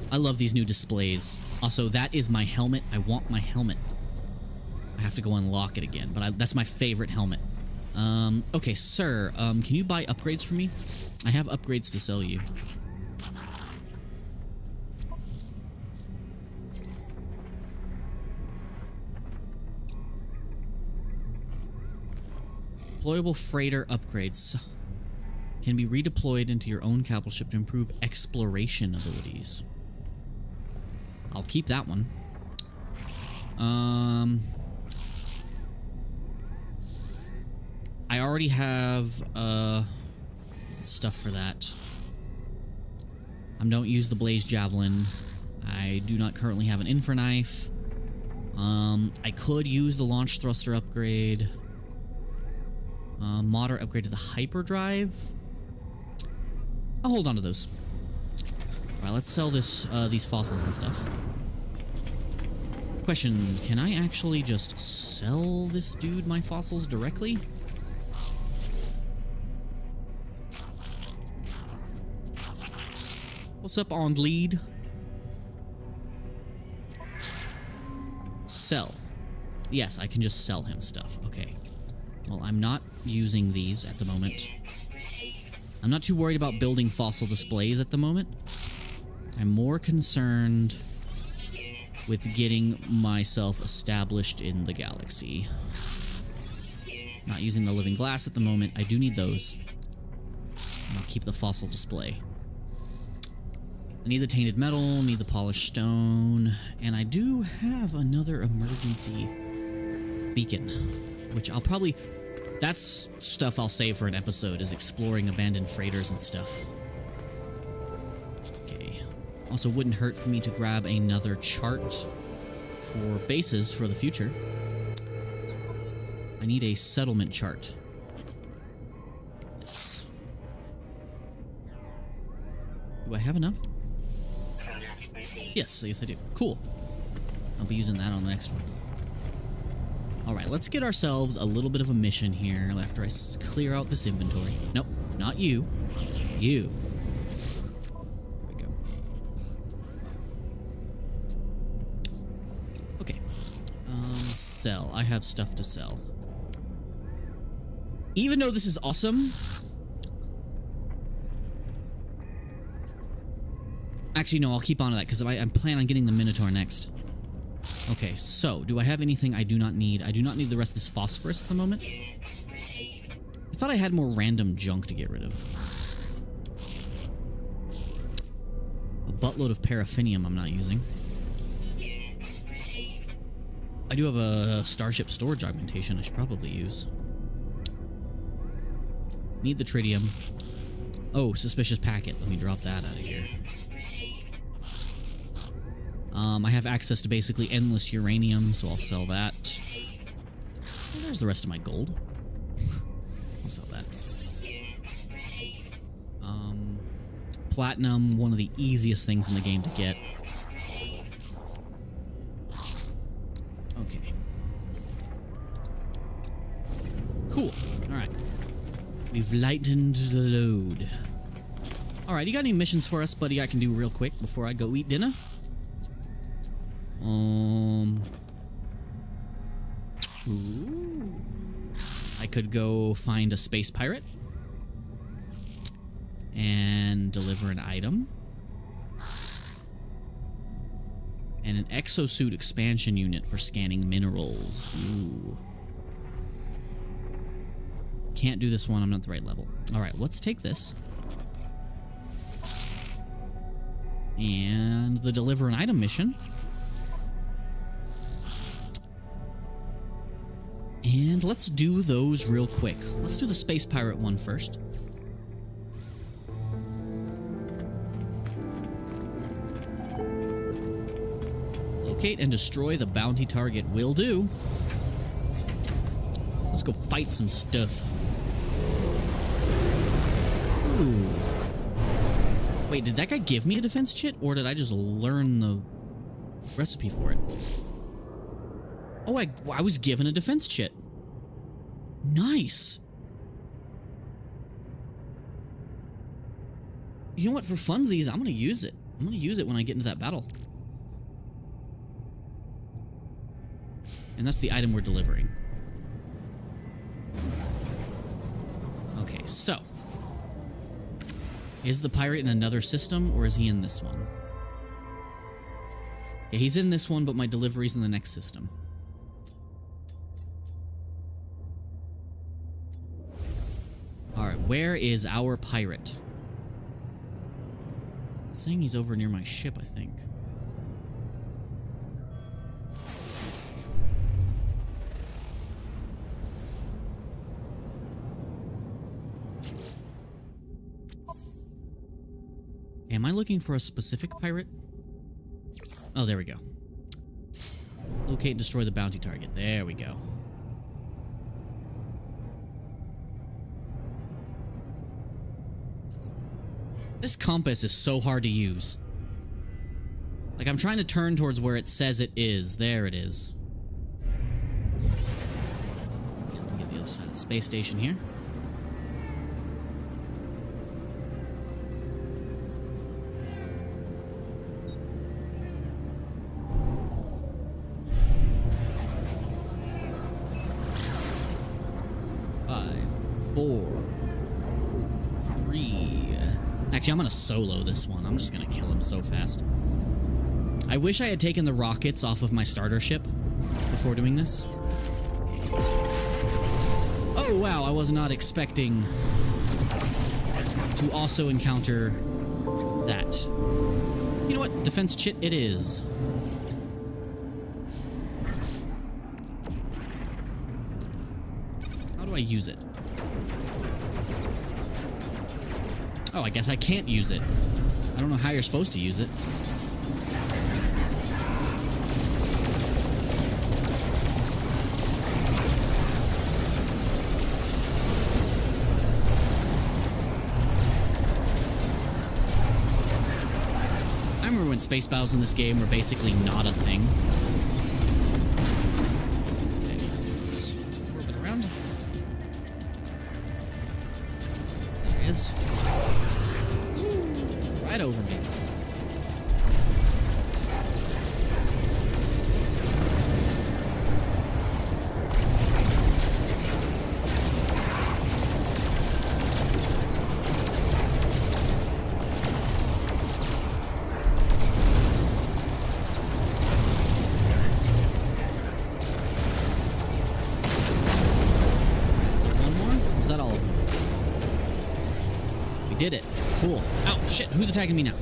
Speaker 1: I love these new displays. Also, that is my helmet. I want my helmet. I have to go unlock it again, but that's my favorite helmet. Okay, sir, can you buy upgrades for me? I have upgrades to sell you. Deployable freighter upgrades can be redeployed into your own capital ship to improve exploration abilities. I'll keep that one. I already have stuff for that. I don't use the blaze javelin. I do not currently have an infra knife. I could use the launch thruster upgrade. Moderate upgrade to the hyperdrive. I'll hold on to those. Alright, let's sell these fossils and stuff. Question, can I actually just sell this dude my fossils directly? What's up, on lead? Sell. Yes, I can just sell him stuff. Okay. Well, I'm not using these at the moment. I'm not too worried about building fossil displays at the moment. I'm more concerned with getting myself established in the galaxy. Not using the living glass at the moment. I do need those. I'll keep the fossil display. I need the tainted metal, need the polished stone, and I do have another emergency beacon, which I'll probably... That's stuff I'll save for an episode, is exploring abandoned freighters and stuff. Okay. Also, wouldn't hurt for me to grab another chart for bases for the future. I need a settlement chart. Yes. Do I have enough? Yes, I do. Cool. I'll be using that on the next one. Alright, let's get ourselves a little bit of a mission here after I clear out this inventory. Nope, not you. You. There we go. Okay. Sell. I have stuff to sell. Even though this is awesome... Actually, no, I'll keep on to that, because I'm planning on getting the Minotaur next. Okay, so, do I have anything I do not need? I do not need the rest of this phosphorus at the moment. I thought I had more random junk to get rid of. A buttload of paraffinium I'm not using. I do have a starship storage augmentation I should probably use. Need the tritium. Oh, suspicious packet. Let me drop that out of here. I have access to basically endless uranium, so I'll sell that. Well, there's the rest of my gold. I'll sell that. Platinum, one of the easiest things in the game to get. Okay. Cool. Alright. We've lightened the load. Alright, you got any missions for us, buddy, I can do real quick before I go eat dinner? Ooh. I could go find a space pirate and deliver an item. And an exosuit expansion unit for scanning minerals. Ooh. Can't do this one, I'm not the right level. Alright, let's take this. And the deliver an item mission. And let's do those real quick. Let's do the space pirate one first. Locate and destroy the bounty target. Will do. Let's go fight some stuff. Ooh. Wait, did that guy give me a defense chit, or did I just learn the recipe for it? Oh, I was given a defense chit. Nice. You know what? For funsies, I'm gonna use it. I'm gonna use it when I get into that battle. And that's the item we're delivering. Okay, so. Is the pirate in another system, or is he in this one? Yeah, he's in this one, but my delivery's in the next system. Alright, where is our pirate? It's saying he's over near my ship, I think. Am I looking for a specific pirate? Oh, there we go. Locate and destroy the bounty target. There we go. This compass is so hard to use. Like, I'm trying to turn towards where it says it is. There it is. Okay, let me get the other side of the space station here. Actually, I'm gonna solo this one. I'm just gonna kill him so fast. I wish I had taken the rockets off of my starter ship before doing this. Oh, wow, I was not expecting to also encounter that. You know what? Defense chit it is. How do I use it? Oh, I guess I can't use it. I don't know how you're supposed to use it. I remember when space battles in this game were basically not a thing. Okay, let's orbit around. There he is. Right over me. Is it one more? Or was that all of them? We did it. Cool. Oh, shit. Who's attacking me now?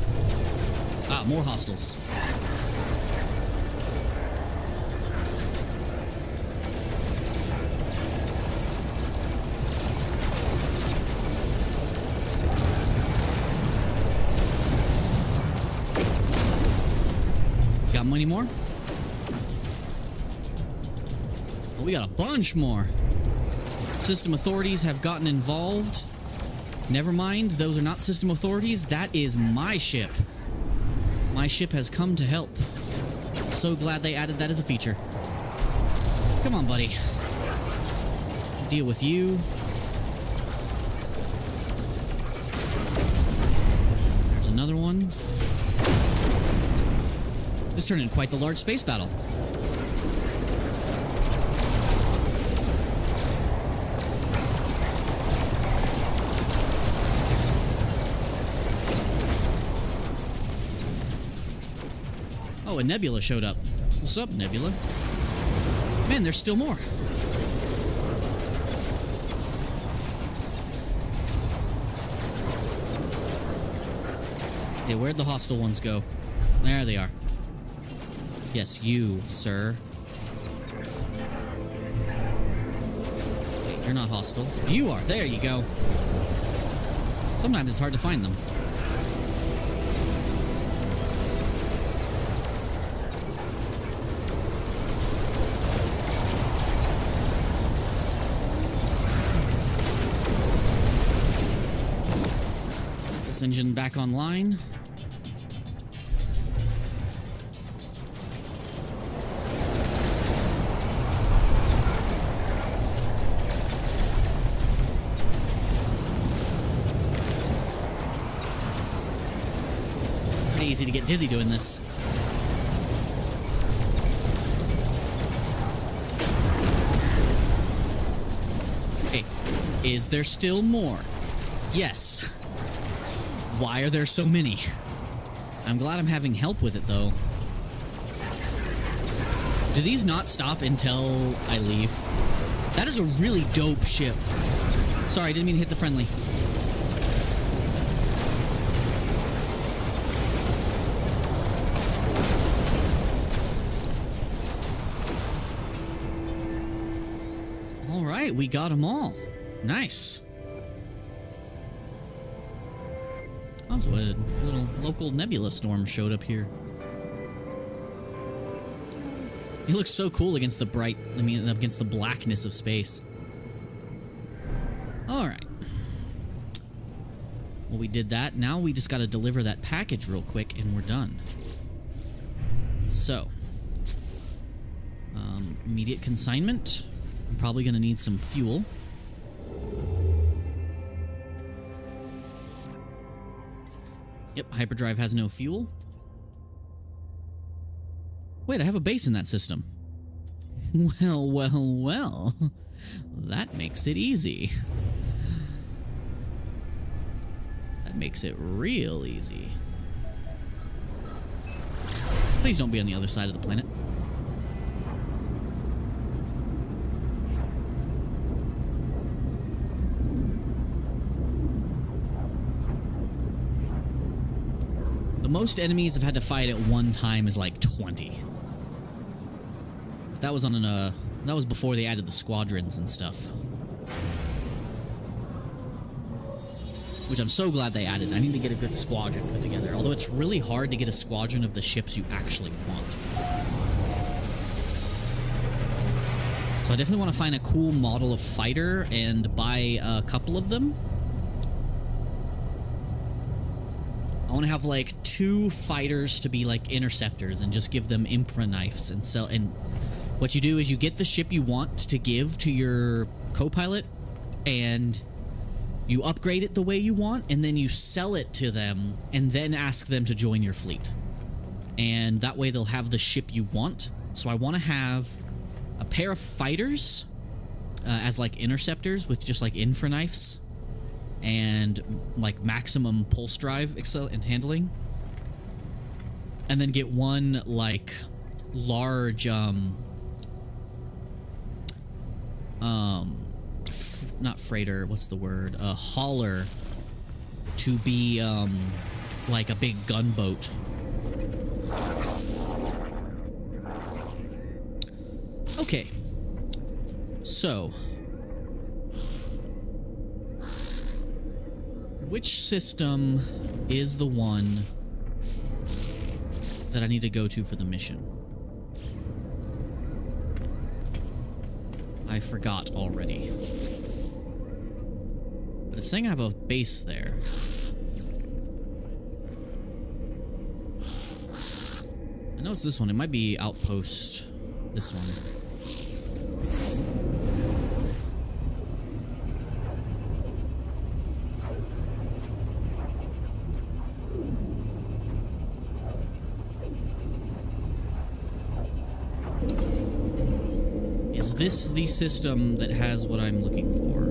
Speaker 1: Ah, more hostiles. Got many more? Oh, we got a bunch more. System authorities have gotten involved. Never mind, those are not system authorities. That is my ship. My ship has come to help. So glad they added that as a feature. Come on, buddy. Deal with you. There's another one. This turned into quite the large space battle. Oh, a Nebula showed up. What's up, Nebula? Man, there's still more. Okay, where'd the hostile ones go? There they are. Yes, you, sir. Wait, you're not hostile. You are. There you go. Sometimes it's hard to find them. This engine back online. Pretty easy to get dizzy doing this. Okay, is there still more? Yes. Why are there so many? I'm glad I'm having help with it, though. Do these not stop until I leave? That is a really dope ship. Sorry, I didn't mean to hit the friendly. All right, we got them all. Nice. Oh, so a little local nebula storm showed up here. It looks so cool against the against the blackness of space. Alright. Well, we did that. Now we just gotta deliver that package real quick and we're done. So. Immediate consignment. I'm probably gonna need some fuel. Yep, hyperdrive has no fuel. Wait, I have a base in that system. Well, well, well. That makes it easy. That makes it real easy. Please don't be on the other side of the planet. The most enemies I've had to fight at one time is like 20. That was on an that was before they added the squadrons and stuff. Which I'm so glad they added. I need to get a good squadron put together. Although it's really hard to get a squadron of the ships you actually want. So I definitely want to find a cool model of fighter and buy a couple of them. I want to have like 2 fighters to be like interceptors and just give them infra knives and sell. And what you do is you get the ship you want to give to your co-pilot and you upgrade it the way you want and then you sell it to them and then ask them to join your fleet. And that way they'll have the ship you want. So I want to have a pair of fighters as like interceptors with just like infra knives. And like maximum pulse drive and handling, and then get one like large not freighter, what's the word, a hauler to be like a big gunboat. Okay, so which system is the one that I need to go to for the mission? I forgot already. But it's saying I have a base there. I know it's this one. It might be Outpost. This one. Is this the system that has what I'm looking for?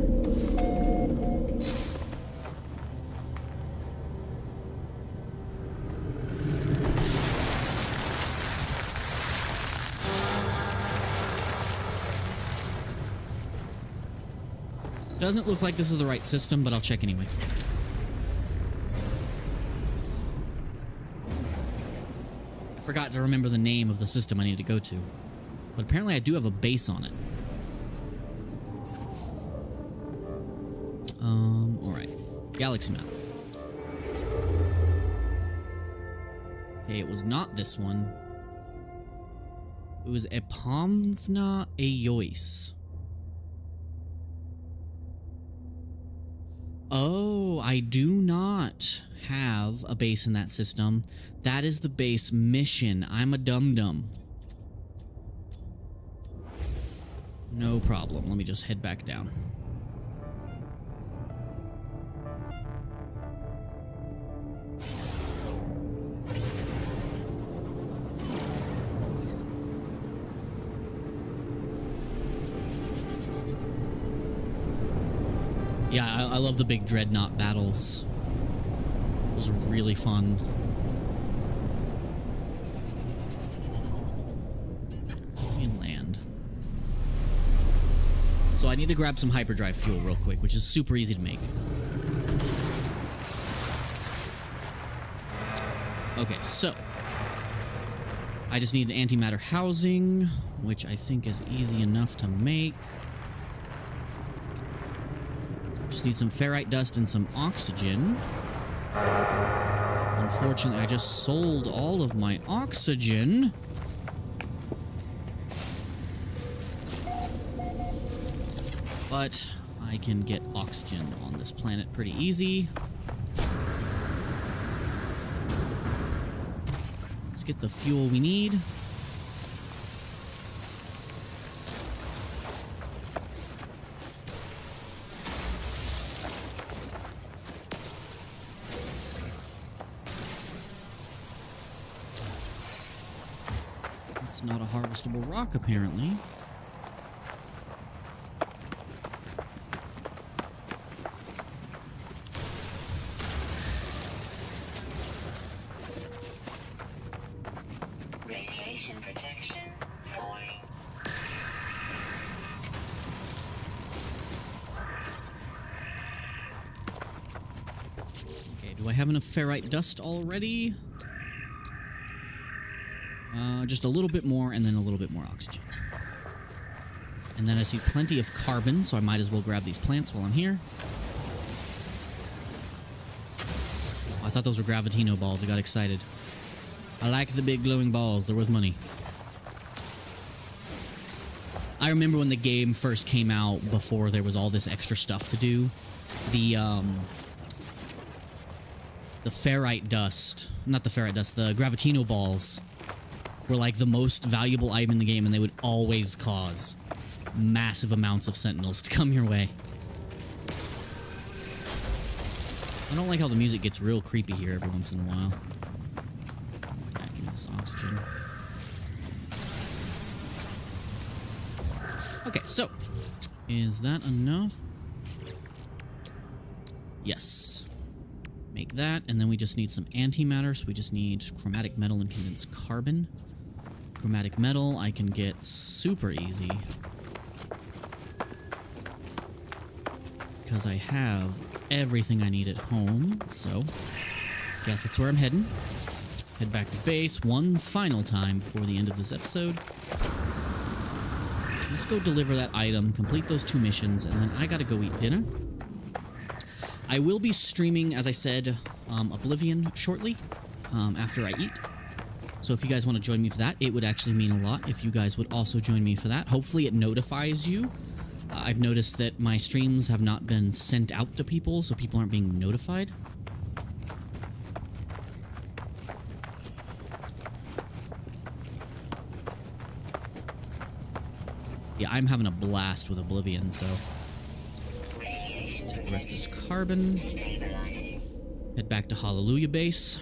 Speaker 1: Doesn't look like this is the right system, but I'll check anyway. I forgot to remember the name of the system I need to go to. But apparently I do have a base on it. Alright. Galaxy map. Okay, it was not this one. It was Epomvna Aeois. Oh, I do not have a base in that system. That is the base mission. I'm a dum-dum. No problem. Let me just head back down. Yeah, I love the big dreadnought battles. It was really fun. Inland. So I need to grab some hyperdrive fuel real quick, which is super easy to make. Okay, so I just need an antimatter housing, which I think is easy enough to make. Just need some ferrite dust and some oxygen. Unfortunately, I just sold all of my oxygen. But I can get oxygen on this planet pretty easy. Let's get the fuel we need. That's not a harvestable rock, apparently.
Speaker 2: Radiation protection falling.
Speaker 1: Okay, do I have enough ferrite dust already? Just a little bit more, and then a little bit more oxygen. And then I see plenty of carbon, so I might as well grab these plants while I'm here. Oh, I thought those were Gravitino balls. I got excited. I like the big glowing balls. They're worth money. I remember when the game first came out, before there was all this extra stuff to do. The ferrite dust. Not the ferrite dust, the Gravitino balls were like the most valuable item in the game, and they would always cause massive amounts of sentinels to come your way. I don't like how the music gets real creepy here every once in a while. Back in this oxygen. Okay, so is that enough? Yes. Make that, and then we just need some antimatter, so we just need chromatic metal and condensed carbon. Chromatic metal I can get super easy because I have everything I need at home, so guess that's where I'm heading. Head back to base one final time before the end of this episode. Let's go deliver that item, complete those 2 missions, and then I gotta go eat dinner. I will be streaming, as I said, Oblivion shortly, after I eat. So if you guys want to join me for that, it would actually mean a lot if you guys would also join me for that. Hopefully it notifies you. I've noticed that my streams have not been sent out to people, so people aren't being notified. Yeah, I'm having a blast with Oblivion, so... Take the rest of this carbon. Head back to Hallelujah Base.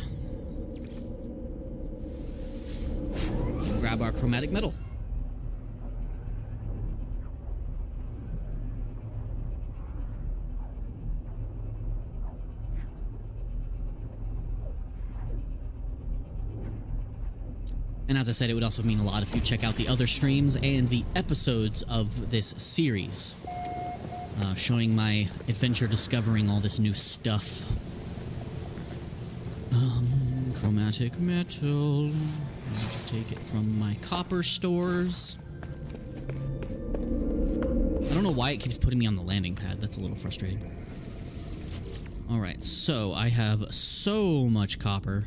Speaker 1: And grab our chromatic metal. And as I said, it would also mean a lot if you check out the other streams and the episodes of this series. Showing my adventure discovering all this new stuff. Chromatic metal. I have to take it from my copper stores. I don't know why it keeps putting me on the landing pad. That's a little frustrating. Alright, so I have so much copper.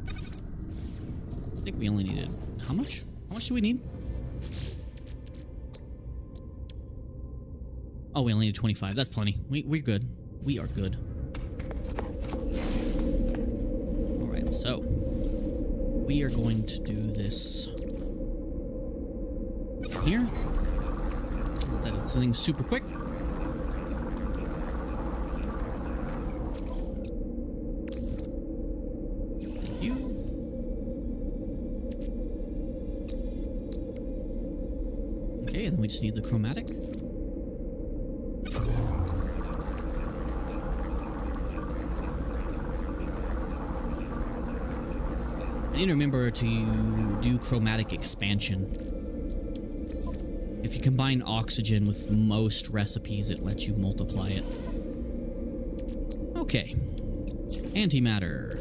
Speaker 1: I think we only needed... How much? How much do we need? Oh, we only need 25. That's plenty. We're good. We are good. Alright, so we are going to do this here. Let that do something super quick. Thank you. Okay, and then we just need the chromatic. I need to remember to do chromatic expansion. If you combine oxygen with most recipes, it lets you multiply it. Okay. Antimatter.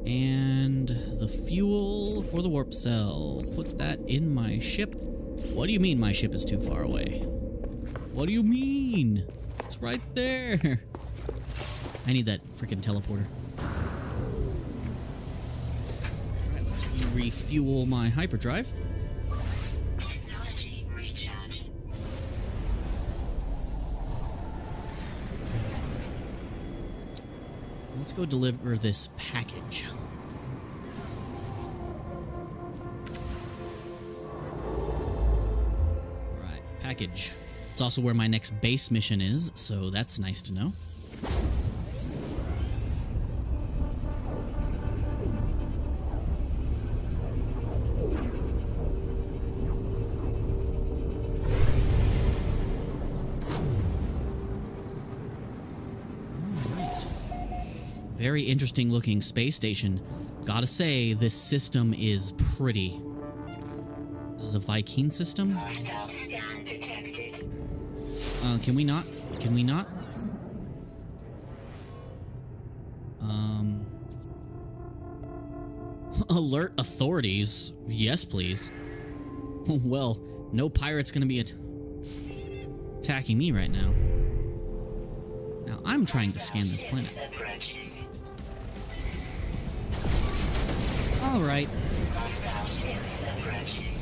Speaker 1: And the fuel for the warp cell. Put that in my ship. What do you mean my ship is too far away? What do you mean? It's right there. I need that freaking teleporter. Alright, let's refuel my hyperdrive.
Speaker 2: Technology recharge.
Speaker 1: Let's go deliver this package. Alright, package. It's also where my next base mission is, so that's nice to know. Very interesting looking space station. Gotta say, this system is pretty. This is a Viking system?
Speaker 2: Hostile scan detected.
Speaker 1: Can we not? Can we not? Alert authorities. Yes, please. Well, no pirate's gonna be attacking me right now. Now, I'm trying to scan this planet.
Speaker 2: Approaching.
Speaker 1: Alright.
Speaker 2: Hostile ships approaching.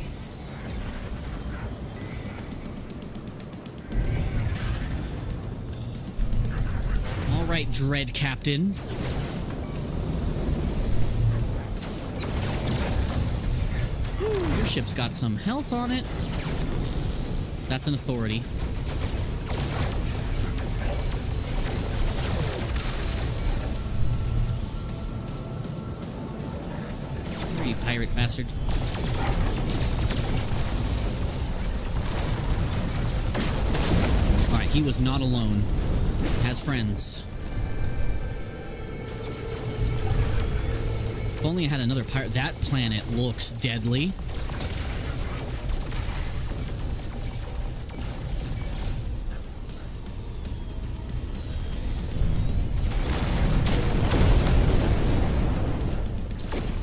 Speaker 1: Alright, Dread Captain. Ooh, your ship's got some health on it. That's an authority. Where are you, pirate bastard? Alright, he was not alone. Has friends. If only I had another pirate. That planet looks deadly.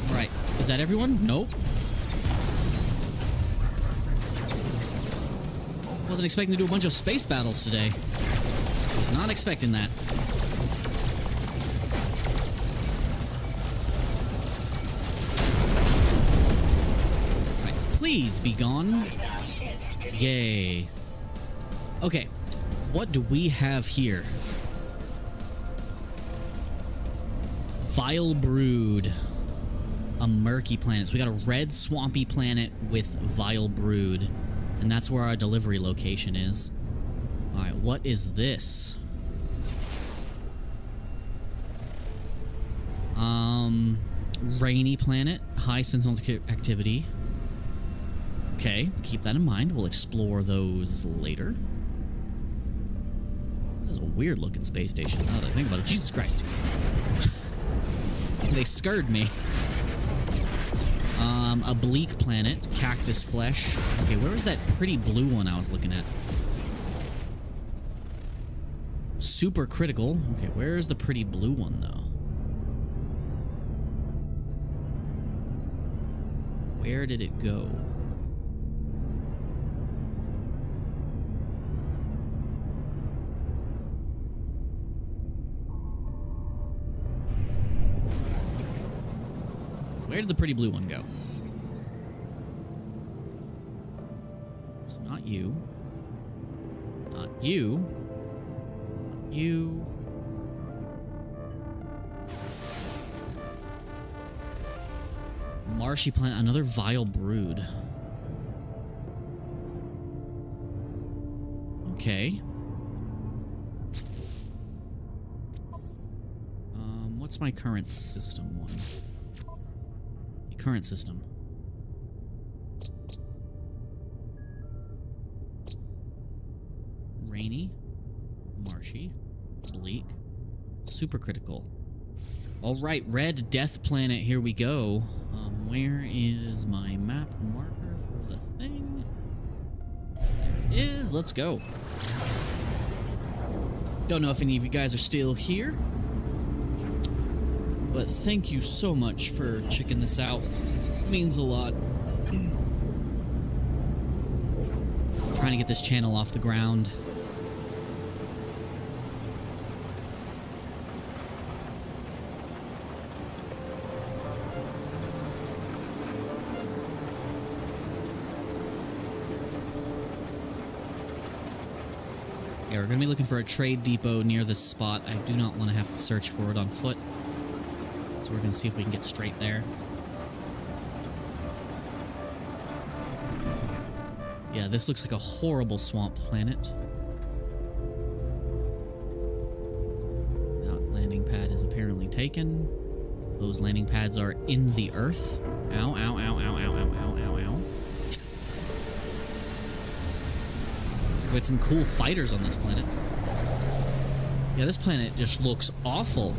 Speaker 1: Alright, is that everyone? Nope. Wasn't expecting to do a bunch of space battles today. Was not expecting that. Right, please be gone.
Speaker 2: Hostile ships detected.
Speaker 1: Yay. Okay, what do we have here? Vile Brood. A murky planet. So we got a red swampy planet with Vile Brood. And that's where our delivery location is. Alright, what is this? Rainy planet, high sentinel activity. Okay, keep that in mind. We'll explore those later. This is a weird looking space station now that I think about it. Jesus Christ. They scared me. A bleak planet, cactus flesh. Okay, where was that pretty blue one I was looking at? Super critical. Okay, where is the pretty blue one, though? Where did it go? Where did the pretty blue one go? So not you. Not you. Not you. Marshy planet, another Vile Brood. Okay. What's my current system one? Current system. Rainy, marshy, bleak, supercritical. All right, red death planet. Here we go. Where is my map marker for the thing? There it is. Let's go. Don't know if any of you guys are still here, but thank you so much for checking this out. It means a lot. Trying to get this channel off the ground. Yeah, we're going to be looking for a trade depot near this spot. I do not want to have to search for it on foot. So we're going to see if we can get straight there. Yeah, this looks like a horrible swamp planet. That landing pad is apparently taken. Those landing pads are in the earth. Ow, ow, ow, ow, ow, ow, ow, ow, ow. Looks like we had some cool fighters on this planet. Yeah, this planet just looks awful.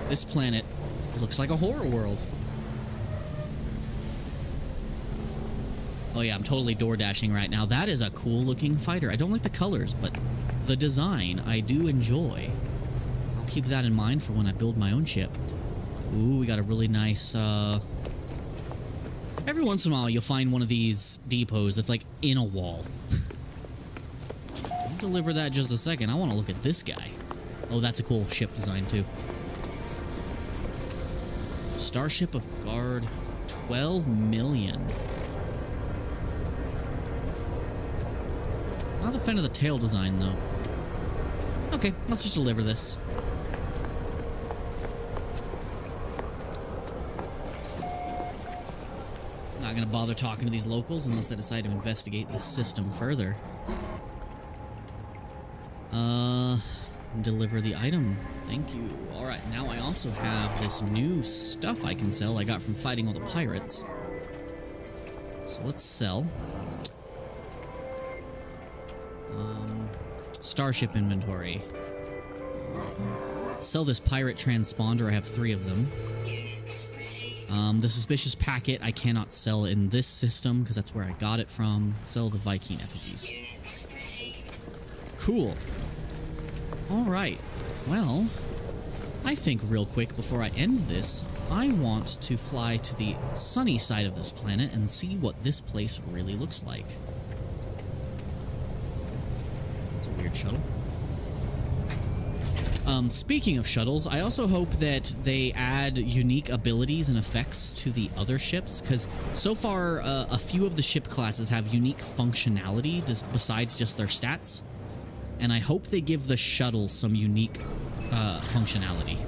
Speaker 1: This planet looks like a horror world. Oh yeah, I'm totally door dashing right now. That is a cool looking fighter. I don't like the colors, but the design I do enjoy. I'll keep that in mind for when I build my own ship. Ooh, we got a really nice, every once in a while you'll find one of these depots that's like in a wall. I'll deliver that in just a second. I want to look at this guy. Oh, that's a cool ship design too. Starship of Guard, 12 million. Not a fan of the tail design, though. Okay, let's just deliver this. Not gonna bother talking to these locals unless I decide to investigate this system further. Deliver the item. Thank you. Alright, now I also have this new stuff I can sell I got from fighting all the pirates. So let's sell. Starship inventory. Let's sell this pirate transponder. I have 3 of them. The suspicious packet I cannot sell in this system because that's where I got it from. Sell the Viking effigies. Cool. Alright, well, I think real quick before I end this, I want to fly to the sunny side of this planet and see what this place really looks like. It's a weird shuttle. Speaking of shuttles, I also hope that they add unique abilities and effects to the other ships, because so far a few of the ship classes have unique functionality besides just their stats. And I hope they give the shuttle some unique functionality.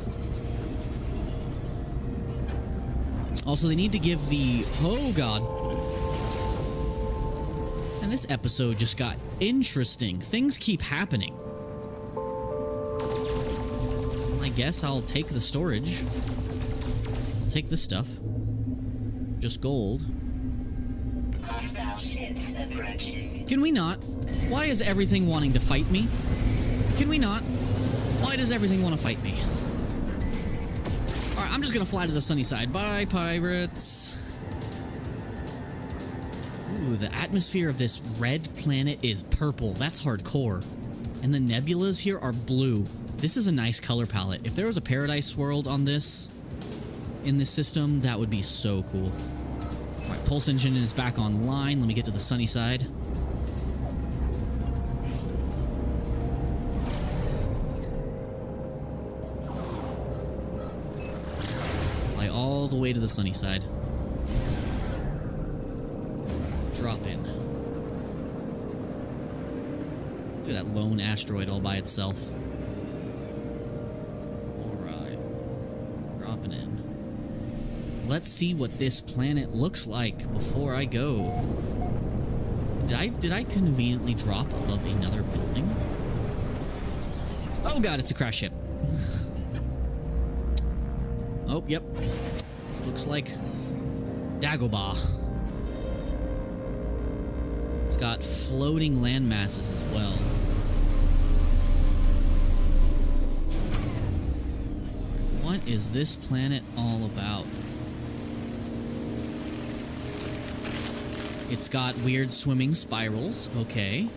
Speaker 1: Also, they need to give the... Oh, God. And this episode just got interesting. Things keep happening. I guess I'll take the storage. I'll take this stuff. Just gold.
Speaker 2: Hostile ships approaching.
Speaker 1: Can we not? Why is everything wanting to fight me? Can we not? Why does everything want to fight me? Alright, I'm just gonna fly to the sunny side. Bye, pirates. Ooh, the atmosphere of this red planet is purple. That's hardcore. And the nebulas here are blue. This is a nice color palette. If there was a paradise world on this, in this system, that would be so cool. Alright, pulse engine is back online. Let me get to the sunny side. Fly all the way to the sunny side. Drop in. Look at that lone asteroid all by itself. Let's see what this planet looks like before I go. Did I conveniently drop above another building? Oh god, it's a crash ship. Oh, yep. This looks like Dagobah. It's got floating land masses as well. What is this planet all about? It's got weird swimming spirals. Okay.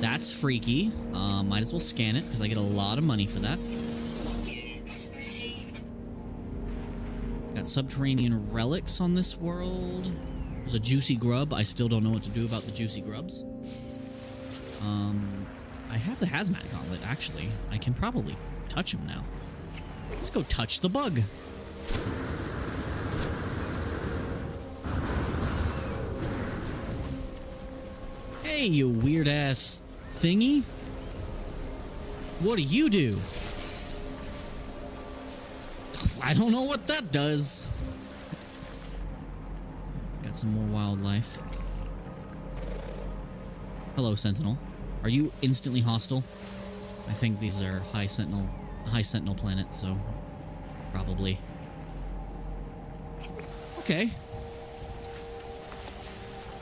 Speaker 1: That's freaky. Might as well scan it, because I get a lot of money for that. Got subterranean relics on this world. There's a juicy grub. I still don't know what to do about the juicy grubs. I have the hazmat gauntlet, actually. I can probably touch him now. Let's go touch the bug. Hey, you weird-ass thingy. What do you do? I don't know what that does. Got some more wildlife. Hello, Sentinel. Are you instantly hostile? I think these are high sentinel planets, so probably. Okay.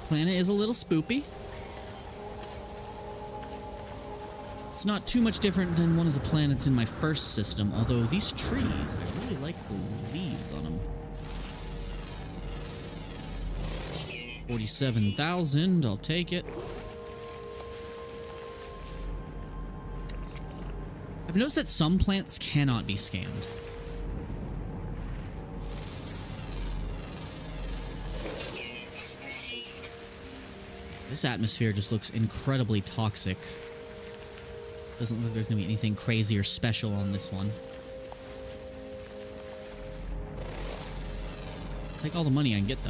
Speaker 1: Planet is a little spoopy. It's not too much different than one of the planets in my first system, although these trees, I really like the leaves on them. 47,000, I'll take it. I've noticed that some plants cannot be scanned. This atmosphere just looks incredibly toxic. Doesn't look like there's gonna be anything crazy or special on this one. Take all the money I can get, though.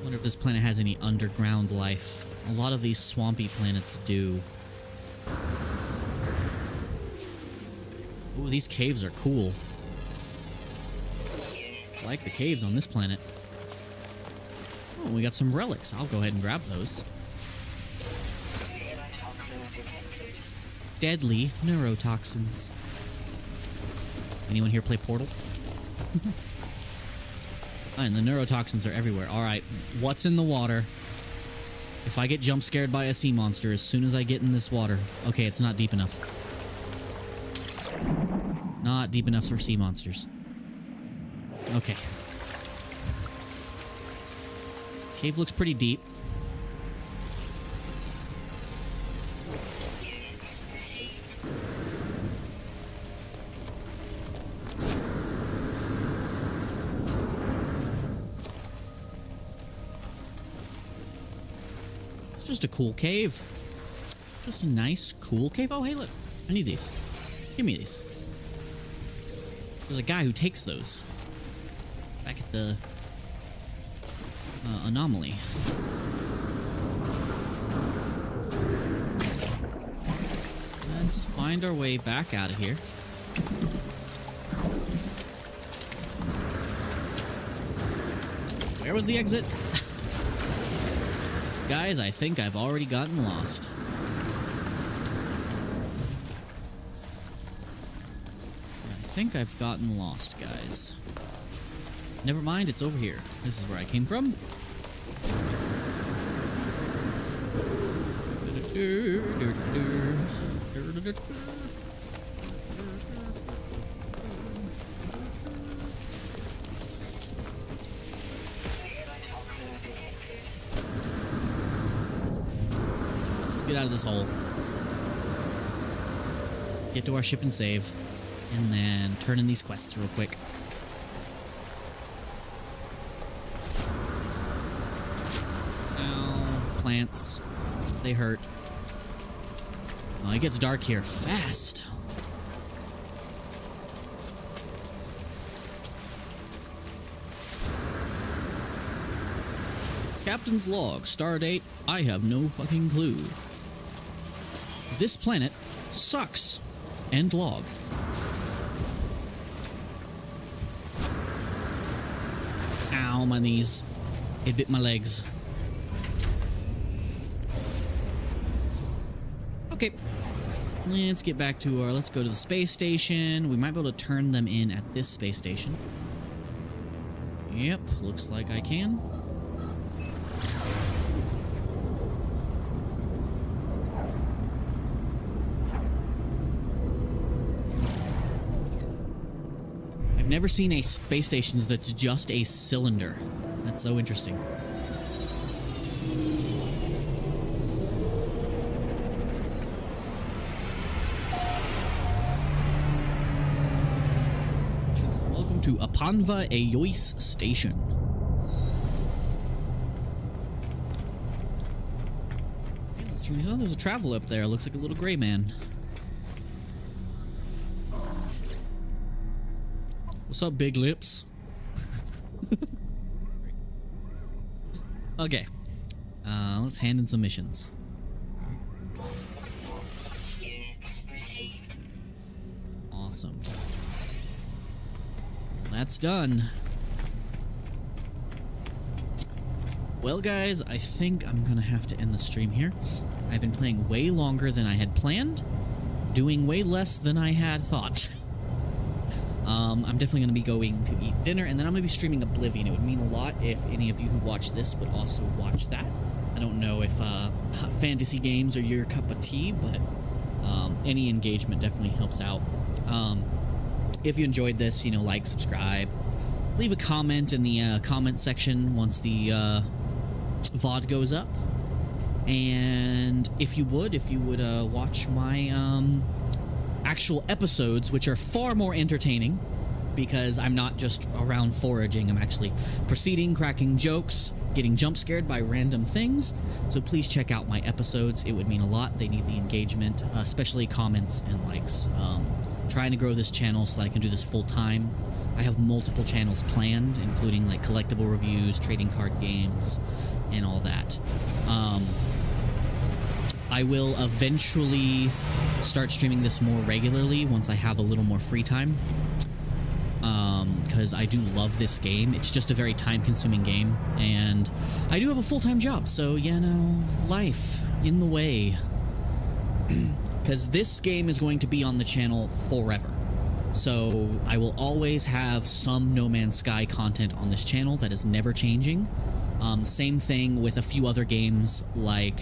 Speaker 1: Wonder if this planet has any underground life. A lot of these swampy planets do. Ooh, these caves are cool. I like the caves on this planet. Oh, we got some relics. I'll go ahead and grab those. Deadly neurotoxins. Anyone here play Portal? And the neurotoxins are everywhere. Alright, what's in the water? If I get jump scared by a sea monster as soon as I get in this water... Okay, it's not deep enough. Not deep enough for sea monsters. Okay. Cave looks pretty deep. It's just a cool cave. Just a nice, cool cave. Oh, hey, look. I need these. Give me these. There's a guy who takes those. Back at the anomaly. Let's find our way back out of here. Where was the exit? Guys, I think I've already gotten lost. I think I've gotten lost, guys. Never mind, it's over here. This is where I came from. Let's get out of this hole. Get to our ship and save. And then turn in these quests real quick. Ow, plants. They hurt. Oh, it gets dark here fast. Captain's log, stardate, I have no fucking clue. This planet sucks. End log. Ow, my knees. It bit my legs. Okay. Let's get back to our... Let's go to the space station. We might be able to turn them in at this space station. Yep, looks like I can. I've never seen a space station that's just a cylinder. That's so interesting. Welcome to Apanva Eois Station. Oh, there's a traveler up there. Looks like a little gray man. What's up, big lips? Okay. Let's hand in some missions.
Speaker 2: Units received.
Speaker 1: Awesome. That's done. Well, guys, I think I'm gonna have to end the stream here. I've been playing way longer than I had planned, doing way less than I had thought. I'm definitely going to be going to eat dinner, and then I'm going to be streaming Oblivion. It would mean a lot if any of you who watch this would also watch that. I don't know if fantasy games are your cup of tea, but any engagement definitely helps out. If you enjoyed this, you know, like, subscribe, leave a comment in the comment section once the VOD goes up. And if you would watch my actual episodes, which are far more entertaining, because I'm not just around foraging, I'm actually proceeding, cracking jokes, getting jump scared by random things. So please check out my episodes. It would mean a lot. They need the engagement, especially comments and likes. Trying to grow this channel so that I can do this full time. I have multiple channels planned, including like collectible reviews, trading card games, and all that. I will eventually start streaming this more regularly once I have a little more free time. Because I do love this game. It's just a very time-consuming game, and I do have a full-time job, so, you know, life in the way. Because this game is going to be on the channel forever. So I will always have some No Man's Sky content on this channel that is never changing. Same thing with a few other games, like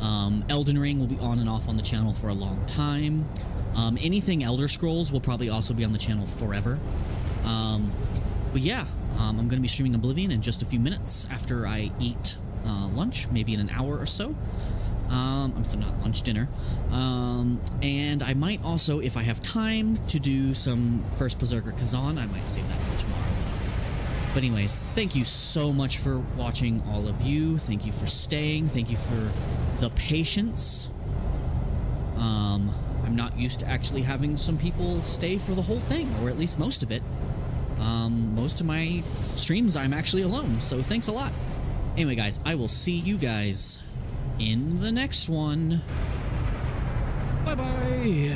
Speaker 1: Elden Ring will be on and off on the channel for a long time. Anything Elder Scrolls will probably also be on the channel forever. But yeah, I'm going to be streaming Oblivion in just a few minutes after I eat lunch, maybe in an hour or so. I'm still not lunch, dinner. And I might also, if I have time to do some First Berserker Kazan, I might save that for tomorrow. But anyways, thank you so much for watching, all of you. Thank you for staying. Thank you for the patience. I'm not used to actually having some people stay for the whole thing, or at least most of it. Most of my streams I'm actually alone, so thanks a lot. Anyway, guys, I will see you guys in the next one. Bye-bye.